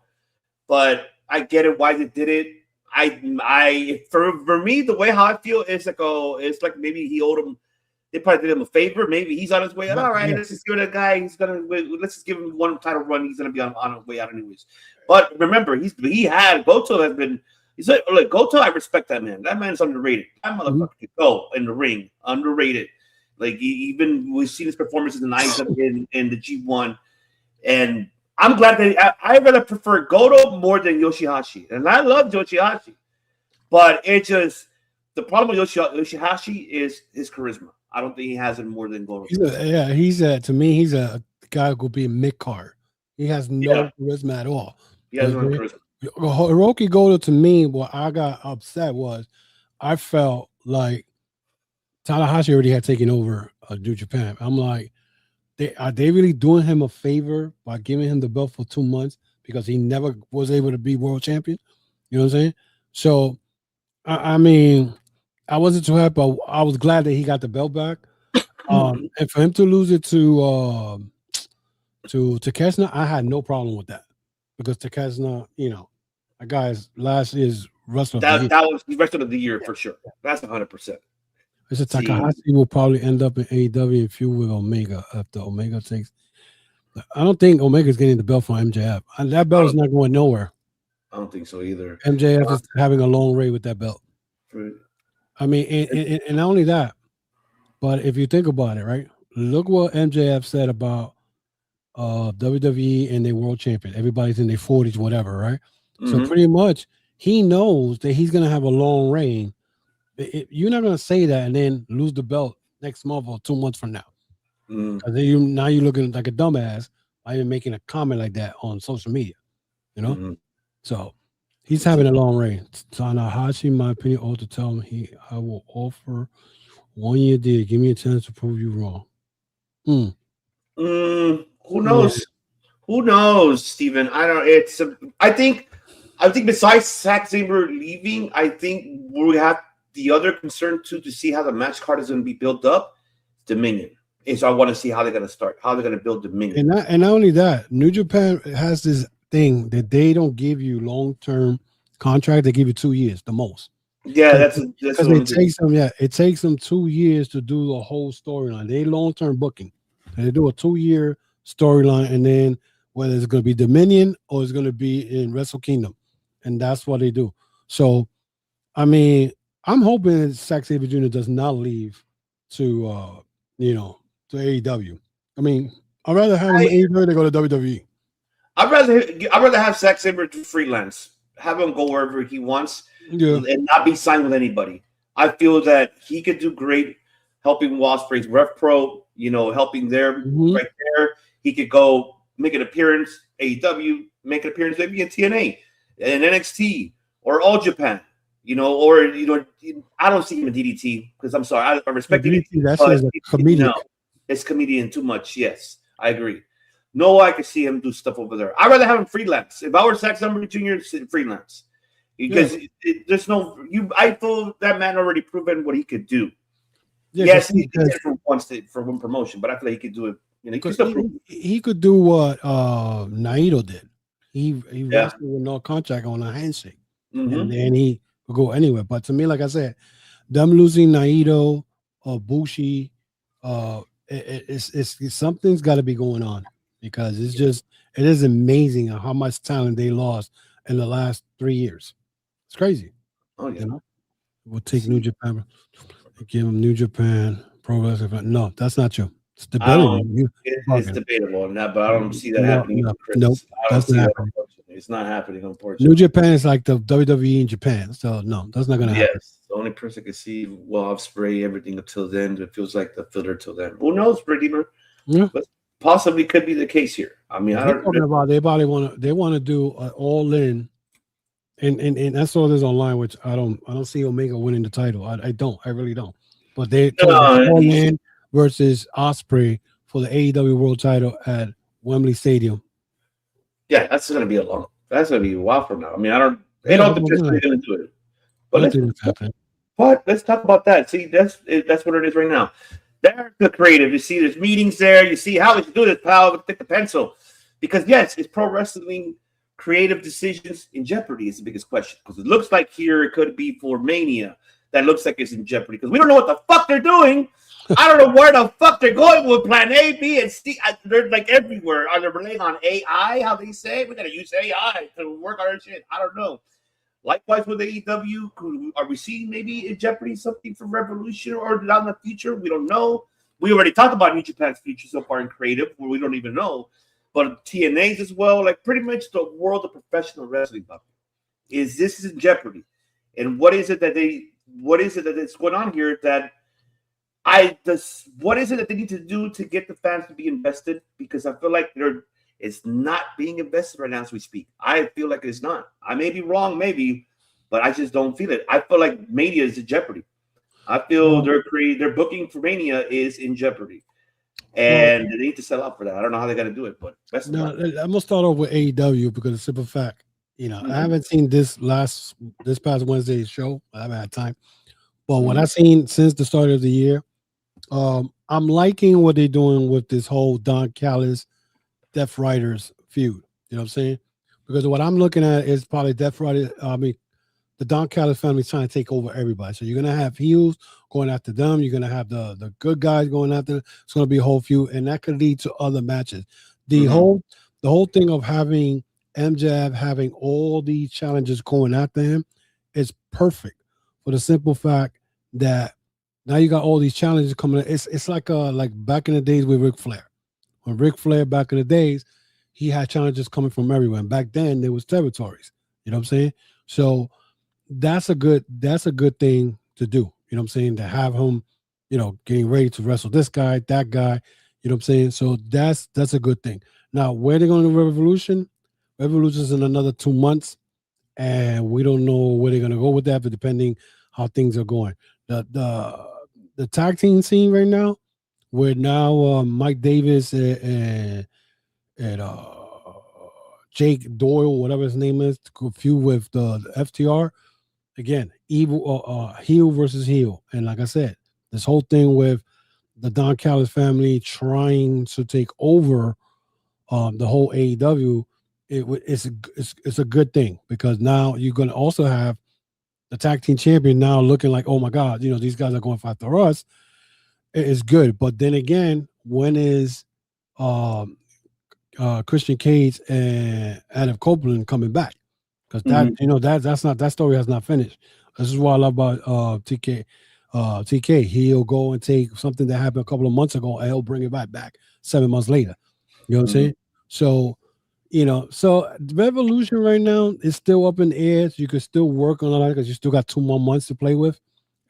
but I get it why they did it. For me, the way how I feel is like maybe he owed him. They probably did him a favor. Maybe he's on his way out. All right, let's just give it a guy. Let's just give him one title run. He's gonna be on his way out anyways. But remember, Goto has been. He's like, look, Goto. I respect that man. That man's underrated. That motherfucker can go in the ring, underrated. Like even we've seen his performances in the in the G1, and I'm glad that I rather prefer Goto more than Yoshihashi, and I love Yoshihashi, but it just the problem with Yoshihashi is his charisma. I don't think he has it more than Goto. To me, he's a guy who could be mid card. He has no charisma at all. He has no charisma. Hiroki Goto, to me, what I got upset was I felt like Tanahashi already had taken over New Japan. I'm like, are they really doing him a favor by giving him the belt for 2 months because he never was able to be world champion? You know what I'm saying? So, I mean, I wasn't too happy, but I was glad that he got the belt back. And for him to lose it to Takeshita, I had no problem with that because Takeshita, a guy's last year's wrestler. That was the wrestler of the year for sure. That's 100%. I said Takahashi will probably end up in AEW and feud with Omega after Omega takes. I don't think Omega's getting the belt from MJF. That belt is not going nowhere. I don't think so either. MJF is having a long reign with that belt. I mean, and not only that, but if you think about it, right? Look what MJF said about WWE and their world champion. Everybody's in their 40s, whatever, right? So pretty much he knows that he's going to have a long reign. You're not going to say that and then lose the belt next month or 2 months from now. Because now you're looking like a dumbass by even making a comment like that on social media, So he's having a long reign. Tanahashi, in my opinion, ought to tell him I will offer 1 year deal. Give me a chance to prove you wrong. Who knows? Yeah. Who knows, Steven? I don't. I think besides Zack Sabre leaving, I think we have the other concern too to see how the match card is going to be built up. Dominion. And so I want to see how they're going to start, how they're going to build Dominion. And not only that, New Japan has this thing that they don't give you long-term contract. They give you 2 years, the most. Yeah, that's because it takes them 2 years to do the whole storyline. They long-term booking. And they do a 2-year storyline, and then whether it's going to be Dominion or it's going to be in Wrestle Kingdom. And that's what they do. So, I mean, I'm hoping Zack Sabre Jr. does not leave to to AEW. I mean, I'd rather have him in AEW than go to WWE. I'd rather have Zack Sabre do freelance, have him go wherever he wants, and not be signed with anybody. I feel that he could do great helping Ospreay's Rev Pro, helping them right there. He could go make an appearance, AEW, make an appearance maybe in TNA, and NXT, or All Japan. I don't see him in DDT because I'm sorry, I respect DDT. That's a comedian. No, it's comedian too much. Yes, I agree. No, I could see him do stuff over there. I'd rather have him freelance. If I were Zack Sabre Jr., freelance because there's no you. I feel that man already proven what he could do. Yeah, yes, he did it for one promotion, but I feel like he could do it. He could do what Naito did. He wrestled with no contract on a handshake, and then he could go anywhere. But to me, like I said, them losing Naito or Bushi, it's something's got to be going on because it is amazing how much talent they lost in the last 3 years. It's crazy. Oh yeah. We'll take New Japan. Give them New Japan Pro Wrestling. No, that's not true. It's debatable. It's debatable on that, but I don't see that happening. No, that's not happening. It's not happening, unfortunately. New Japan is like the WWE in Japan, so no, that's not going to happen. Yes, the only person can see Ospreay everything until then. It feels like the filler till then. Who knows, Redeemer? Yeah, but possibly could be the case here. I mean, I don't know. They want to do all in. And I saw this online, which I don't see Omega winning the title. I really don't. But they all in versus Ospreay for the AEW World Title at Wembley Stadium. Yeah, that's gonna be a while from now. I mean, I don't know if they're gonna do it. But let's talk about that. See, that's what it is right now. There's the creative. You see, there's meetings there. You see how we should do this, pal. Take the pencil, because yes, it's pro wrestling. Creative decisions in jeopardy is the biggest question because it looks like here it could be for Mania that looks like it's in jeopardy because we don't know what the fuck they're doing. I don't know where the fuck they're going with plan A, B, and C. They're like everywhere. Are they relying on AI? How they say we gotta use AI to work on our shit? I don't know. Likewise with AEW, are we seeing maybe in jeopardy something for Revolution or down the future? We don't know. We already talked about New Japan's future so far in creative, where we don't even know. but TNAs as well. Like pretty much the world of professional wrestling. This is in jeopardy, and what is it that's going on here that what is it that they need to do to get the fans to be invested? Because I feel like it's not being invested right now as we speak. I feel like it's not. I may be wrong, maybe, but I just don't feel it. I feel like Mania is in jeopardy. I feel their booking for Mania is in jeopardy, and they need to sell out for that. I don't know how they're gonna do it, but I'm gonna start off with AEW because the simple fact, I haven't seen this past Wednesday's show. I haven't had time, but what I've seen since the start of the year, I'm liking what they're doing with this whole Don Callis, Death Riders feud. You know what I'm saying? Because what I'm looking at is probably Death Riders. The Don Callis family trying to take over everybody. So you're gonna have heels going after them. You're gonna have the good guys going after them. It's gonna be a whole feud, and that could lead to other matches. The whole thing of having MJF having all these challenges going after him is perfect for the simple fact that now you got all these challenges coming in. It's like back in the days with Ric Flair. When Ric Flair back in the days, he had challenges coming from everywhere. And back then there was territories. You know what I'm saying? So that's a good thing to do. You know what I'm saying? To have him, getting ready to wrestle this guy, that guy. You know what I'm saying? So that's a good thing. Now, where they're going to Revolution? Revolution's in another 2 months, and we don't know where they're going to go with that, but depending how things are going. The tag team scene right now, where now Mike Davis and Jake Doyle, whatever his name is, confused with the FTR. Again, evil heel versus heel. And like I said, this whole thing with the Don Callis family trying to take over the whole AEW, it's a good thing because now you're going to also have the tag team champion now looking like, oh my God, these guys are going after us. It's good. But then again, when is Christian Cage and Adam Copeland coming back? Because that story has not finished. This is what I love about TK. TK, he'll go and take something that happened a couple of months ago and he'll bring it back 7 months later. You know what I'm saying? So, so Revolution right now is still up in the air. So you can still work on that because you still got 2 more months to play with,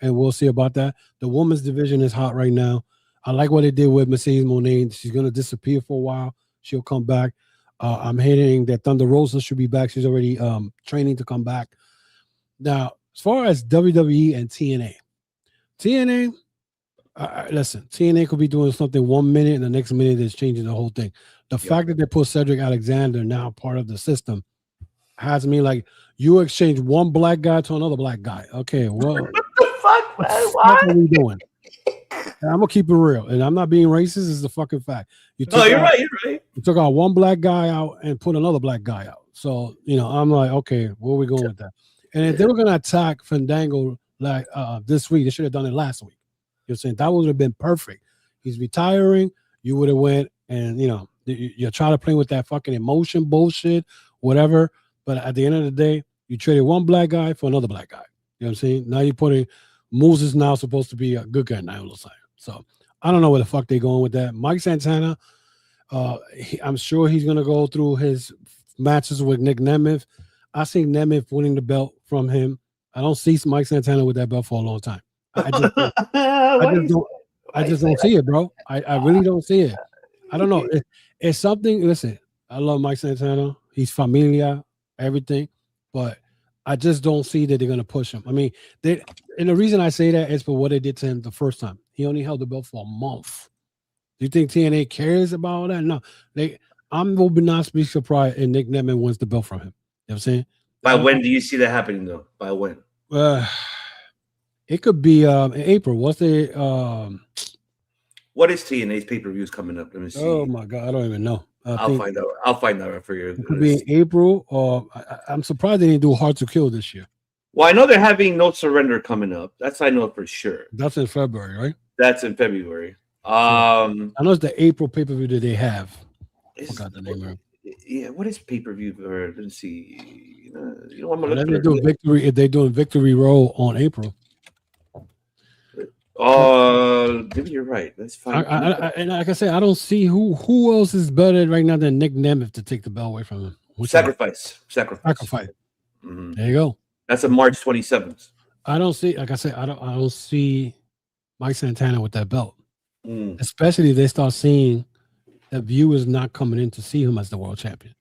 and we'll see about that. The women's division is hot right now. I like what they did with Mercedes Moné. She's gonna disappear for a while. She'll come back. I'm hearing that Thunder Rosa should be back. She's already training to come back. Now, as far as WWE and TNA, listen, TNA could be doing something 1 minute and the next minute is changing the whole thing. The fact that they put Cedric Alexander now part of the system has me like, you exchange one black guy to another black guy. Okay, well, what the fuck, man? What are we doing? And I'm gonna keep it real, and I'm not being racist. It's the fucking fact. You're right. You took out one black guy out and put another black guy out. So I'm like, okay, where are we going with that? And if they were gonna attack Fandango like this week, they should have done it last week. You're saying that would have been perfect. He's retiring. You would have went and you're trying to play with that fucking emotion bullshit, whatever. But at the end of the day, you traded one black guy for another black guy. You know what I'm saying? Now you're putting Moses now supposed to be a good guy now all the time. So I don't know where the fuck they're going with that. Mike Santana, I'm sure he's gonna go through his matches with Nick Nemeth. I see Nemeth winning the belt from him. I don't see Mike Santana with that belt for a long time. I just don't see it, bro. I really don't see it. I don't know. It's something. Listen, I love Mike Santana. He's familiar, everything, but I just don't see that they're gonna push him. I mean, and the reason I say that is for what they did to him the first time. He only held the belt for a month. Do you think TNA cares about all that? No. I'm will not be surprised if Nick Nemeth wins the belt from him. You know what I'm saying? By when do you see that happening though? By when? It could be in April. What is TNA's pay-per-views coming up? Let me see. Oh my God, I don't even know. I'll find out. I'll find out for you. It could be in April, or I'm surprised they didn't do Hard to Kill this year. Well, I know they're having No Surrender coming up. That's I know for sure. That's in February, right? That's in February. I know it's the April pay-per-view that they have. I forgot the name. Yeah, what is pay-per-view? Let's see. If they're doing Victory Road on April. Maybe you're right. That's fine. And like I said, I don't see who else is better right now than Nick Nemeth to take the belt away from him. Sacrifice. Mm-hmm. There you go. That's a March 27th. I don't see, like I said, I don't see Mike Santana with that belt. Especially if they start seeing that viewers not coming in to see him as the world champion.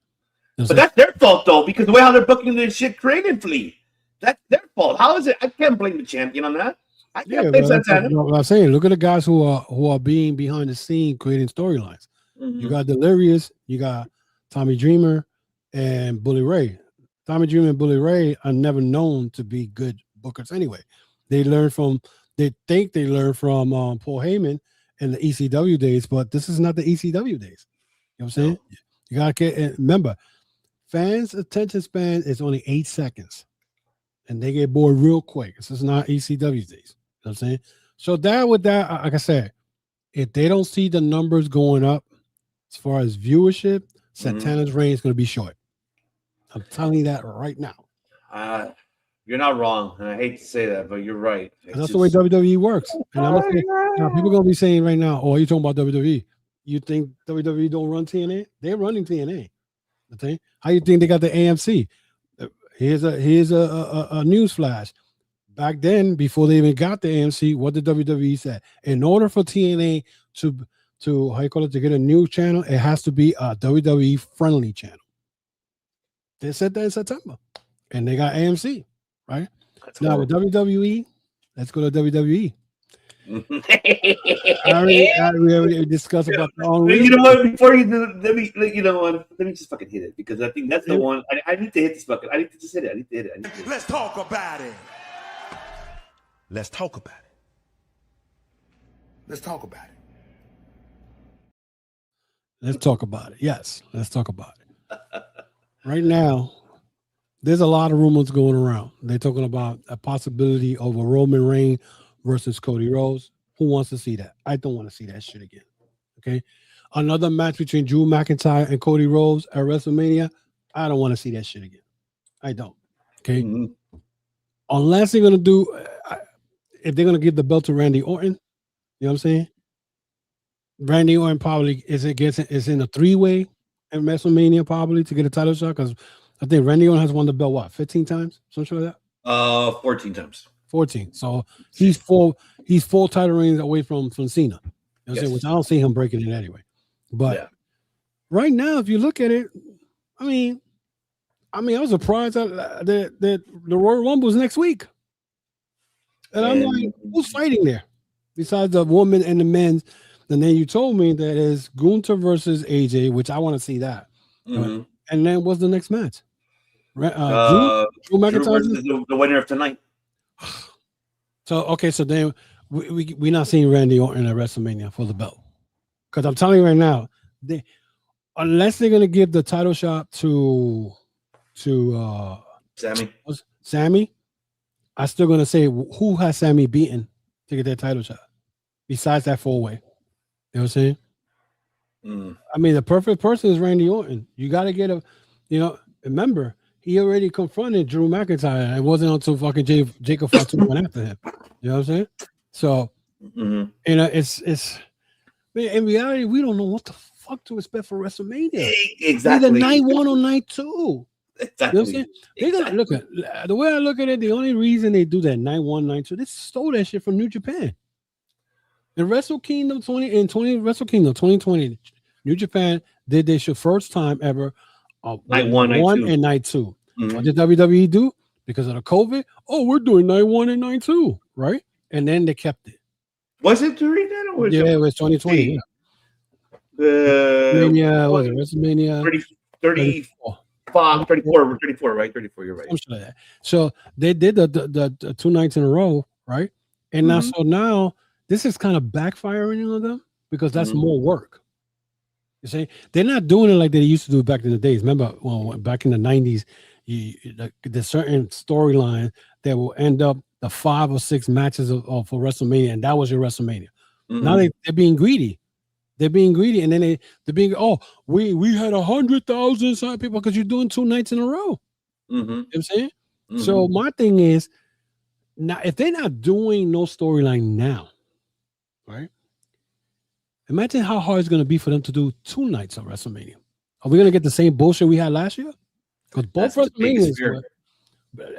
But that's their fault though, because the way how they're booking this shit creatively. That's their fault. How is it? I can't blame the champion on that. I can't blame Santana. What I'm saying, look at the guys who are being behind the scene creating storylines. You got Delirious, you got Tommy Dreamer, and Bully Ray. Tommy Dreamer and Bully Ray are never known to be good bookers anyway. They think they learned from Paul Heyman in the ECW days, but this is not the ECW days. You know what I'm saying? You gotta get, remember, fans' attention span is only 8 seconds, and they get bored real quick. This is not ECW days. You know what I'm saying? So with that, like I said, if they don't see the numbers going up as far as viewership, Santana's reign is going to be short. I'm telling you that right now. You're not wrong, and I hate to say that, but you're right. That's the way WWE works. And I'm saying, now, people are going to be saying right now, "Oh, you're talking about WWE? You think WWE don't run TNA? They're running TNA. Okay? How you think they got the AMC? Here's a news flash. Back then, before they even got the AMC, what did WWE say? In order for TNA to get a new channel, it has to be a WWE friendly channel. They said that in September, and they got AMC, right? Now with WWE, let's go to WWE. I already discussed about the own. You know what? Before you do, let me just fucking hit it, because I think that's the one. I need to hit this fucking. I need to just hit it. Let's talk about it. Let's talk about it. Let's talk about it. Let's talk about it. Yes, let's talk about it. Right now, there's a lot of rumors going around. They're talking about a possibility of a Roman Reigns versus Cody Rhodes. Who wants to see that? I don't want to see that shit again. Okay. Another match between Drew McIntyre and Cody Rhodes at WrestleMania. I don't want to see that shit again. I don't. Okay. Unless they're going to do, if they're going to give the belt to Randy Orton, you know what I'm saying? Randy Orton probably is in a 3-way at WrestleMania probably to get a title shot, because I think Randy Orton has won the belt 15 times, something like that. 14 times. 14. So he's four title reigns away from Cena. You know what I'm saying? Which I don't see him breaking it anyway. But right now, if you look at it, I mean, I was surprised that the Royal Rumble is next week. And I'm like, who's fighting there? Besides the woman and the men. And then you told me that is Gunther versus AJ, which I want to see that. And then what's the next match? Drew McIntyre versus the winner of tonight. So then we're not seeing Randy Orton at WrestleMania for the belt, because I'm telling you right now, unless they're gonna give the title shot to Sammy, I'm still gonna say, who has Sammy beaten to get that title shot besides that 4-way? You know what I'm saying? I mean, the perfect person is Randy Orton. You got to get remember, he already confronted Drew McIntyre. It wasn't until fucking Jacob Fatu went after him. You know what I'm saying? So, it's in reality, we don't know what the fuck to expect for WrestleMania. Exactly. Either night 1 or night 2. Exactly. You know what I'm saying? They're gonna look at the way I look at it. The only reason they do that night 1, night 2, they stole that shit from New Japan. In Wrestle Kingdom 2020, New Japan did their first time ever night 1, night 2. And night 2. What did WWE do? Because of the COVID, we're doing night 1 and night 2, right? And then they kept it. Was it during that? Or was it was 2020. WrestleMania 34. 34, right? 34, you're right. Like that. So they did the 2 nights in a row, right? And now this is kind of backfiring on them, because that's more work. You see, they're not doing it like they used to do back in the days. Remember, back in the 90s, there's certain storyline that will end up the 5 or 6 matches for WrestleMania, and that was your WrestleMania. Now they're being greedy. They're being greedy, and then they're being, we had 100,000 people because you're doing 2 nights in a row. You know what I'm saying? So my thing is, now if they're not doing no storyline now, right? Imagine how hard it's going to be for them to do 2 nights of WrestleMania. Are we going to get the same bullshit we had last year? Because both WrestleManias were.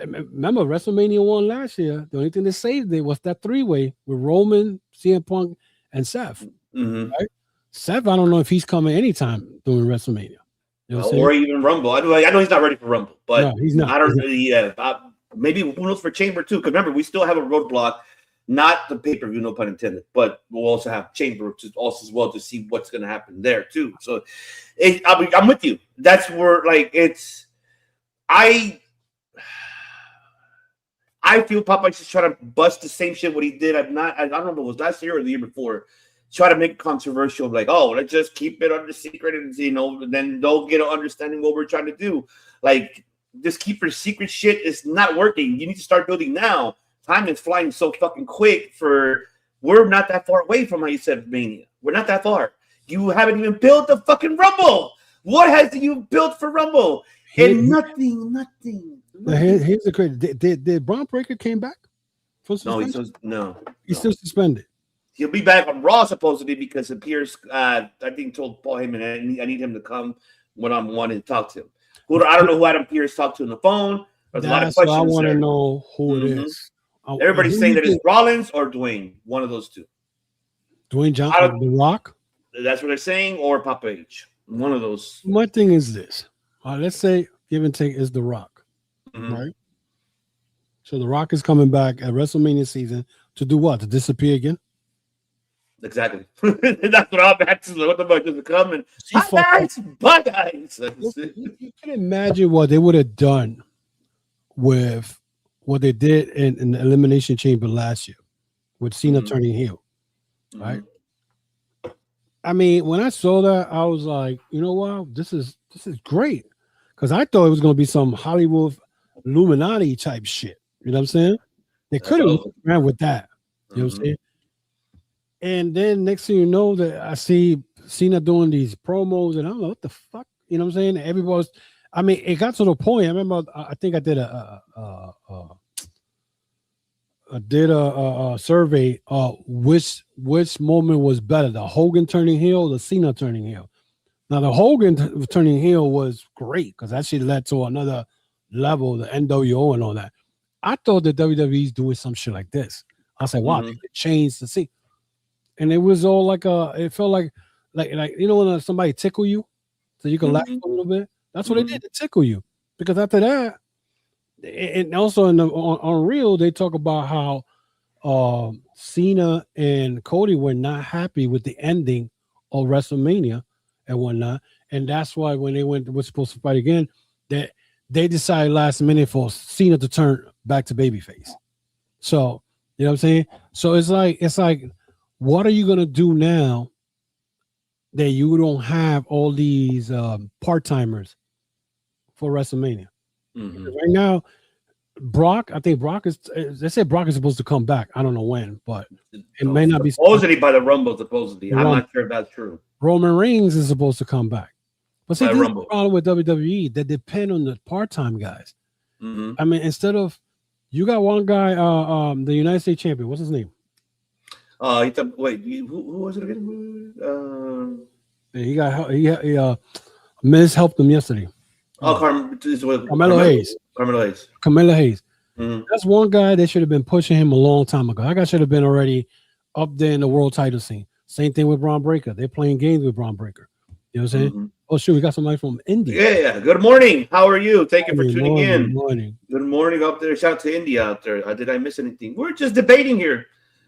Remember, WrestleMania 1 last year, the only thing that saved it was that 3-way with Roman, CM Punk, and Seth. Mm-hmm. Right? Seth, I don't know if he's coming anytime during WrestleMania. You know or even Rumble. I know he's not ready for Rumble, but no, he's not. I don't really. Maybe who knows for Chamber too? Because remember, we still have a roadblock, not the pay-per-view, no pun intended, but we'll also have Chamber also as well to see what's going to happen there too. So, I'm with you. That's where it's. I feel Popeye's just trying to bust the same shit what he did. I don't know if it was last year or the year before. Try to make it controversial, like, oh, let's just keep it under secret, and then they'll get an understanding what we're trying to do. Like, this keep your secret shit is not working. You need to start building now. Time is flying so fucking quick. We're not that far away from how you said Mania. We're not that far. You haven't even built the fucking Rumble. What has you built for Rumble? And nothing. Here's the crazy. Did Braun Breaker came back? No, he's still suspended. He'll be back on Raw supposedly because it appears I think told Paul Heyman I need him to come when I'm wanting to talk to him. I don't know who Adam Pearce talked to on the phone. There's a lot of questions. I want to know who it is. Everybody's saying that it's Rollins or Dwayne, one of those two. Dwayne Johnson, The Rock. That's what they're saying, or Papa H. One of those. My thing is this. Let's say give and take is The Rock, right? So The Rock is coming back at WrestleMania season to do what? To disappear again? Exactly. That's what I'm asking. What the fuck is coming? Bye guys. You can imagine what they would have done with what they did in the Elimination Chamber last year with Cena turning heel, right? I mean, when I saw that, I was like, you know what? This is great, because I thought it was going to be some Hollywood Illuminati type shit. You know what I'm saying? They could have ran with that. You know what I'm saying? And then next thing you know, that I see Cena doing these promos, and I'm like, what the fuck? You know what I'm saying? Everybody's, I mean, it got to the point. I remember, I think I did a survey. Which moment was better, the Hogan turning heel, or the Cena turning heel? Now, the Hogan turning heel was great because actually led to another level, the NWO and all that. I thought that WWE's doing some shit like this. I said, wow, they could change the scene. And it was all like it felt like you know when somebody tickle you so you can laugh a little bit. That's what they did to tickle you, because after that, and also on Real they talk about how Cena and Cody were not happy with the ending of WrestleMania and whatnot, and that's why when they was supposed to fight again, that they decided last minute for Cena to turn back to babyface. So you know what I'm saying? So it's like. What are you going to do now that you don't have all these part-timers for WrestleMania? Right now, I think Brock is, they said Brock is supposed to come back. I don't know when, but it may not be. Supposedly by the Rumble, supposedly. I'm not sure if that's true. Roman Reigns is supposed to come back. But see, this is the problem with WWE. They depend on the part-time guys. I mean, instead of, you got one guy, the United States champion. What's his name? Who was it again? Miz helped him yesterday. Carmelo Hayes. Carmelo Hayes. That's one guy that should have been pushing him a long time ago. That guy should have been already up there in the world title scene. Same thing with Braun Breaker. They're playing games with Braun Breaker. You know what I'm saying? Oh, shoot, we got somebody from India. Yeah. Good morning. How are you? Thank you for tuning in. Good morning up there. Shout out to India out there. Did I miss anything? We're just debating here.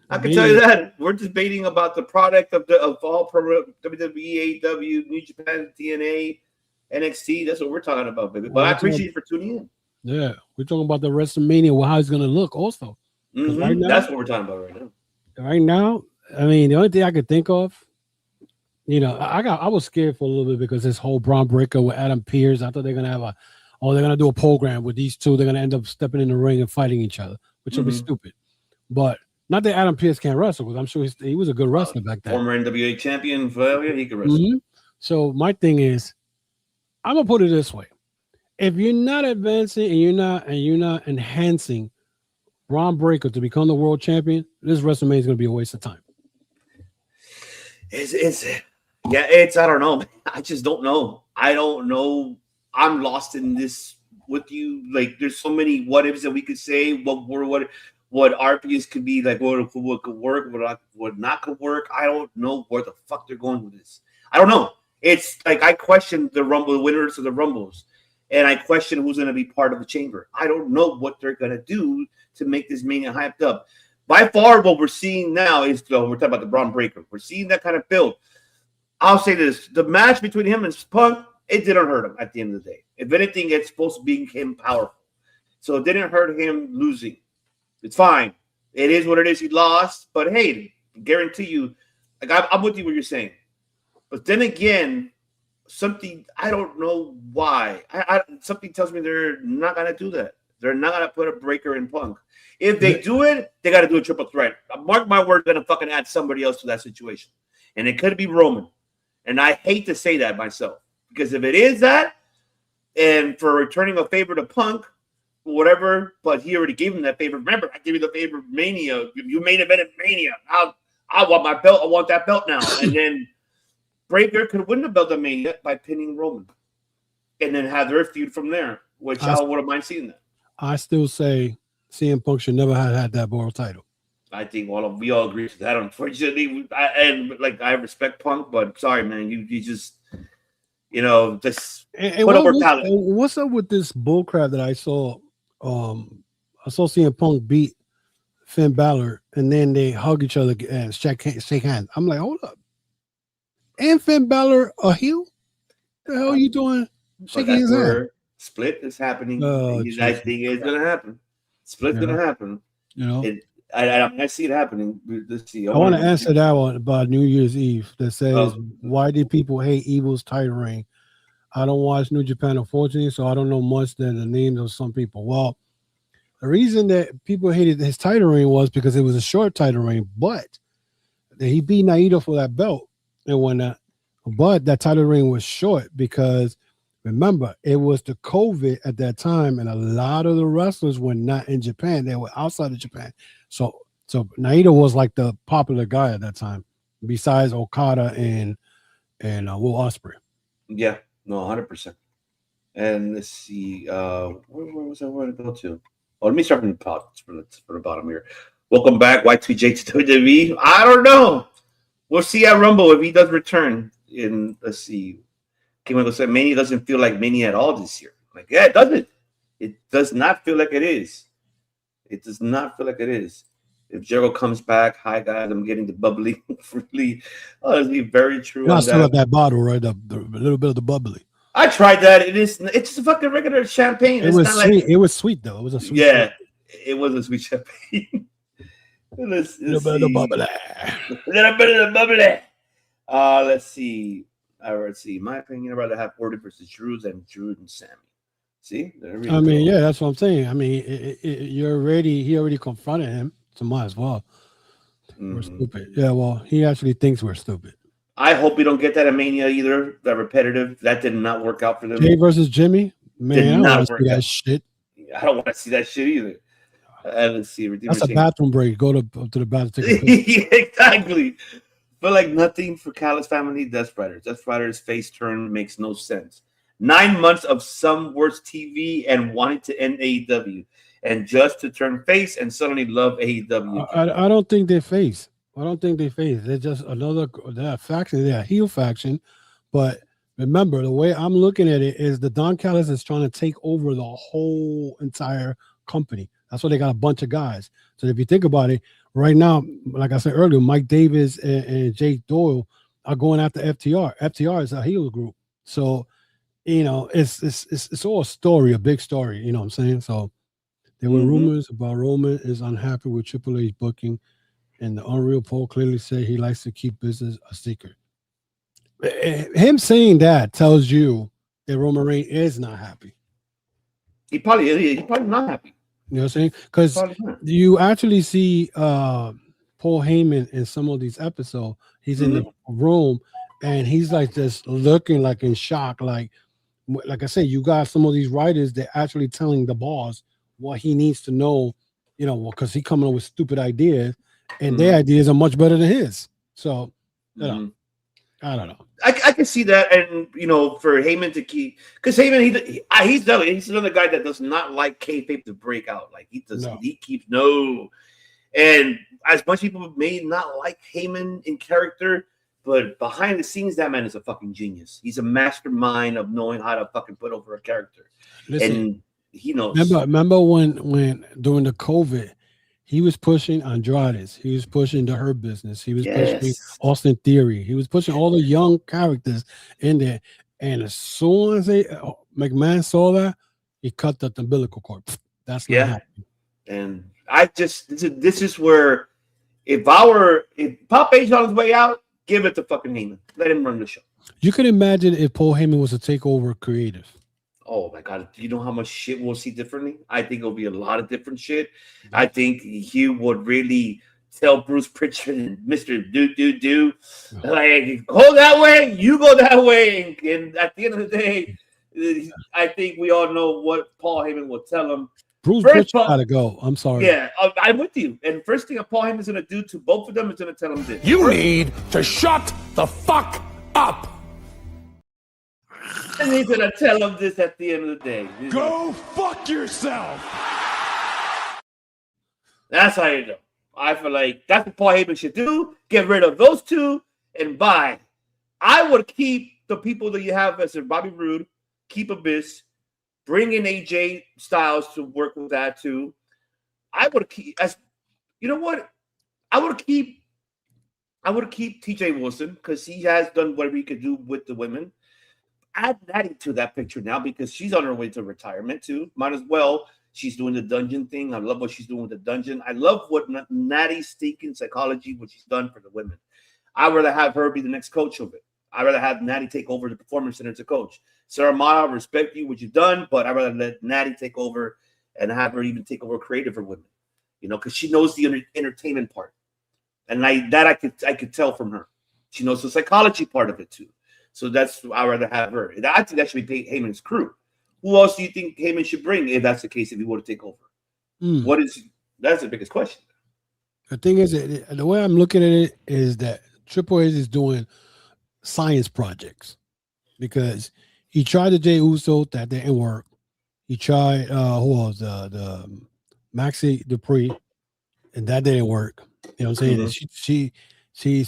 I can tell you that we're debating about the product of all WWE, AEW, New Japan, TNA, NXT. That's what we're talking about, baby. But I appreciate you for tuning in. Yeah, we're talking about the WrestleMania, how it's going to look also. Right now, that's what we're talking about right now. Right now, I mean, the only thing I could think of, you know, I was scared for a little bit because this whole Braun Breaker with Adam Pearce. I thought they're going to they're going to do a program with these two. They're going to end up stepping in the ring and fighting each other, which will be stupid. But not that Adam Pearce can't wrestle, because I'm sure he was a good wrestler back then. Former NWA champion, he could wrestle. So my thing is, I'm gonna put it this way: if you're not advancing and you're not enhancing Braun Breaker to become the world champion, this WrestleMania is gonna be a waste of time. It's I don't know. I just don't know. I don't know. I'm lost in this with you. Like, there's so many what ifs that we could say. What RPs could be like. What could work? What not could work? I don't know where the fuck they're going with this. I don't know. It's like I question the winners of the Rumbles, and I question who's going to be part of the Chamber. I don't know what they're going to do to make this Mania hyped up. By far, what we're seeing now is we're talking about the Braun Breaker. We're seeing that kind of build. I'll say this: the match between him and Punk, it didn't hurt him at the end of the day. If anything, it's supposed to be him powerful, so it didn't hurt him losing. It's fine. It is what it is. He lost, but hey, guarantee you, like I'm with you what you're saying. But then again, something I don't know why. Something tells me they're not gonna do that. They're not gonna put a breaker in Punk. If they do it, they got to do a triple threat. Mark my word, they're gonna fucking add somebody else to that situation, and it could be Roman. And I hate to say that myself, because if it is that, and for returning a favor to Punk, whatever, but he already gave him that favor. Remember, I gave you the favor of Mania. You made it at Mania. I want my belt. I want that belt now. And then Breaker could win the belt of Mania by pinning Roman, and then have their feud from there, which I wouldn't mind seeing that. I still say CM Punk should never have had that world title. I think we all agree to that. Unfortunately, I respect Punk, but sorry, man, you just just put over talent. What's up with this bullcrap that I saw? I saw CM Punk beat Finn Balor, and then they hug each other and shake hands. I'm like, hold up, and Finn Balor a heel? The hell are you doing? Shaking his hand. Split is happening. I think it's gonna happen. Split's gonna happen. I see it happening. Let's see. I want to answer that one about New Year's Eve that says, why did people hate Evil's title reign? I don't watch New Japan, unfortunately, so I don't know much than the names of some people. Well, the reason that people hated his title reign was because it was a short title reign, but he beat Naito for that belt and whatnot. But that title reign was short because, remember, it was the COVID at that time, and a lot of the wrestlers were not in Japan. They were outside of Japan. So Naito was like the popular guy at that time, besides Okada and Will Ospreay. Yeah, no, 100%. And let's see, where was I going to go to? Oh, let me start from the bottom here. Welcome back, Y2J to WWE. I don't know. We'll see at Rumble if he does return. Let's see. Kim said Mania doesn't feel like Mania at all this year. Like, yeah, it doesn't. It does not feel like it is. It does not feel like it is. If Jericho comes back, hi guys, I'm getting the bubbly freely. Oh, that'd be very true. I still have that bottle, right? The little bit of the bubbly. I tried that. It's just a fucking regular champagne. It was sweet. It was sweet though. It was a sweet. Yeah, it was a sweet champagne. Let's little bit of the bubbly. A little bit of the bubbly. Let's see. Let's see. My opinion, I'd rather have Orton versus Drew than Drew and Sammy. See? I mean, yeah, that's what I'm saying. I mean, he already confronted him, so might as well. We're stupid. Yeah, well, he actually thinks we're stupid. I hope we don't get that at Mania either. That repetitive. That did not work out for them. Jay versus Jimmy? Man, I don't want to see that shit. I don't want to see that shit either. Let's see. That's a bathroom break. Go to the bathroom. Yeah, exactly. But like nothing for Callis family, Death Riders. Death Riders' face turn makes no sense. 9 months of some worst TV and wanting to end AEW, and just to turn face and suddenly love AEW. I don't think they face. They're just another faction. They're a heel faction. But remember, the way I'm looking at it is the Don Callis is trying to take over the whole entire company. That's why they got a bunch of guys. So if you think about it, right now, like I said earlier, Mike Davis and Jake Doyle are going after FTR. FTR is a heel group. So, it's all a story, a big story. You know what I'm saying? So there were rumors about Roman is unhappy with Triple H booking, and the Unreal Poll clearly said he likes to keep business a secret. Him saying that tells you that Roman Reigns is not happy. He probably is. He's probably not happy. You know what I'm saying? Because you actually see Paul Heyman in some of these episodes. He's in the room and he's like just looking like in shock. Like I said, you got some of these writers that actually telling the boss what he needs to know, because he coming up with stupid ideas and their ideas are much better than his. So You know, I don't know. I can see that, and for Heyman to keep, because Heyman he's another guy that does not like kayfabe to break out. Like he does, he keeps and as much people may not like Heyman in character, but behind the scenes, that man is a fucking genius. He's a mastermind of knowing how to fucking put over a character. Listen, and he knows. Remember when during the COVID, he was pushing Andrade. He was pushing the Hurt Business. He was pushing Austin Theory. He was pushing all the young characters in there. And as soon as McMahon saw that, he cut the umbilical cord. That's not happening. And I just this is where if Pop H on his way out, give it to fucking Heyman. Let him run the show. You can imagine if Paul Heyman was to take over creative. Oh my God! Do you know how much shit we'll see differently? I think it'll be a lot of different shit. I think he would really tell Bruce Pritchard and Mr. Do like go that way, you go that way, and at the end of the day, I think we all know what Paul Heyman will tell him. Bruce Pritchard gotta go. I'm sorry. Yeah, I'm with you. And first thing Paul Heyman's gonna do to both of them is gonna tell them this: you need to shut the fuck up. And he's gonna tell them this at the end of the day. Go fuck yourself. That's how you know. I feel like that's what Paul Heyman should do. Get rid of those two and buy. I would keep the people that you have as Bobby Roode, keep Abyss, bring in AJ Styles to work with that too. I would keep I would keep TJ Wilson because he has done whatever he could do with the women. Add Natty to that picture now because she's on her way to retirement too. Might as well. She's doing the dungeon thing. I love what she's doing with the dungeon. I love what Natty's thinking psychology, what she's done for the women. I'd rather have her be the next coach of it. I'd rather have Natty take over the Performance Center to coach. Sarah Mata, respect you, what you've done, but I'd rather let Natty take over and have her even take over creative for women. Because she knows the entertainment part. And I could tell from her. She knows the psychology part of it too. So that's I'd rather have her. And I think that should be Heyman's crew. Who else do you think Heyman should bring if that's the case, if he were to take over? That's the biggest question. The thing is, the way I'm looking at it is that Triple H is doing science projects because he tried the Jey Uso, that didn't work. He tried who was the Maxi Dupree, and that didn't work. You know what I'm saying? She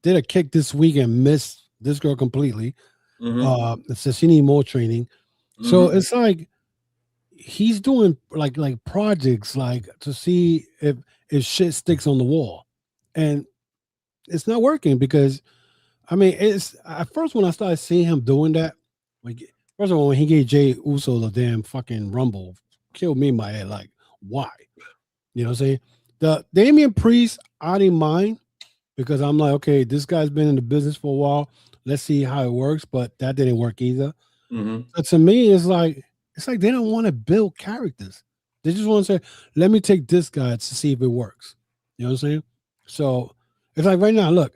did a kick this week and missed this girl completely. It says she need more training. So it's like he's doing like projects like to see if shit sticks on the wall, and it's not working because it's at first when I started seeing him doing that. First of all, when he gave Jey Uso the damn fucking Rumble, killed me in my head. Like, why? You know what I'm saying? The Damian Priest, I didn't mind because I'm like, okay, this guy's been in the business for a while. Let's see how it works, but that didn't work either. But to me, it's like they don't want to build characters. They just want to say, let me take this guy to see if it works. You know what I'm saying? So it's like right now, look.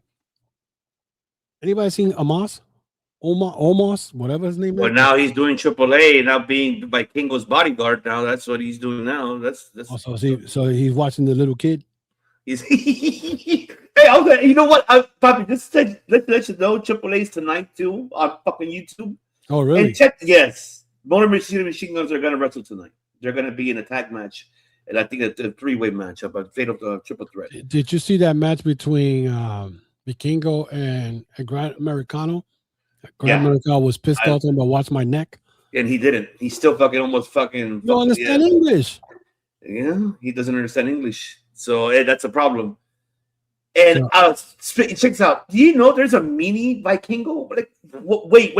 Anybody seen Omos? Omos, whatever his name is. Well, now he's doing AAA, now being by Kingo's bodyguard. Now that's what he's doing now. That's so he's watching the little kid. He's hey, okay. You know what, Bobby? Let's let you know AAA's tonight too on fucking YouTube. Oh, really? And check, yes. Motor Machine Guns are going to wrestle tonight. They're going to be in a tag match, and I think a three-way match, a fatal triple threat. Did you see that match between Vikingo and Gran Americano? Americano was pissed off at him about watch my neck. And he didn't. He still fucking almost fucking. You don't understand English. Yeah, he doesn't understand English. So that's a problem. And check this out. Do you know there's a mini Vikingo? Like, wait.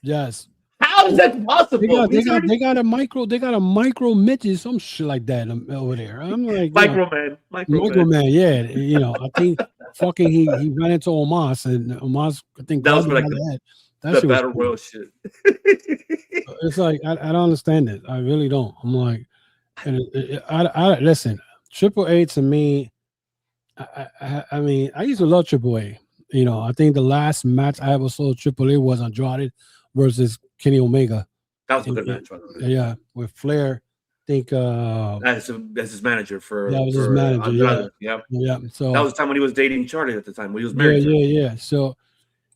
Yes. How is that possible? They got a micro midget, some shit like that over there. I'm like Microman. Yeah, I think fucking he ran into Omos, and Omos I think that was like the battle royal shit. It's like I don't understand it. I really don't. I'm like, and I listen. Triple A to me, I mean, I used to love Triple A. I think the last match I ever saw Triple A was Andrade versus Kenny Omega. That was a good match. Yeah, with Flair think That's his manager for. that was his manager. Andrade. Yeah, yeah. So That was the time when he was dating Charlie at the time. When he was married. yeah. So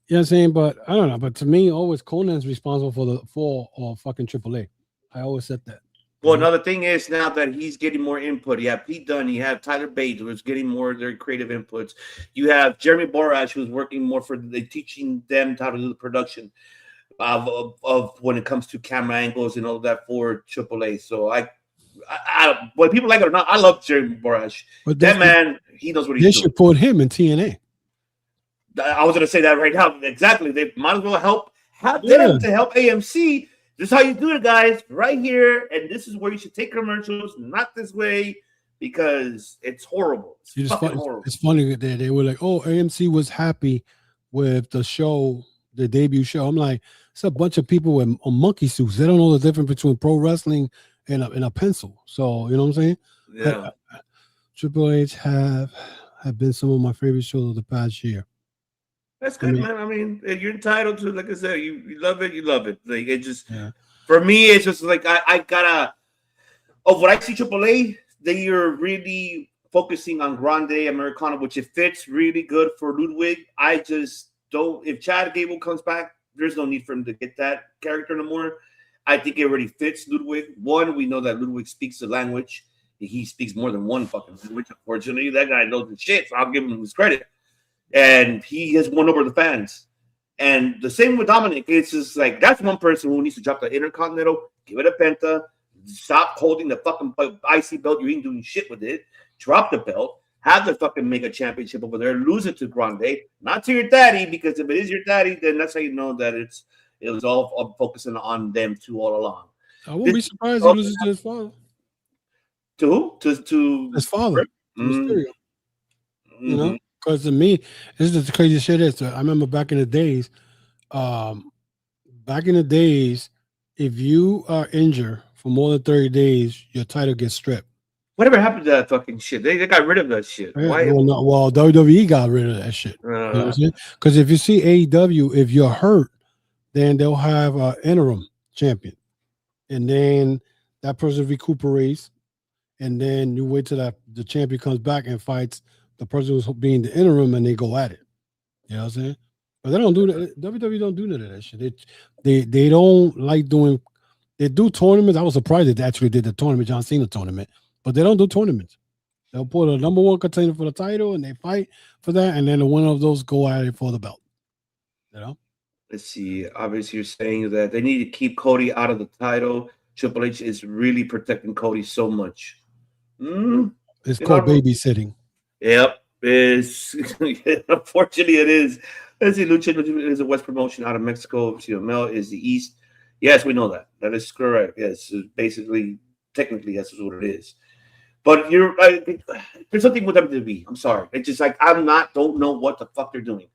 you know what I'm saying, but I don't know. But to me, always Conan's responsible for fucking AAA. I always said that. Well, another thing is now that he's getting more input. You have Pete Dunne, you have Tyler Bates, who's getting more of their creative inputs. You have Jeremy Borash, who's working more for teaching them how to do the production of when it comes to camera angles and all that for AAA. So I whether people like it or not, I love Jeremy Borash. But that man, he knows what he's doing. They should put him in TNA. I was going to say that right now. Exactly. They might as well have them to help AMC. This is how you do it, guys, right here. And this is where you should take commercials, not this way, because it's horrible. It's horrible. It's funny that they were like, oh, AMC was happy with the show, the debut show. I'm like, it's a bunch of people with monkey suits. They don't know the difference between pro wrestling and a pencil. So, you know what I'm saying? Yeah. Triple H have been some of my favorite shows of the past year. That's good, man. I mean, you're entitled to, like I said, you love it, you love it. Like it just, for me, it's just like I gotta. Of what I see, AAA, they are really focusing on Grande Americana, which it fits really good for Ludwig. I just don't. If Chad Gable comes back, there's no need for him to get that character no more. I think it already fits Ludwig. One, we know that Ludwig speaks the language. He speaks more than one fucking language. Unfortunately, that guy knows the shit. So I'll give him his credit. And he has won over the fans. And the same with Dominic. It's just like, that's one person who needs to drop the Intercontinental, give it a Penta, stop holding the fucking IC belt. You ain't doing shit with it. Drop the belt, have the fucking Mega Championship over there, lose it to Grande, not to your daddy, because if it is your daddy, then that's how you know that it was all focusing on them two all along. I won't be surprised if he loses to his father. To who? To his father. You know? Because to me, this is the crazy shit is. I remember back in the days, if you are injured for more than 30 days, your title gets stripped. Whatever happened to that fucking shit? They got rid of that shit. Yeah, Why? Well, WWE got rid of that shit. You know what I'm saying? Because if you see AEW, if you're hurt, then they'll have an interim champion. And then that person recuperates. And then you wait till the champion comes back and fights the person who's being the interim, and they go at it. You know what I'm saying? But they don't do that. WWE don't do none of that shit. They don't like doing. They do tournaments. I was surprised that they actually did the tournament, John Cena tournament, but they don't do tournaments. They'll put a number one contender for the title, and they fight for that, and then the winner of those go at it for the belt. You know. Let's see. Obviously, you're saying that they need to keep Cody out of the title. Triple H is really protecting Cody so much. It's called babysitting. Yep. Unfortunately, it is. Let's see. Lucha is a West promotion out of Mexico. CML is the East. Yes, we know that. That is correct. Yes. Basically, technically, that's what it is. But there's something with WWE. I'm sorry. It's just like don't know what the fuck they're doing.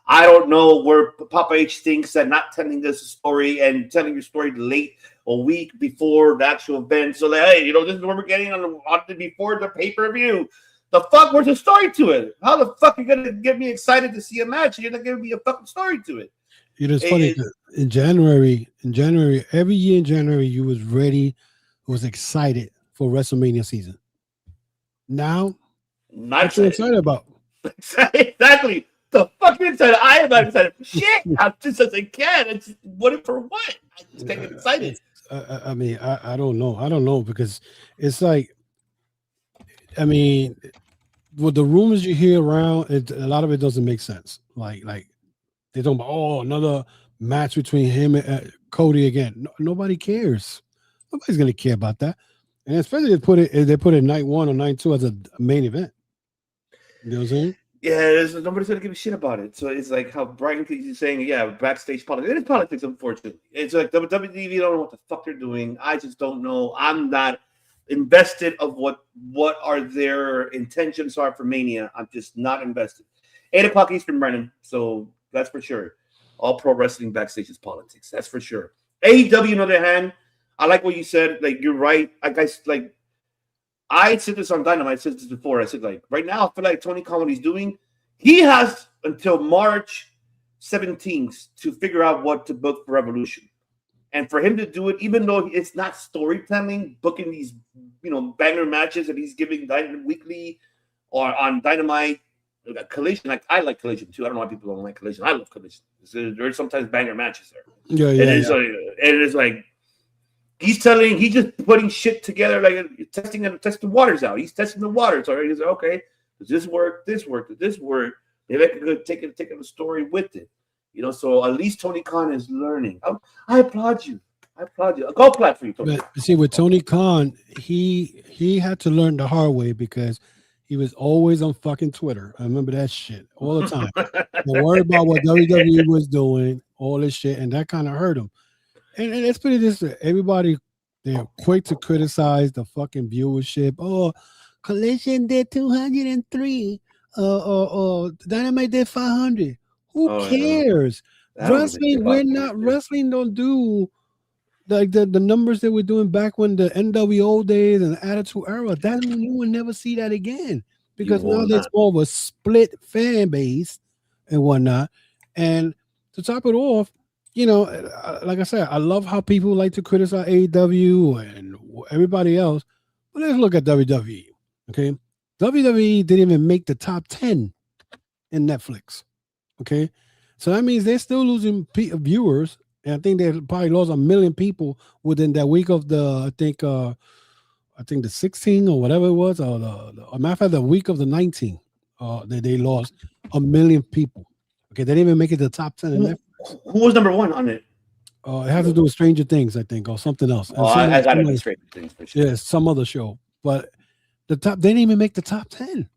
I don't know where Papa H thinks that not telling us a story and telling your story late a week before the actual event. So that, hey, this is what we're getting on before the pay-per-view. The fuck, where's the story to it? How the fuck are you going to get me excited to see a match? You're not giving me a fucking story to it. It's funny. In January, every year in January, you was ready, was excited for WrestleMania season. Now, not what you excited about? Exactly. The fucking excited. I am not excited for shit. I'm just as I can. It's what for what? I just can't get excited. I mean, I don't know. I don't know because it's like, I mean, with the rumors you hear around, a lot of it doesn't make sense. Like they're talking about another match between him and Cody again. Nobody cares. Nobody's gonna care about that. And especially they put it night 1 or night 2 as a main event. You know what I'm saying? Yeah, nobody's gonna give a shit about it. So it's like how Brian is saying, backstage politics. It is politics, unfortunately. It's like WWE don't know what the fuck they're doing. I just don't know. I'm not invested of what are their intentions are for Mania. I'm just not invested. 8:00 Eastern, Brennan. So that's for sure. All pro wrestling backstage is politics. That's for sure. AEW, on the other hand, I like what you said. Like, you're right. I said this on Dynamite. I said this before. I said, like, right now, I feel like Tony Khan, what he's doing, he has until March 17th to figure out what to book for Revolution. And for him to do it, even though it's not storytelling, booking these, banger matches that he's giving weekly or on Dynamite, Collision. Like I like Collision too. I don't know why people don't like Collision. I love Collision. There's sometimes banger matches there. And it's like he's just putting shit together, like testing the waters out. He's testing the waters. So he's like, okay, does this work? This work? Does this work? Maybe I could take the story with it. So at least Tony Khan is learning. I applaud you. Go clap for you, Tony. But see, with Tony Khan, he had to learn the hard way because he was always on fucking Twitter. I remember that shit all the time. Don't worry about what WWE was doing, all this shit, and that kind of hurt him. And let's put it this way: everybody, they're quick to criticize the fucking viewership. Oh, Collision did 203. Dynamite did 500. Who cares? Wrestling don't do like the numbers that we're doing back when the NWO days and the Attitude Era. That means you will never see that again because now there's more of a split fan base and whatnot. And to top it off, like I said, I love how people like to criticize AEW and everybody else. But let's look at WWE. Okay, WWE didn't even make the top 10 in Netflix. Okay, so that means they're still losing viewers, and I think they probably lost 1 million people within that week of the I think the 16 or whatever it was, or a matter of fact, the week of the 19, they lost 1 million people. Okay, they didn't even make it to the top 10 in Netflix. Who was number one on it? It has to do with Stranger Things, I think, or something else. I got to be Stranger Things for sure. Yeah, some other show, but they didn't even make the top 10.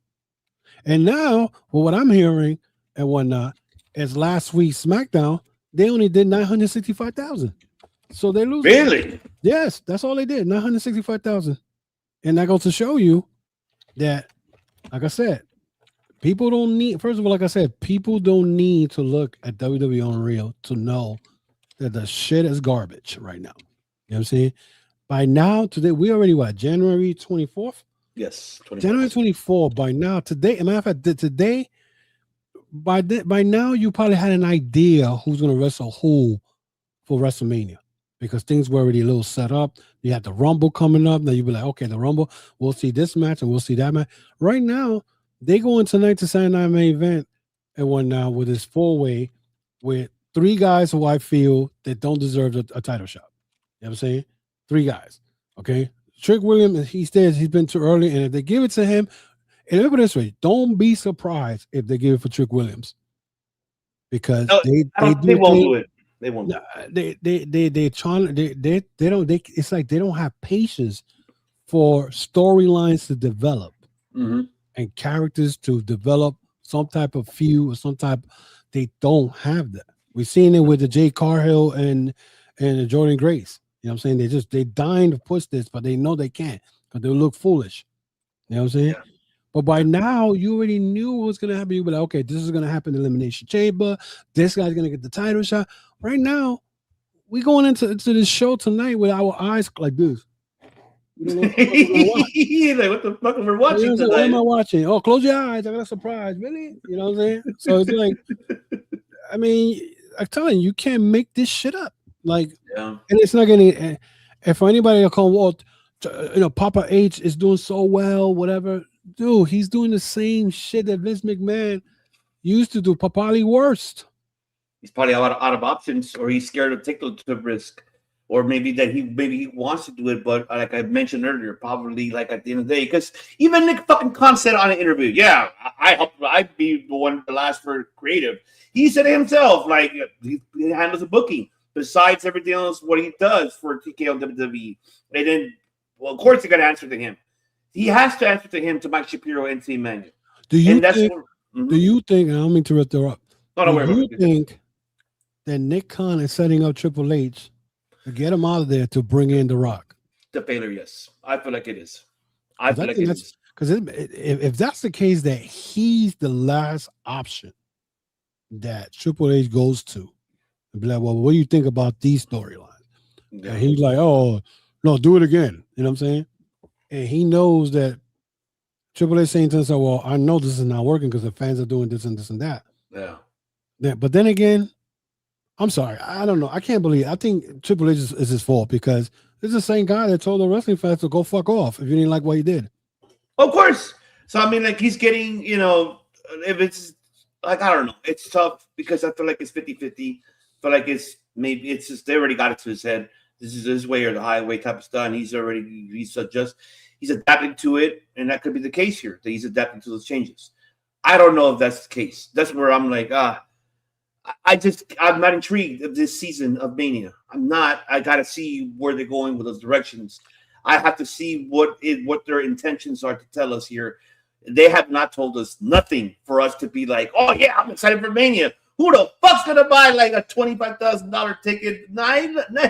And now, well, what I'm hearing and whatnot is last week's SmackDown, they only did 965,000. So they lose. Really? Yes, that's all they did, 965,000. And that goes to show you that, like I said, people don't need, first of all, like I said, people don't need to look at WWE Unreal to know that the shit is garbage right now. You know what I'm saying? By now, today, we already January 24th? Yes. 24th. January 24th. By now, today, as a matter of fact, today, by now, you probably had an idea who's going to wrestle who for WrestleMania because things were already a little set up. You had the Rumble coming up. Now you'll be like, okay, the Rumble, we'll see this match and we'll see that match. Right now, they go in tonight to Saturday Night Main Event and whatnot with this 4-way with 3 guys who I feel that don't deserve a title shot. You know what I'm saying? 3 guys. Okay. Trick Williams, he says he's been too early, and if they give it to him, and remember this way, don't be surprised if they give it for Trick Williams. Because they won't do it. They won't. It's like they don't have patience for storylines to develop and characters to develop some type of feud or some type. They don't have that. We've seen it with the Jay Cargill and the Jordan Grace. You know what I'm saying? They dying to push this, but they know they can't because they'll look foolish. You know what I'm saying? Yeah. But by now, you already knew what was going to happen. You were like, okay, this is going to happen in Elimination Chamber. This guy's going to get the title shot. Right now, we going into this show tonight with our eyes like this. Like, what the fuck am I watching tonight? What am I watching? Oh, close your eyes. I got a surprise. Really? You know what I'm saying? So it's like, I mean, I'm telling you can't make this shit up. Like, and it's not going to, and for anybody to come, well, Papa H is doing so well, whatever. Dude, he's doing the same shit that Vince McMahon used to do, probably worst. He's probably out of options, or he's scared to take the risk, or maybe he wants to do it, but like I mentioned earlier, probably like at the end of the day, because even Nick fucking Khan said on an interview, yeah, I'd be the one to last for creative. He said himself, like he handles the booking. Besides everything else, what he does for TKO WWE, and then, well, of course, they got to answer to him. He has to answer to him, to Mike Shapiro and Team Manuel. Do you think? I don't mean to interrupt. No, don't worry. Do you think that Nick Khan is setting up Triple H to get him out of there to bring in The Rock? The failure, yes. I feel like it is. I feel like it is. Because if that's the case, that he's the last option that Triple H goes to. Be like, well, what do you think about these storylines? Yeah. And he's like, oh, no, do it again. You know what I'm saying? And he knows that Triple H saying to himself, well, I know this is not working because the fans are doing this and this and that. Yeah. But then again, I'm sorry. I don't know. I can't believe. I think Triple H is his fault because this is the same guy that told the wrestling fans to go fuck off if you didn't like what he did. Of course. So I mean, like he's getting, if it's like I don't know, it's tough because I feel like it's 50-50. I feel like it's just they already got it to his head. This is his way or the highway type of stuff, and he's adapting to it, and that could be the case here. That he's adapting to those changes. I don't know if that's the case. That's where I'm like, I'm not intrigued of this season of Mania. I'm not. I got to see where they're going with those directions. I have to see what their intentions are to tell us here. They have not told us nothing for us to be like, oh yeah, I'm excited for Mania. Who the fuck's gonna buy like a $25,000 ticket?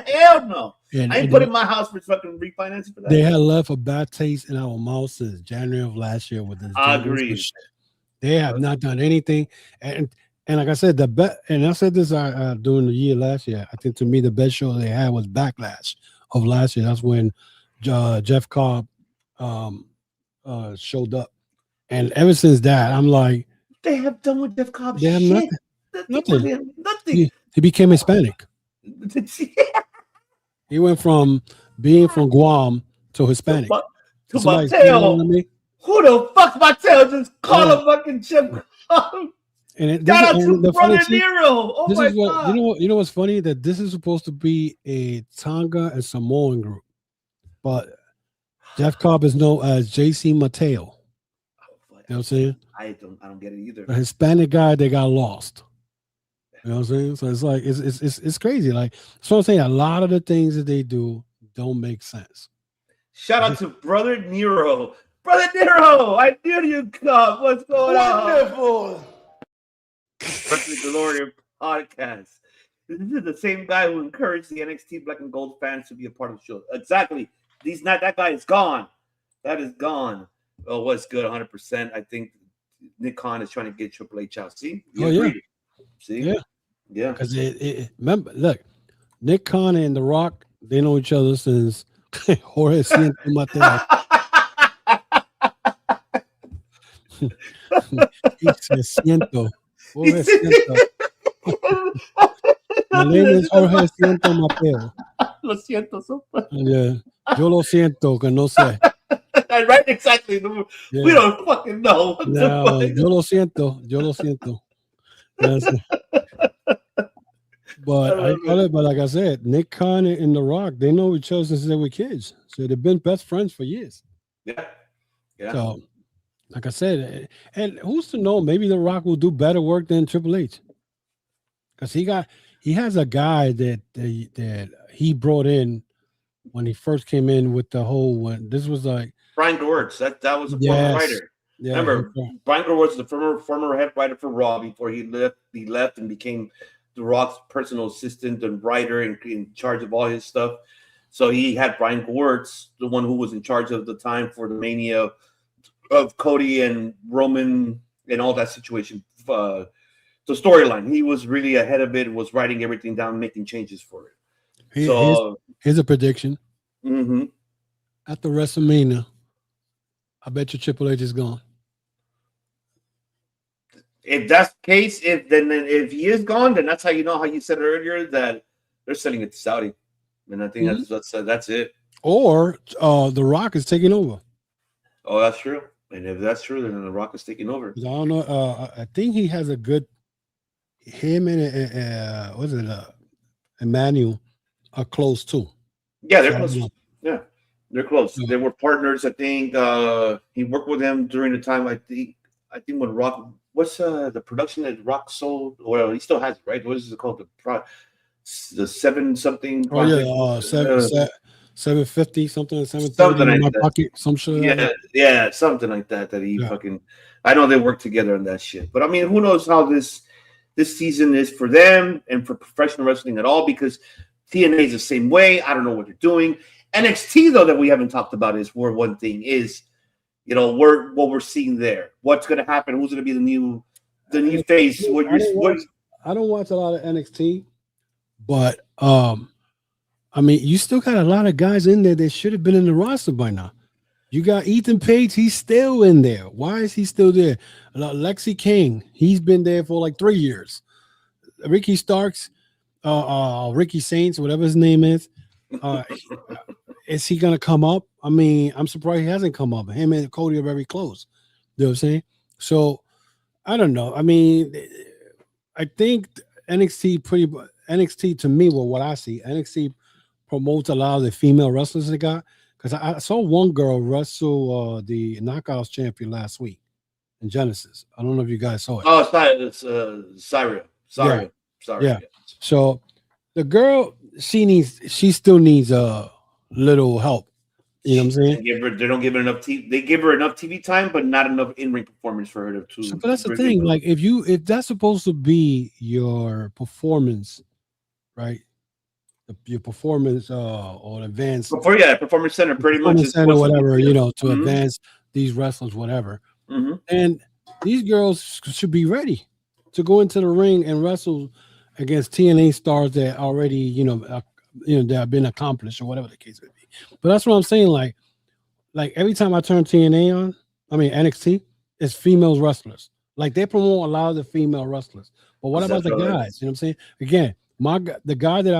Hell no. I ain't putting my house for fucking refinancing for that. They had left a bad taste in our mouth since January of last year with this. I agree. They have not done anything, and like I said, the best. And I said this during the year last year. I think to me the best show they had was Backlash of last year. That's when Jeff Cobb showed up, and ever since that, I'm like, they have done with Jeff Cobb. They have shit. nothing. Nothing. He became Hispanic. He went from being from Guam to Hispanic. To Mateo. Who the fuck Mateo just call a fucking Jeff Cobb? And shout out to Brother Nero. Oh my God. You know what's funny? That this is supposed to be a Tonga and Samoan group, but Jeff Cobb is known as JC Mateo. You know what I'm saying? I don't get it either. A Hispanic guy that got lost. You know what I'm saying? So it's like it's crazy. Like so I'm saying a lot of the things that they do don't make sense. Shout out to Brother Nero. Brother Nero, I knew you'd come. What's going on? Wonderful. The Delorean podcast. This is the same guy who encouraged the NXT Black and Gold fans to be a part of the show. Exactly. That guy is gone. That is gone. Oh, what's good? 100%. I think Nick Khan is trying to get Triple H out. See? Yeah. See? Yeah. Because remember, look, Nick Khan and The Rock, they know each other since Jorge Siento Mateo. He says Siento. Jorge Siento. My name is Jorge Siento Mateo. Lo siento, sopa. Yeah. Yo lo siento, que no sé. Right, exactly. Yeah. We don't fucking know. No, yo lo siento. But like I said, Nick Khan and The Rock, they know each other since they were kids. So they've been best friends for years. Yeah. So, like I said, and who's to know? Maybe The Rock will do better work than Triple H, because he has a guy that he brought in when he first came in with the whole one. This was like Brian Gewirtz. That was a former writer. Yeah, remember, Brian Gewirtz was the former head writer for Raw before he left and became The Rock's personal assistant and writer and in charge of all his stuff. So he had Brian Gewirtz, the one who was in charge of the time for the Mania of Cody and Roman and all that situation. The storyline. He was really ahead of it, was writing everything down, making changes for it. Here's a prediction. Mm-hmm. After WrestleMania, I bet you Triple H is gone. If that's the case, if he is gone, then that's how you know how you said earlier that they're selling it to Saudi, and I think that's it. Or The Rock is taking over. Oh, that's true. And if that's true, then The Rock is taking over. I don't know. I think he has a good. Him and Emmanuel are close too. Yeah, they're close. Yeah, they're close. They were partners. I think he worked with them during the time. I think when Rock. What's the production that Rock sold? Well, he still has it, right? What is it called? The 7 something. Oh yeah, 750 something. 730 something in like my that. pocket. Some shit. Yeah, something like that. That he fucking. I know they work together on that shit, but I mean, who knows how this season is for them and for professional wrestling at all? Because TNA is the same way. I don't know what they're doing. NXT though, that we haven't talked about is where one thing is. What we're seeing there. What's going to happen? Who's going to be the new face? I don't watch a lot of NXT, but I mean, you still got a lot of guys in there that should have been in the roster by now. You got Ethan Page, he's still in there. Why is he still there? Lexi King, he's been there for like 3 years. Ricky Starks, Ricky Saints, whatever his name is. Is he gonna come up? I mean, I'm surprised he hasn't come up. Him and Cody are very close. You know what I'm saying? So I don't know. I mean, I think NXT to me, well, what I see, NXT promotes a lot of the female wrestlers they got. Because I saw one girl wrestle the Knockouts champion last week in Genesis. I don't know if you guys saw it. Oh, it's Syria. Sorry. Yeah. So the girl, she still needs a little help. You know what I'm saying? They don't give her enough TV. They give her enough TV time, but not enough in-ring performance for her to. So, but that's the thing. Like, if that's supposed to be your performance, right? Your performance or advance. Performance center, pretty much. Center, whatever, to advance these wrestlers, whatever. And these girls should be ready to go into the ring and wrestle against TNA stars that already, that have been accomplished or whatever the case may be. But that's what I'm saying. Like every time I turn NXT, it's female wrestlers. Like they promote a lot of the female wrestlers. But what about the guys? You know what I'm saying? Again, the guy that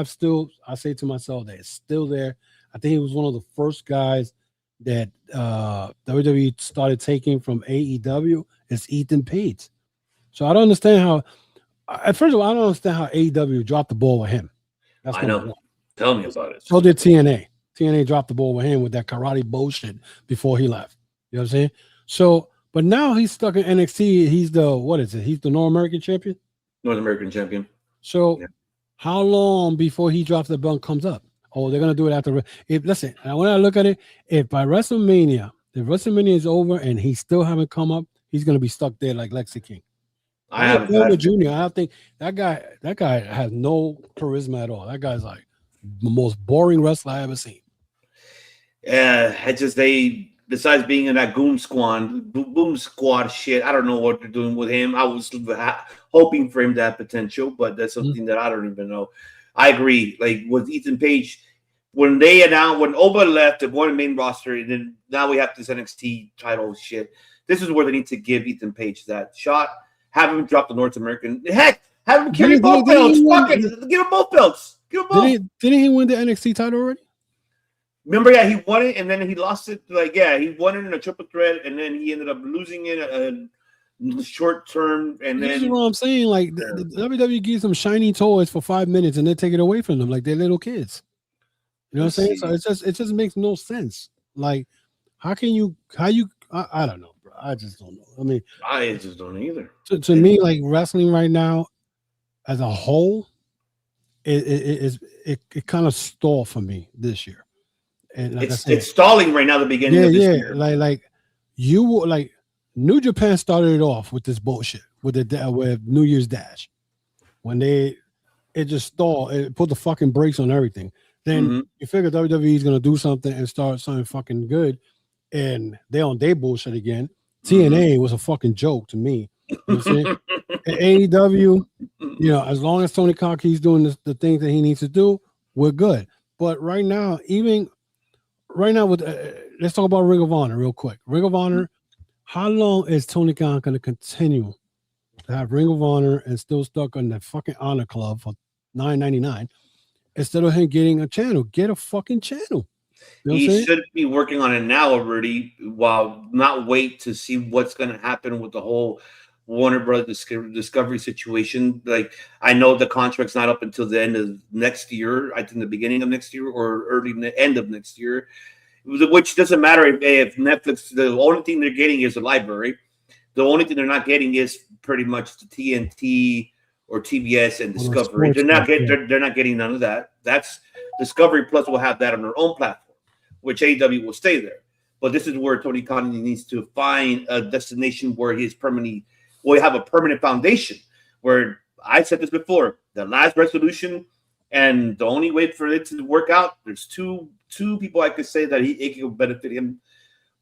I say to myself that is still there. I think he was one of the first guys that WWE started taking from AEW is Ethan Page. So I don't understand how. First of all, I don't understand how AEW dropped the ball with him. I know. Tell me about it. So did TNA. TNA dropped the ball with him with that karate bullshit before he left. You know what I'm saying? So, but now he's stuck in NXT. He's He's the North American champion. North American champion. So, how long before he drops the belt comes up? Oh, they're gonna do it after. Listen, when I look at it, if WrestleMania is over and he still haven't come up, he's gonna be stuck there like Lexi King. I think that guy has no charisma at all. That guy's like the most boring wrestler I ever seen. Yeah, besides being in that boom squad shit, I don't know what they're doing with him. I was hoping for him to have potential, but that's something that I don't even know. I agree. Like with Ethan Page, when Oba left to go on the main roster, and then now we have this NXT title shit. This is where they need to give Ethan Page that shot. Have him drop the North American. Heck, have him carry both belts. Fuck it. Give him both belts. Give him both. Didn't he win the NXT title already? Remember, he won it, and then he lost it. He won it in a triple threat, and then he ended up losing it in the short term. And this then is what I'm saying. Like the WWE gives them shiny toys for 5 minutes, and they take it away from them like they're little kids. You know what I'm saying? So it just makes no sense. Like, I don't know, bro. I just don't know. I mean, I just don't either. To me, like wrestling right now, as a whole, it kind of stalled for me this year. And like it's stalling right now. The beginning of this year, like New Japan started it off with this bullshit with New Year's Dash, when it just stalled. It put the fucking brakes on everything. Then you figure WWE is gonna do something and start something fucking good, and they on their bullshit again. TNA was a fucking joke to me. You know what I'm saying? AEW, as long as Tony Khan keeps doing the things that he needs to do, we're good. But right now, with let's talk about Ring of Honor real quick. Ring of Honor, how long is Tony Khan going to continue to have Ring of Honor and still stuck on that fucking Honor Club for $9.99 instead of him getting a channel? Get a fucking channel. You know he should be working on it now already, while not wait to see what's going to happen with the whole Warner Brothers Discovery situation. Like, I know the contract's not up until the end of next year. I think the beginning of next year or end of next year, which doesn't matter if Netflix. The only thing they're getting is the library. The only thing they're not getting is pretty much the TNT or TBS and Discovery. They're not getting none of that. That's Discovery Plus will have that on their own platform, which AEW will stay there. But this is where Tony Khan needs to find a destination where he's permanently. We have a permanent foundation, where I said this before, the last resolution, and the only way for it to work out, there's two people I could say that it could benefit him.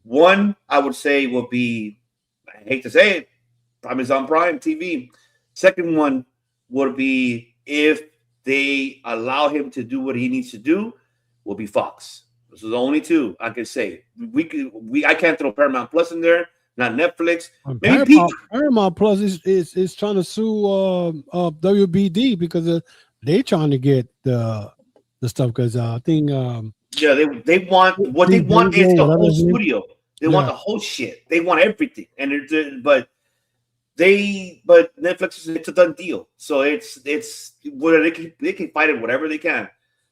One, I would say, will be, I hate to say it, Amazon Prime TV. Second one would be, if they allow him to do what he needs to do, will be Fox. Those are the only two I could say. I can't throw Paramount Plus in there. Not Netflix. Paramount Plus is trying to sue WBD because they trying to get the stuff because I think they want what they want is the whole studio. They want Yeah. the whole shit. They want everything, and but Netflix it's a done deal. So it's where they can fight it whatever they can,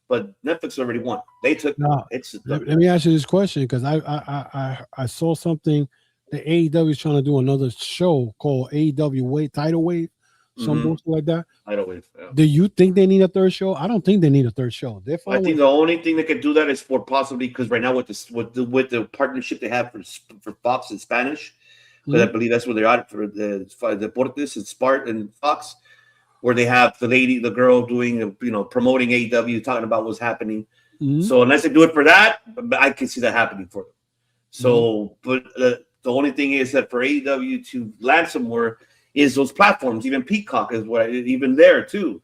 but Netflix already won. They took it's. Let me ask you this question because I saw something. The AEW is trying to do another show called AEW Tidal Wave, some bullshit like that. Tidal Wave. Yeah. Do you think they need a third show? I don't think they need a third show. I think the only thing that could do that is for possibly because right now with the partnership they have for Fox in Spanish, because I believe that's where they're at for the Deportes and Spart and Fox, where they have the girl doing promoting AEW, talking about what's happening. So unless they do it for that, I can see that happening for them. So, but the only thing is that for AEW to land somewhere is those platforms. Even Peacock is even there too.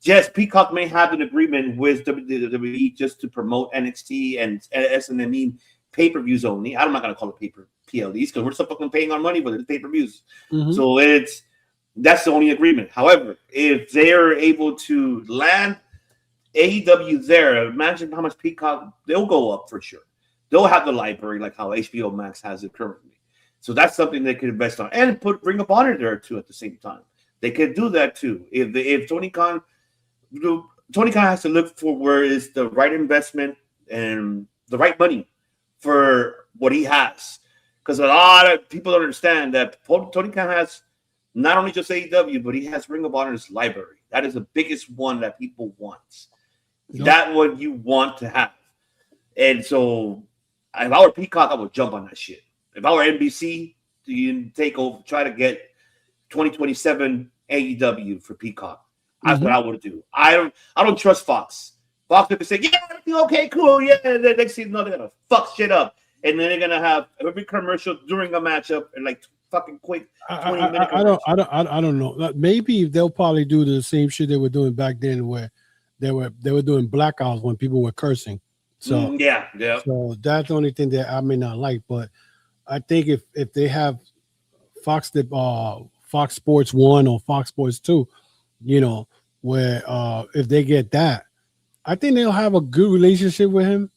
Yes, Peacock may have an agreement with WWE just to promote NXT and SNME pay-per-views only. I'm not going to call it PLEs because we're still fucking paying our money for the pay-per-views. So that's the only agreement. However, if they are able to land AEW there, imagine how much Peacock they'll go up for sure. They'll have the library like how HBO Max has it currently. So that's something they could invest on and Ring of Honor there too at the same time. They could do that too. If Tony Khan has to look for where is the right investment and the right money for what he has. Because a lot of people don't understand that Tony Khan has not only just AEW, but he has Ring of Honor's library. That is the biggest one that people want. That one you want to have. And so if I were Peacock, I would jump on that shit. If I were NBC, you take over, try to get 2027 AEW for Peacock. That's what I would do. I don't trust Fox. Fox people say, yeah, everything okay, cool, yeah. And then next thing you know, they're gonna fuck shit up, and then they're gonna have every commercial during a matchup and like fucking quick 20-minute. I don't know. Maybe they'll probably do the same shit they were doing back then, where they were doing blackouts when people were cursing. So yeah. So that's the only thing that I may not like, but I think if they have Fox Sports 1 or Fox Sports 2, where if they get that, I think they'll have a good relationship with him.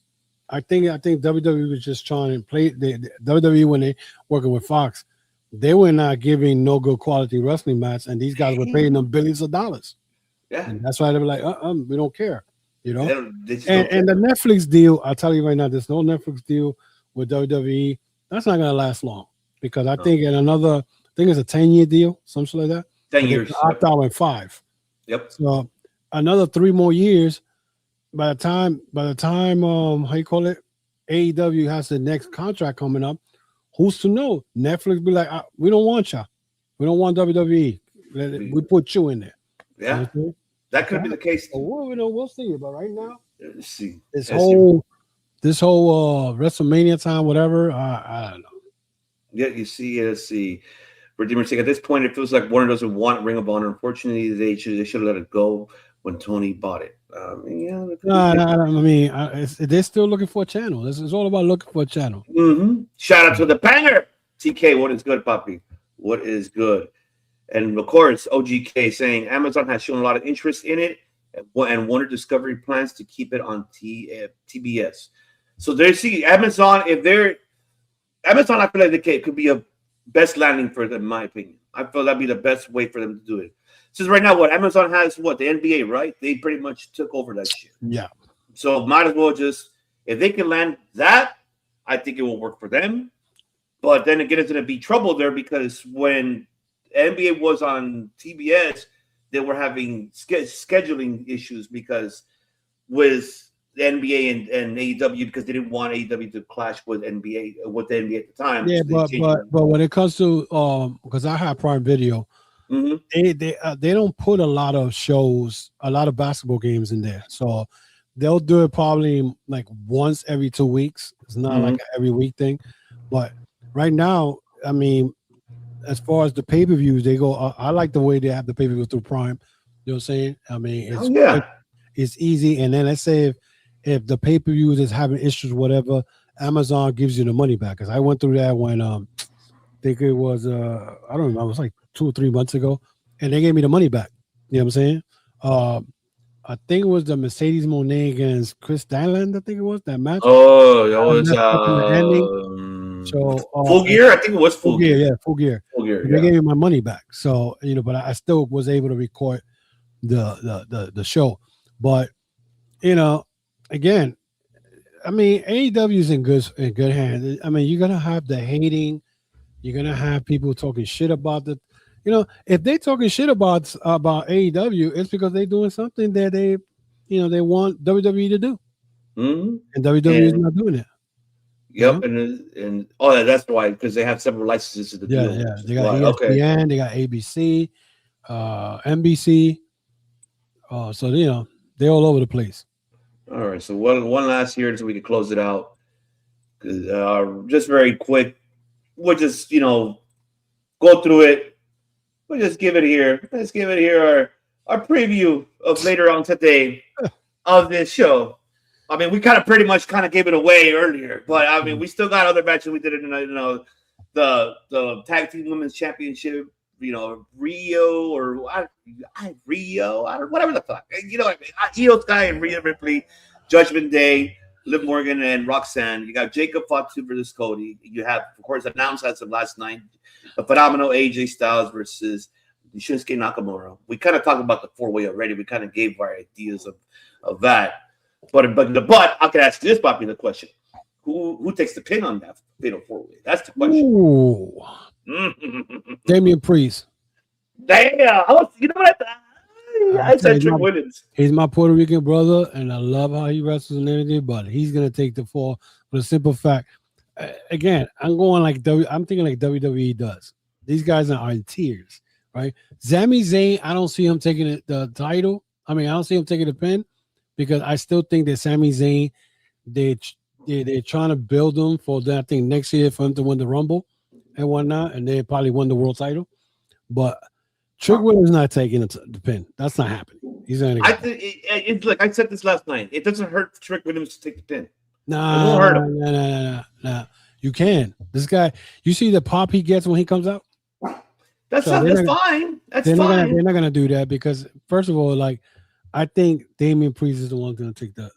I think WWE was just trying to play the WWE when they working with Fox. They were not giving no good quality wrestling match, and these guys were paying them billions of dollars. Yeah, and that's why they were like, we don't care, And the Netflix deal, I'll tell you right now, there's no Netflix deal with WWE. That's not gonna last long because I think it's a 10-year deal, something like that. 10 years. Opt out in 5. Yep. So another 3 more years. By the time how you call it, AEW has the next contract coming up. Who's to know? Netflix be like, we don't want you. We don't want WWE. We put you in there. Yeah, that could be the case. We'll see. But right now, let's see. This whole WrestleMania time, whatever. I don't know. Yeah, you see, let's see. Redeemer saying at this point, it feels like Warner doesn't want Ring of Honor. Unfortunately, they should have let it go when Tony bought it. They're still looking for a channel. It's all about looking for a channel. Shout out to the banger. TK, what is good, Poppy? What is good? And of course, OGK saying Amazon has shown a lot of interest in it, and Warner Discovery plans to keep it on TBS. So they see Amazon. I feel like it could be a best landing for them, in my opinion. I feel that'd be the best way for them to do it. Since right now, Amazon has the NBA, right? They pretty much took over that shit. Yeah. So might as well if they can land that, I think it will work for them. But then again, it's going to be trouble there because when NBA was on TBS, they were having scheduling issues because with the NBA and AEW because they didn't want AEW to clash with the NBA at the time. Yeah, but when it comes to because I have Prime Video, they don't put a lot of shows, a lot of basketball games in there. So they'll do it probably like once every 2 weeks. It's not like an every week thing. But right now, I mean, as far as the pay-per-views, they go. I like the way they have the pay-per-view through Prime. You know what I'm saying? I mean, it's easy. And then let's say if the pay-per-views is having issues, whatever, Amazon gives you the money back. Because I went through that when I think it was I don't know, it was like 2 or 3 months ago, and they gave me the money back. You know what I'm saying? I think it was the Mercedes Moné against Chris Stanley. I think it was that match. Oh, that was So Full Gear. I think it was Full Gear. Yeah, Full Gear. Full Gear. They gave me my money back. So but I still was able to record the show. But again, I mean, AEW is in good hands. I mean, you're gonna have the hating. You're gonna have people talking shit about the. If they're talking shit about AEW, it's because they're doing something that they want WWE to do, and WWE is not doing it. Yep, and that's why, because they have several licenses to the deal. Yeah, they got ESPN, they got ABC, NBC. So they're all over the place. All right, so one last here so we can close it out. Just very quick, we'll just go through it. We'll just give it here. Let's give it here our preview of later on today of this show. I mean, we pretty much gave it away earlier, but I mean, we still got other matches we did in the tag team women's championship. Rio or Rio, whatever the fuck. Io Sky and Rhea Ripley, Judgment Day, Liv Morgan and Roxanne. You got Jacob Fatu versus Cody. You have, of course, announced as of last night, a phenomenal AJ Styles versus Shinsuke Nakamura. We kind of talked about the 4-way already. We kind of gave our ideas of that. But I can ask you this popular question: Who takes the pin on that fatal 4-way? That's the question. Ooh. Damian Priest. Damn! I said Trick Williams. He's my Puerto Rican brother, and I love how he wrestles and everything. But he's gonna take the fall for the simple fact. Again, I'm thinking like WWE does. These guys are in tiers, right? Sami Zayn, I don't see him taking the title. I mean, I don't see him taking the pin because I still think that Sami Zayn, they're trying to build him for that. I think next year for him to win the Rumble and whatnot, and they probably won the world title. But Trick Williams not taking the pin. That's not happening. He's not. It's like I said this last night. It doesn't hurt Trick Williams to take the pin. Nah. You can. This guy, you see the pop he gets when he comes out? That's fine. That's fine. They're not gonna do that because first of all, I think Damian Priest is the one going to take the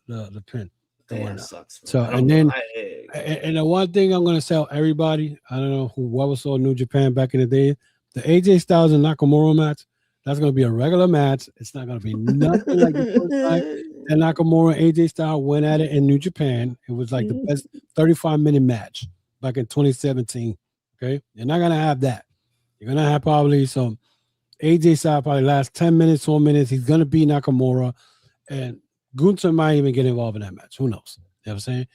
pin. That sucks. So and the one thing I'm gonna tell everybody, I don't know whoever saw New Japan back in the day, the AJ Styles and Nakamura match, that's gonna be a regular match. It's not gonna be nothing like the first time that Nakamura and AJ Styles went at it in New Japan. It was like the best 35-minute match back in 2017. Okay, you're not gonna have that. You're gonna have probably some AJ Styles probably last 10 minutes, 4 minutes. He's gonna beat Nakamura, and Gunther might even get involved in that match. Who knows? You know what I'm saying?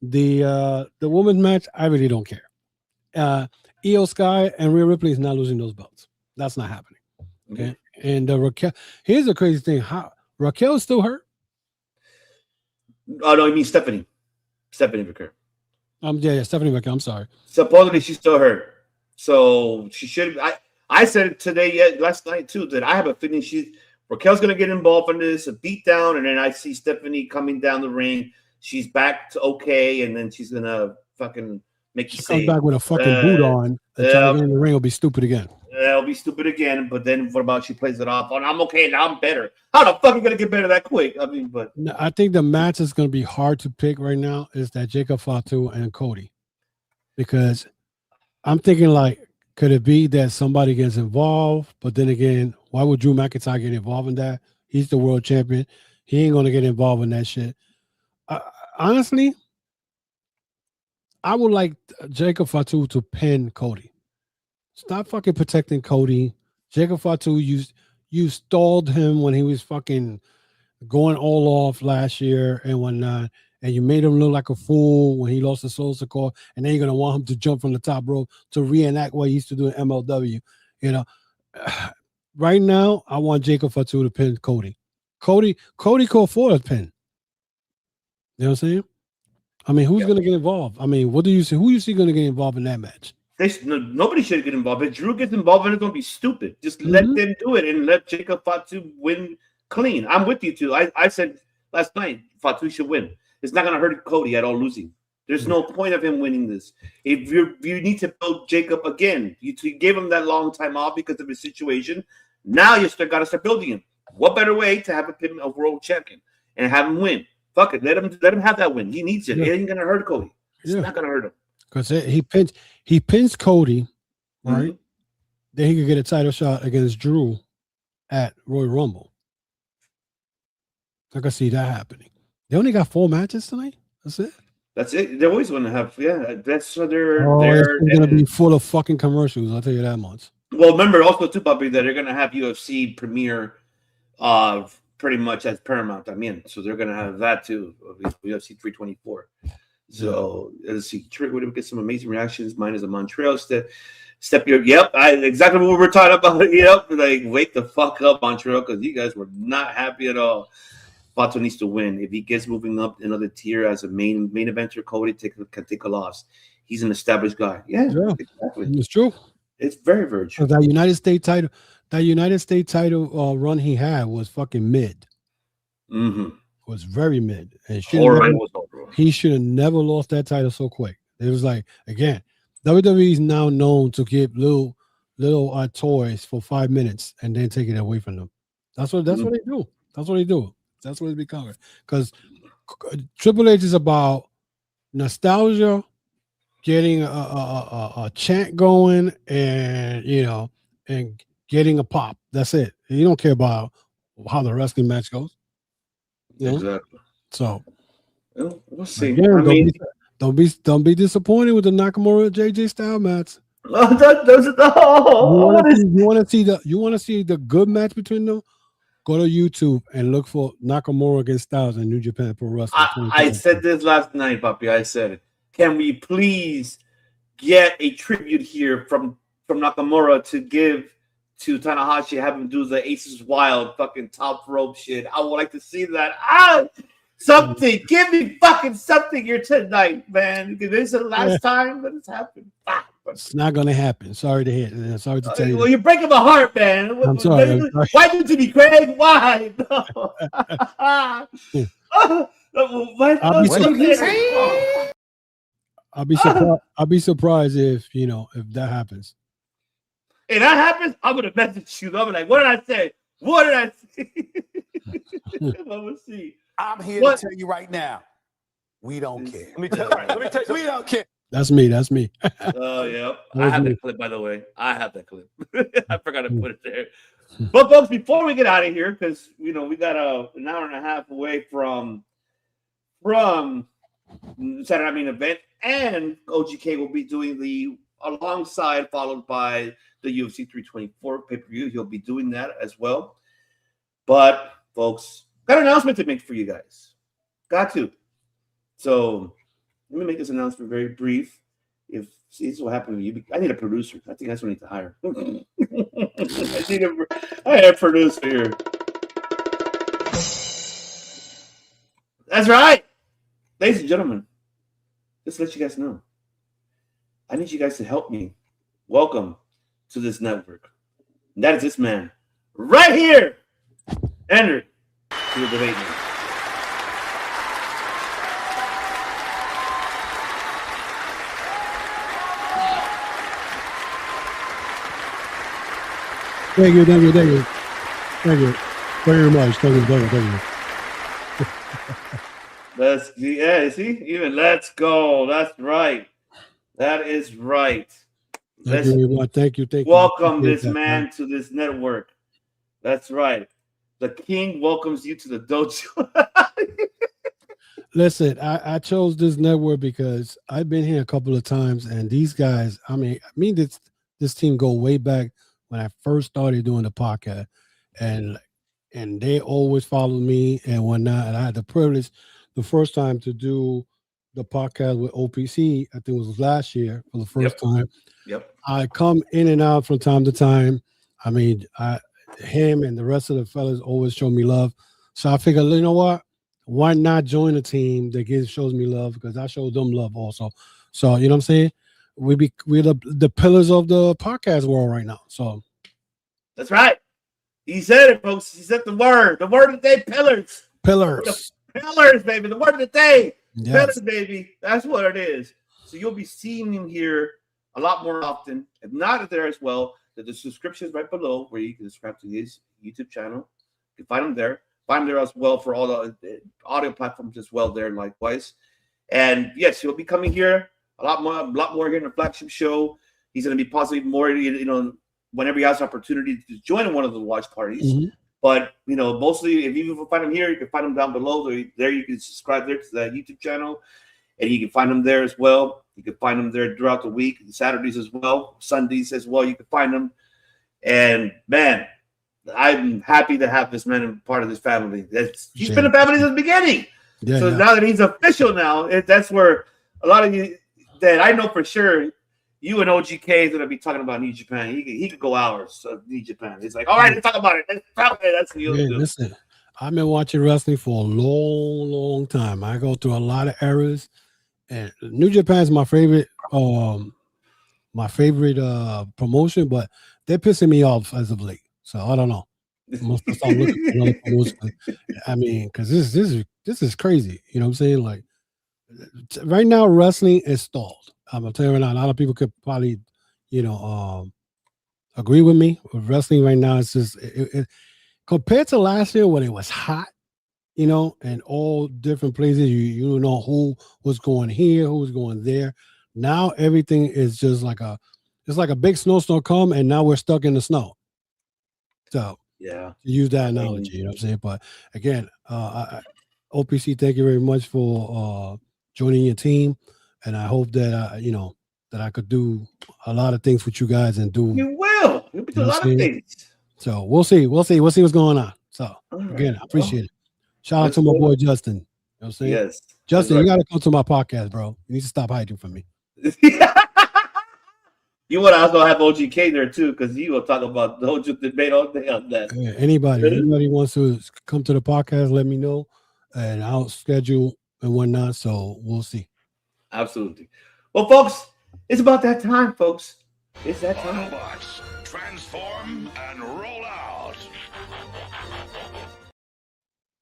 The women's match, I really don't care. Io Sky and Rhea Ripley is not losing those belts. That's not happening. Okay. And Raquel, here's the crazy thing. Raquel is still hurt? Oh no, I mean Stephanie Raquel. Yeah, Stephanie Raquel. I'm sorry. Supposedly she's still hurt. So she should. I said it today, last night too, that I have a feeling Raquel's gonna get involved in this, a beatdown, and then I see Stephanie coming down the ring. She's back to okay, and then she's gonna fucking make you comes back with a fucking boot on and try to get in the ring. Will be stupid again. It'll be stupid again. But then what about she plays it off? Oh, I'm okay now. I'm better. How the fuck are you gonna get better that quick? I mean, but no, I think the match is gonna be hard to pick right now. Is that Jacob Fatu and Cody? Because I'm thinking could it be that somebody gets involved? But then again, why would Drew McIntyre get involved in that? He's the world champion. He ain't gonna get involved in that shit. Honestly, I would like Jacob Fatu to pin Cody. Stop fucking protecting Cody. Jacob Fatu, you stalled him when he was fucking going all off last year and whatnot, and you made him look like a fool when he lost the Soul Sikoa, and then you're gonna want him to jump from the top rope to reenact what he used to do in MLW. Right now, I want Jacob Fatu to pin Cody. Cody called for a pin. You know what I'm saying? I mean, who's gonna get involved? I mean, what do you see? Who you see gonna get involved in that match? Nobody should get involved. If Drew gets involved, it's gonna be stupid. Just let them do it and let Jacob Fatu win clean. I'm with you too. I said last night Fatu should win. It's not gonna hurt Cody at all losing. There's no point of him winning this. If you need to build Jacob again, you gave him that long time off because of his situation. Now you got to start building him. What better way to have a world champion and have him win? Fuck it, let him have that win. He needs it. It ain't gonna hurt Cody. It's not gonna hurt him because he pins Cody, right? Then he could get a title shot against Drew at Royal Rumble. I can see that happening. They only got 4 matches tonight. That's it. That's it. They're always going to have, that's what they're. It's going to be full of fucking commercials. I'll tell you that much. Well, remember also too, Bobby, that they're going to have UFC premiere, pretty much as Paramount. So they're going to have that too. UFC 324. So let's see. We're going to get some amazing reactions. Mine is a Montreal step. Exactly what we were talking about. Yep, like wake the fuck up, Montreal, because you guys were not happy at all. Vato needs to win. If he gets moving up another tier as a main eventer, Cody can take a loss. He's an established guy. Yeah, exactly. It's true. It's very, very true. That United States title run he had was fucking mid. Was very mid. And he should have never lost that title so quick. It was like, again, WWE is now known to give little toys for 5 minutes and then take it away from them. That's what they do. That's what they do. That's what it's becoming. Because Triple H is about nostalgia, getting a chant going, and and getting a pop. That's it. You don't care about how the wrestling match goes. Exactly. So we'll see. Again, don't be disappointed with the Nakamura JJ Styles match. You want to see the good match between them? Go to YouTube and look for Nakamura against Styles in New Japan Pro Wrestling. I said this last night, Papi. I said it. Can we please get a tribute here from Nakamura to give to Tanahashi, have him do the Aces Wild fucking top rope shit? I would like to see that. Something. Give me fucking something here tonight, man. Because this is the last time that it's happened. It's not going to happen. Sorry to hear. Sorry to tell you. Well, you're breaking my heart, man. I'm sorry. Why did you be Craig? Why? I'll be surprised if that happens. If that happens, I'm gonna message you. I'm like, what did I say? What did I say? Let's see. I'm here to tell you right now, we don't care. Let me tell you. We don't care. That's me. Oh, yeah. I have that clip, by the way. I have that clip. I forgot to put it there. But, folks, before we get out of here, because, we got an hour and a half away from Saturday Night Main Event, and OGK will be doing alongside, followed by the UFC 324 pay-per-view. He'll be doing that as well. But, folks, got an announcement to make for you guys. Got to. So, let me make this announcement very brief. This is what happened to you. I need a producer. I think that's what I need to hire. I need a producer here. That's right. Ladies and gentlemen, just to let you guys know, I need you guys to help me welcome to this network. And that is this man right here. Enter to the debate room. Thank you very much. Thank you. See, even let's go. That's right. That is right. Thank you very much. Thank you. Welcome this man to this network. That's right. The king welcomes you to the dojo. Listen, I chose this network because I've been here a couple of times, and these guys, this team go way back when I first started doing the podcast, and they always followed me and whatnot. And I had the privilege the first time to do the podcast with OPC. I think it was last year for the first time. Yep. I come in and out from time to time. Him and the rest of the fellas always show me love. So I figured, you know what? Why not join a team that shows me love? Because I show them love also. So you know what I'm saying? We're the pillars of the podcast world right now. So that's right. He said it, folks. He said the word. The word of the day, pillars. Pillars, baby. The word of the day. Yes. Pillars, baby. That's what it is. So you'll be seeing him here a lot more often. If not there as well, the subscription is right below where you can subscribe to his YouTube channel. You can find them there. Find them there as well for all the audio platforms as well there, likewise. And yes, he'll be coming here a lot more here in the flagship show. He's going to be possibly more, whenever he has an opportunity to join one of the watch parties. Mm-hmm. But, mostly if you find him here, you can find him down below. There you can subscribe there to the YouTube channel, and you can find him there as well. You can find him there throughout the week, Saturdays as well, Sundays as well. You can find him. And, man, I'm happy to have this man part of this family. He's been a family since the beginning. Yeah, so now that he's official now, that's where a lot of you that I know for sure, you and OGK is going to be talking about New Japan. He could go hours of New Japan. It's like, all right, let's talk about it. That's what you'll do. Listen, I've been watching wrestling for a long, long time. I go through a lot of eras, and New Japan is my favorite promotion, but they're pissing me off as of late. So I don't know. I must start looking for another promotion. I mean, because this is crazy. You know what I'm saying? Like right now, wrestling is stalled. I'm gonna tell you right now, a lot of people could probably, agree with me. With wrestling right now, it's just compared to last year when it was hot, and all different places. You don't know who was going here, who was going there. Now everything is just it's like a big snowstorm come, and now we're stuck in the snow. So yeah, to use that analogy, you know what I'm saying? But again, OPC, thank you very much for joining your team, and I hope that that I could do a lot of things with you guys and do. You will. You'll be doing a lot of things. So we'll see what's going on. So again, I appreciate it. Shout out to my boy Justin. You know what I'm saying? Yes, Justin, you gotta come to my podcast, bro. You need to stop hiding from me. You would also have OGK there too, because you will talk about the whole debate all day on that. Yeah, anybody wants to come to the podcast, let me know, and I'll schedule and whatnot. So we'll see. Absolutely. Well, folks, it's about that time, folks. It's that time. Autobots, transform and roll out.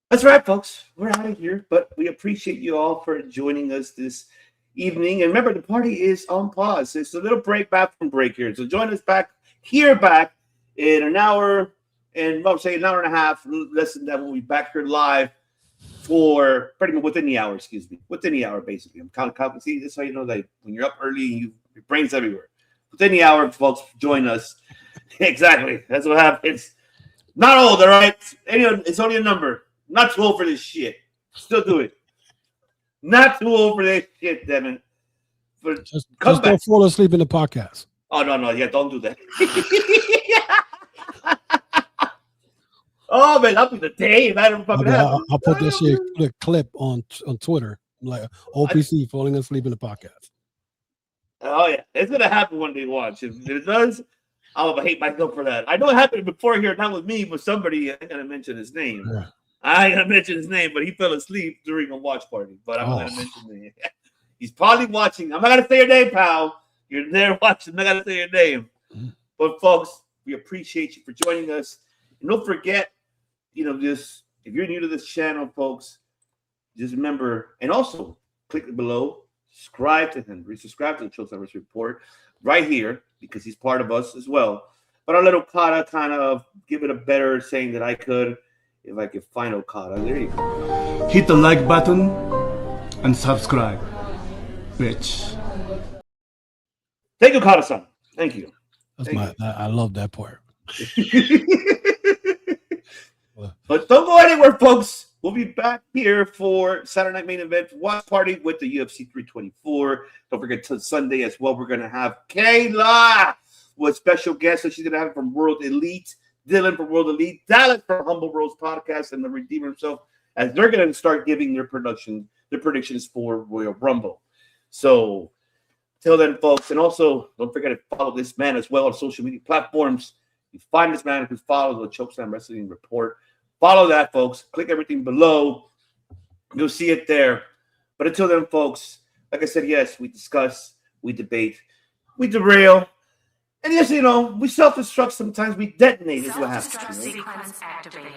That's right, folks. We're out of here, but we appreciate you all for joining us this evening. And remember, the party is on pause. It's a little back from break here. So join us back in an hour and say an hour and a half. Less than that, we'll be back here live for pretty much within the hour, within the hour, basically. I'm counting. See, this is how you know that when you're up early, your brain's everywhere. Within the hour, folks, join us. Exactly. That's what happens. Not old, all right? It's only a number. Not too old for this shit. Still do it. Not too old for this shit, Devin. Just don't fall asleep in the podcast. Oh, no. Yeah, don't do that. Oh, man, that'll be the day. I'll put that shit, put a clip on Twitter, like OPC falling asleep in the podcast. Oh, yeah. It's going to happen one day, watch. If it does, I'll hate myself for that. I know it happened before here, not with me, but somebody, I ain't going to mention his name. Yeah. I ain't going to mention his name, but he fell asleep during a watch party. But I'm not going to mention his name. He's probably watching. I'm not going to say your name, pal. You're there watching. I'm not going to say your name. Mm-hmm. But, folks, we appreciate you for joining us. And don't forget, just if you're new to this channel, folks, just remember, and also click below, subscribe to him, resubscribe to the ChokeSlam Report right here, because he's part of us as well. But I'll let Okada kind of give it a better saying that I could, if I could find Okada. There you go. Hit the like button and subscribe, bitch. Thank you, Okada-san. Thank you. I love that part. But don't go anywhere, folks. We'll be back here for Saturday Night Main Event watch party with the UFC 324. Don't forget to Sunday as well. We're going to have Kayla with special guests that she's going to have from World Elite, Dylan from World Elite, Dallas from Humble Bros Podcast, and the Redeemer himself, as they're going to start giving their predictions for Royal Rumble. So till then, folks, and also don't forget to follow this man as well on social media platforms. You find this man who follows the ChokeSlam Wrestling Report. Follow that, folks. Click everything below. You'll see it there. But until then, folks, like I said, yes, we discuss, we debate, we derail. And yes, we self-destruct sometimes. We detonate is what happens. Sequence activated.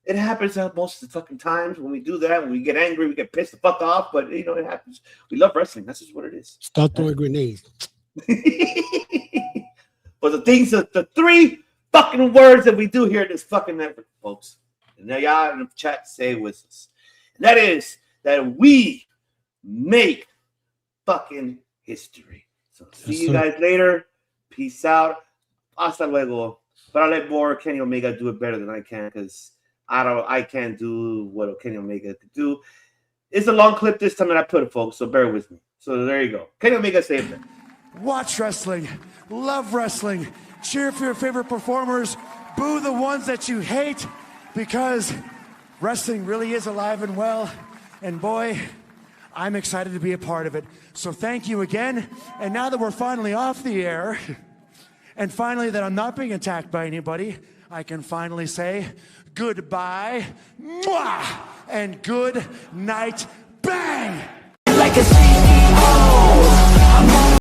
It happens most of the fucking times when we do that. When we get angry, we get pissed the fuck off. But, it happens. We love wrestling. That's just what it is. Start throwing grenades. But the three fucking words that we do here in this fucking network, folks. Now, y'all in the chat say with us. And that is that we make fucking history. So see you guys later. Peace out. Hasta luego. But I'll let more Kenny Omega do it better than I can because I can't do what Kenny Omega could do. It's a long clip this time that I put it, folks, so bear with me. So there you go. Kenny Omega saved it. Watch wrestling, love wrestling, cheer for your favorite performers, boo the ones that you hate, because wrestling really is alive and well, and boy, I'm excited to be a part of it. So thank you again, and now that we're finally off the air, and finally that I'm not being attacked by anybody, I can finally say goodbye, mwah, and good night, bang!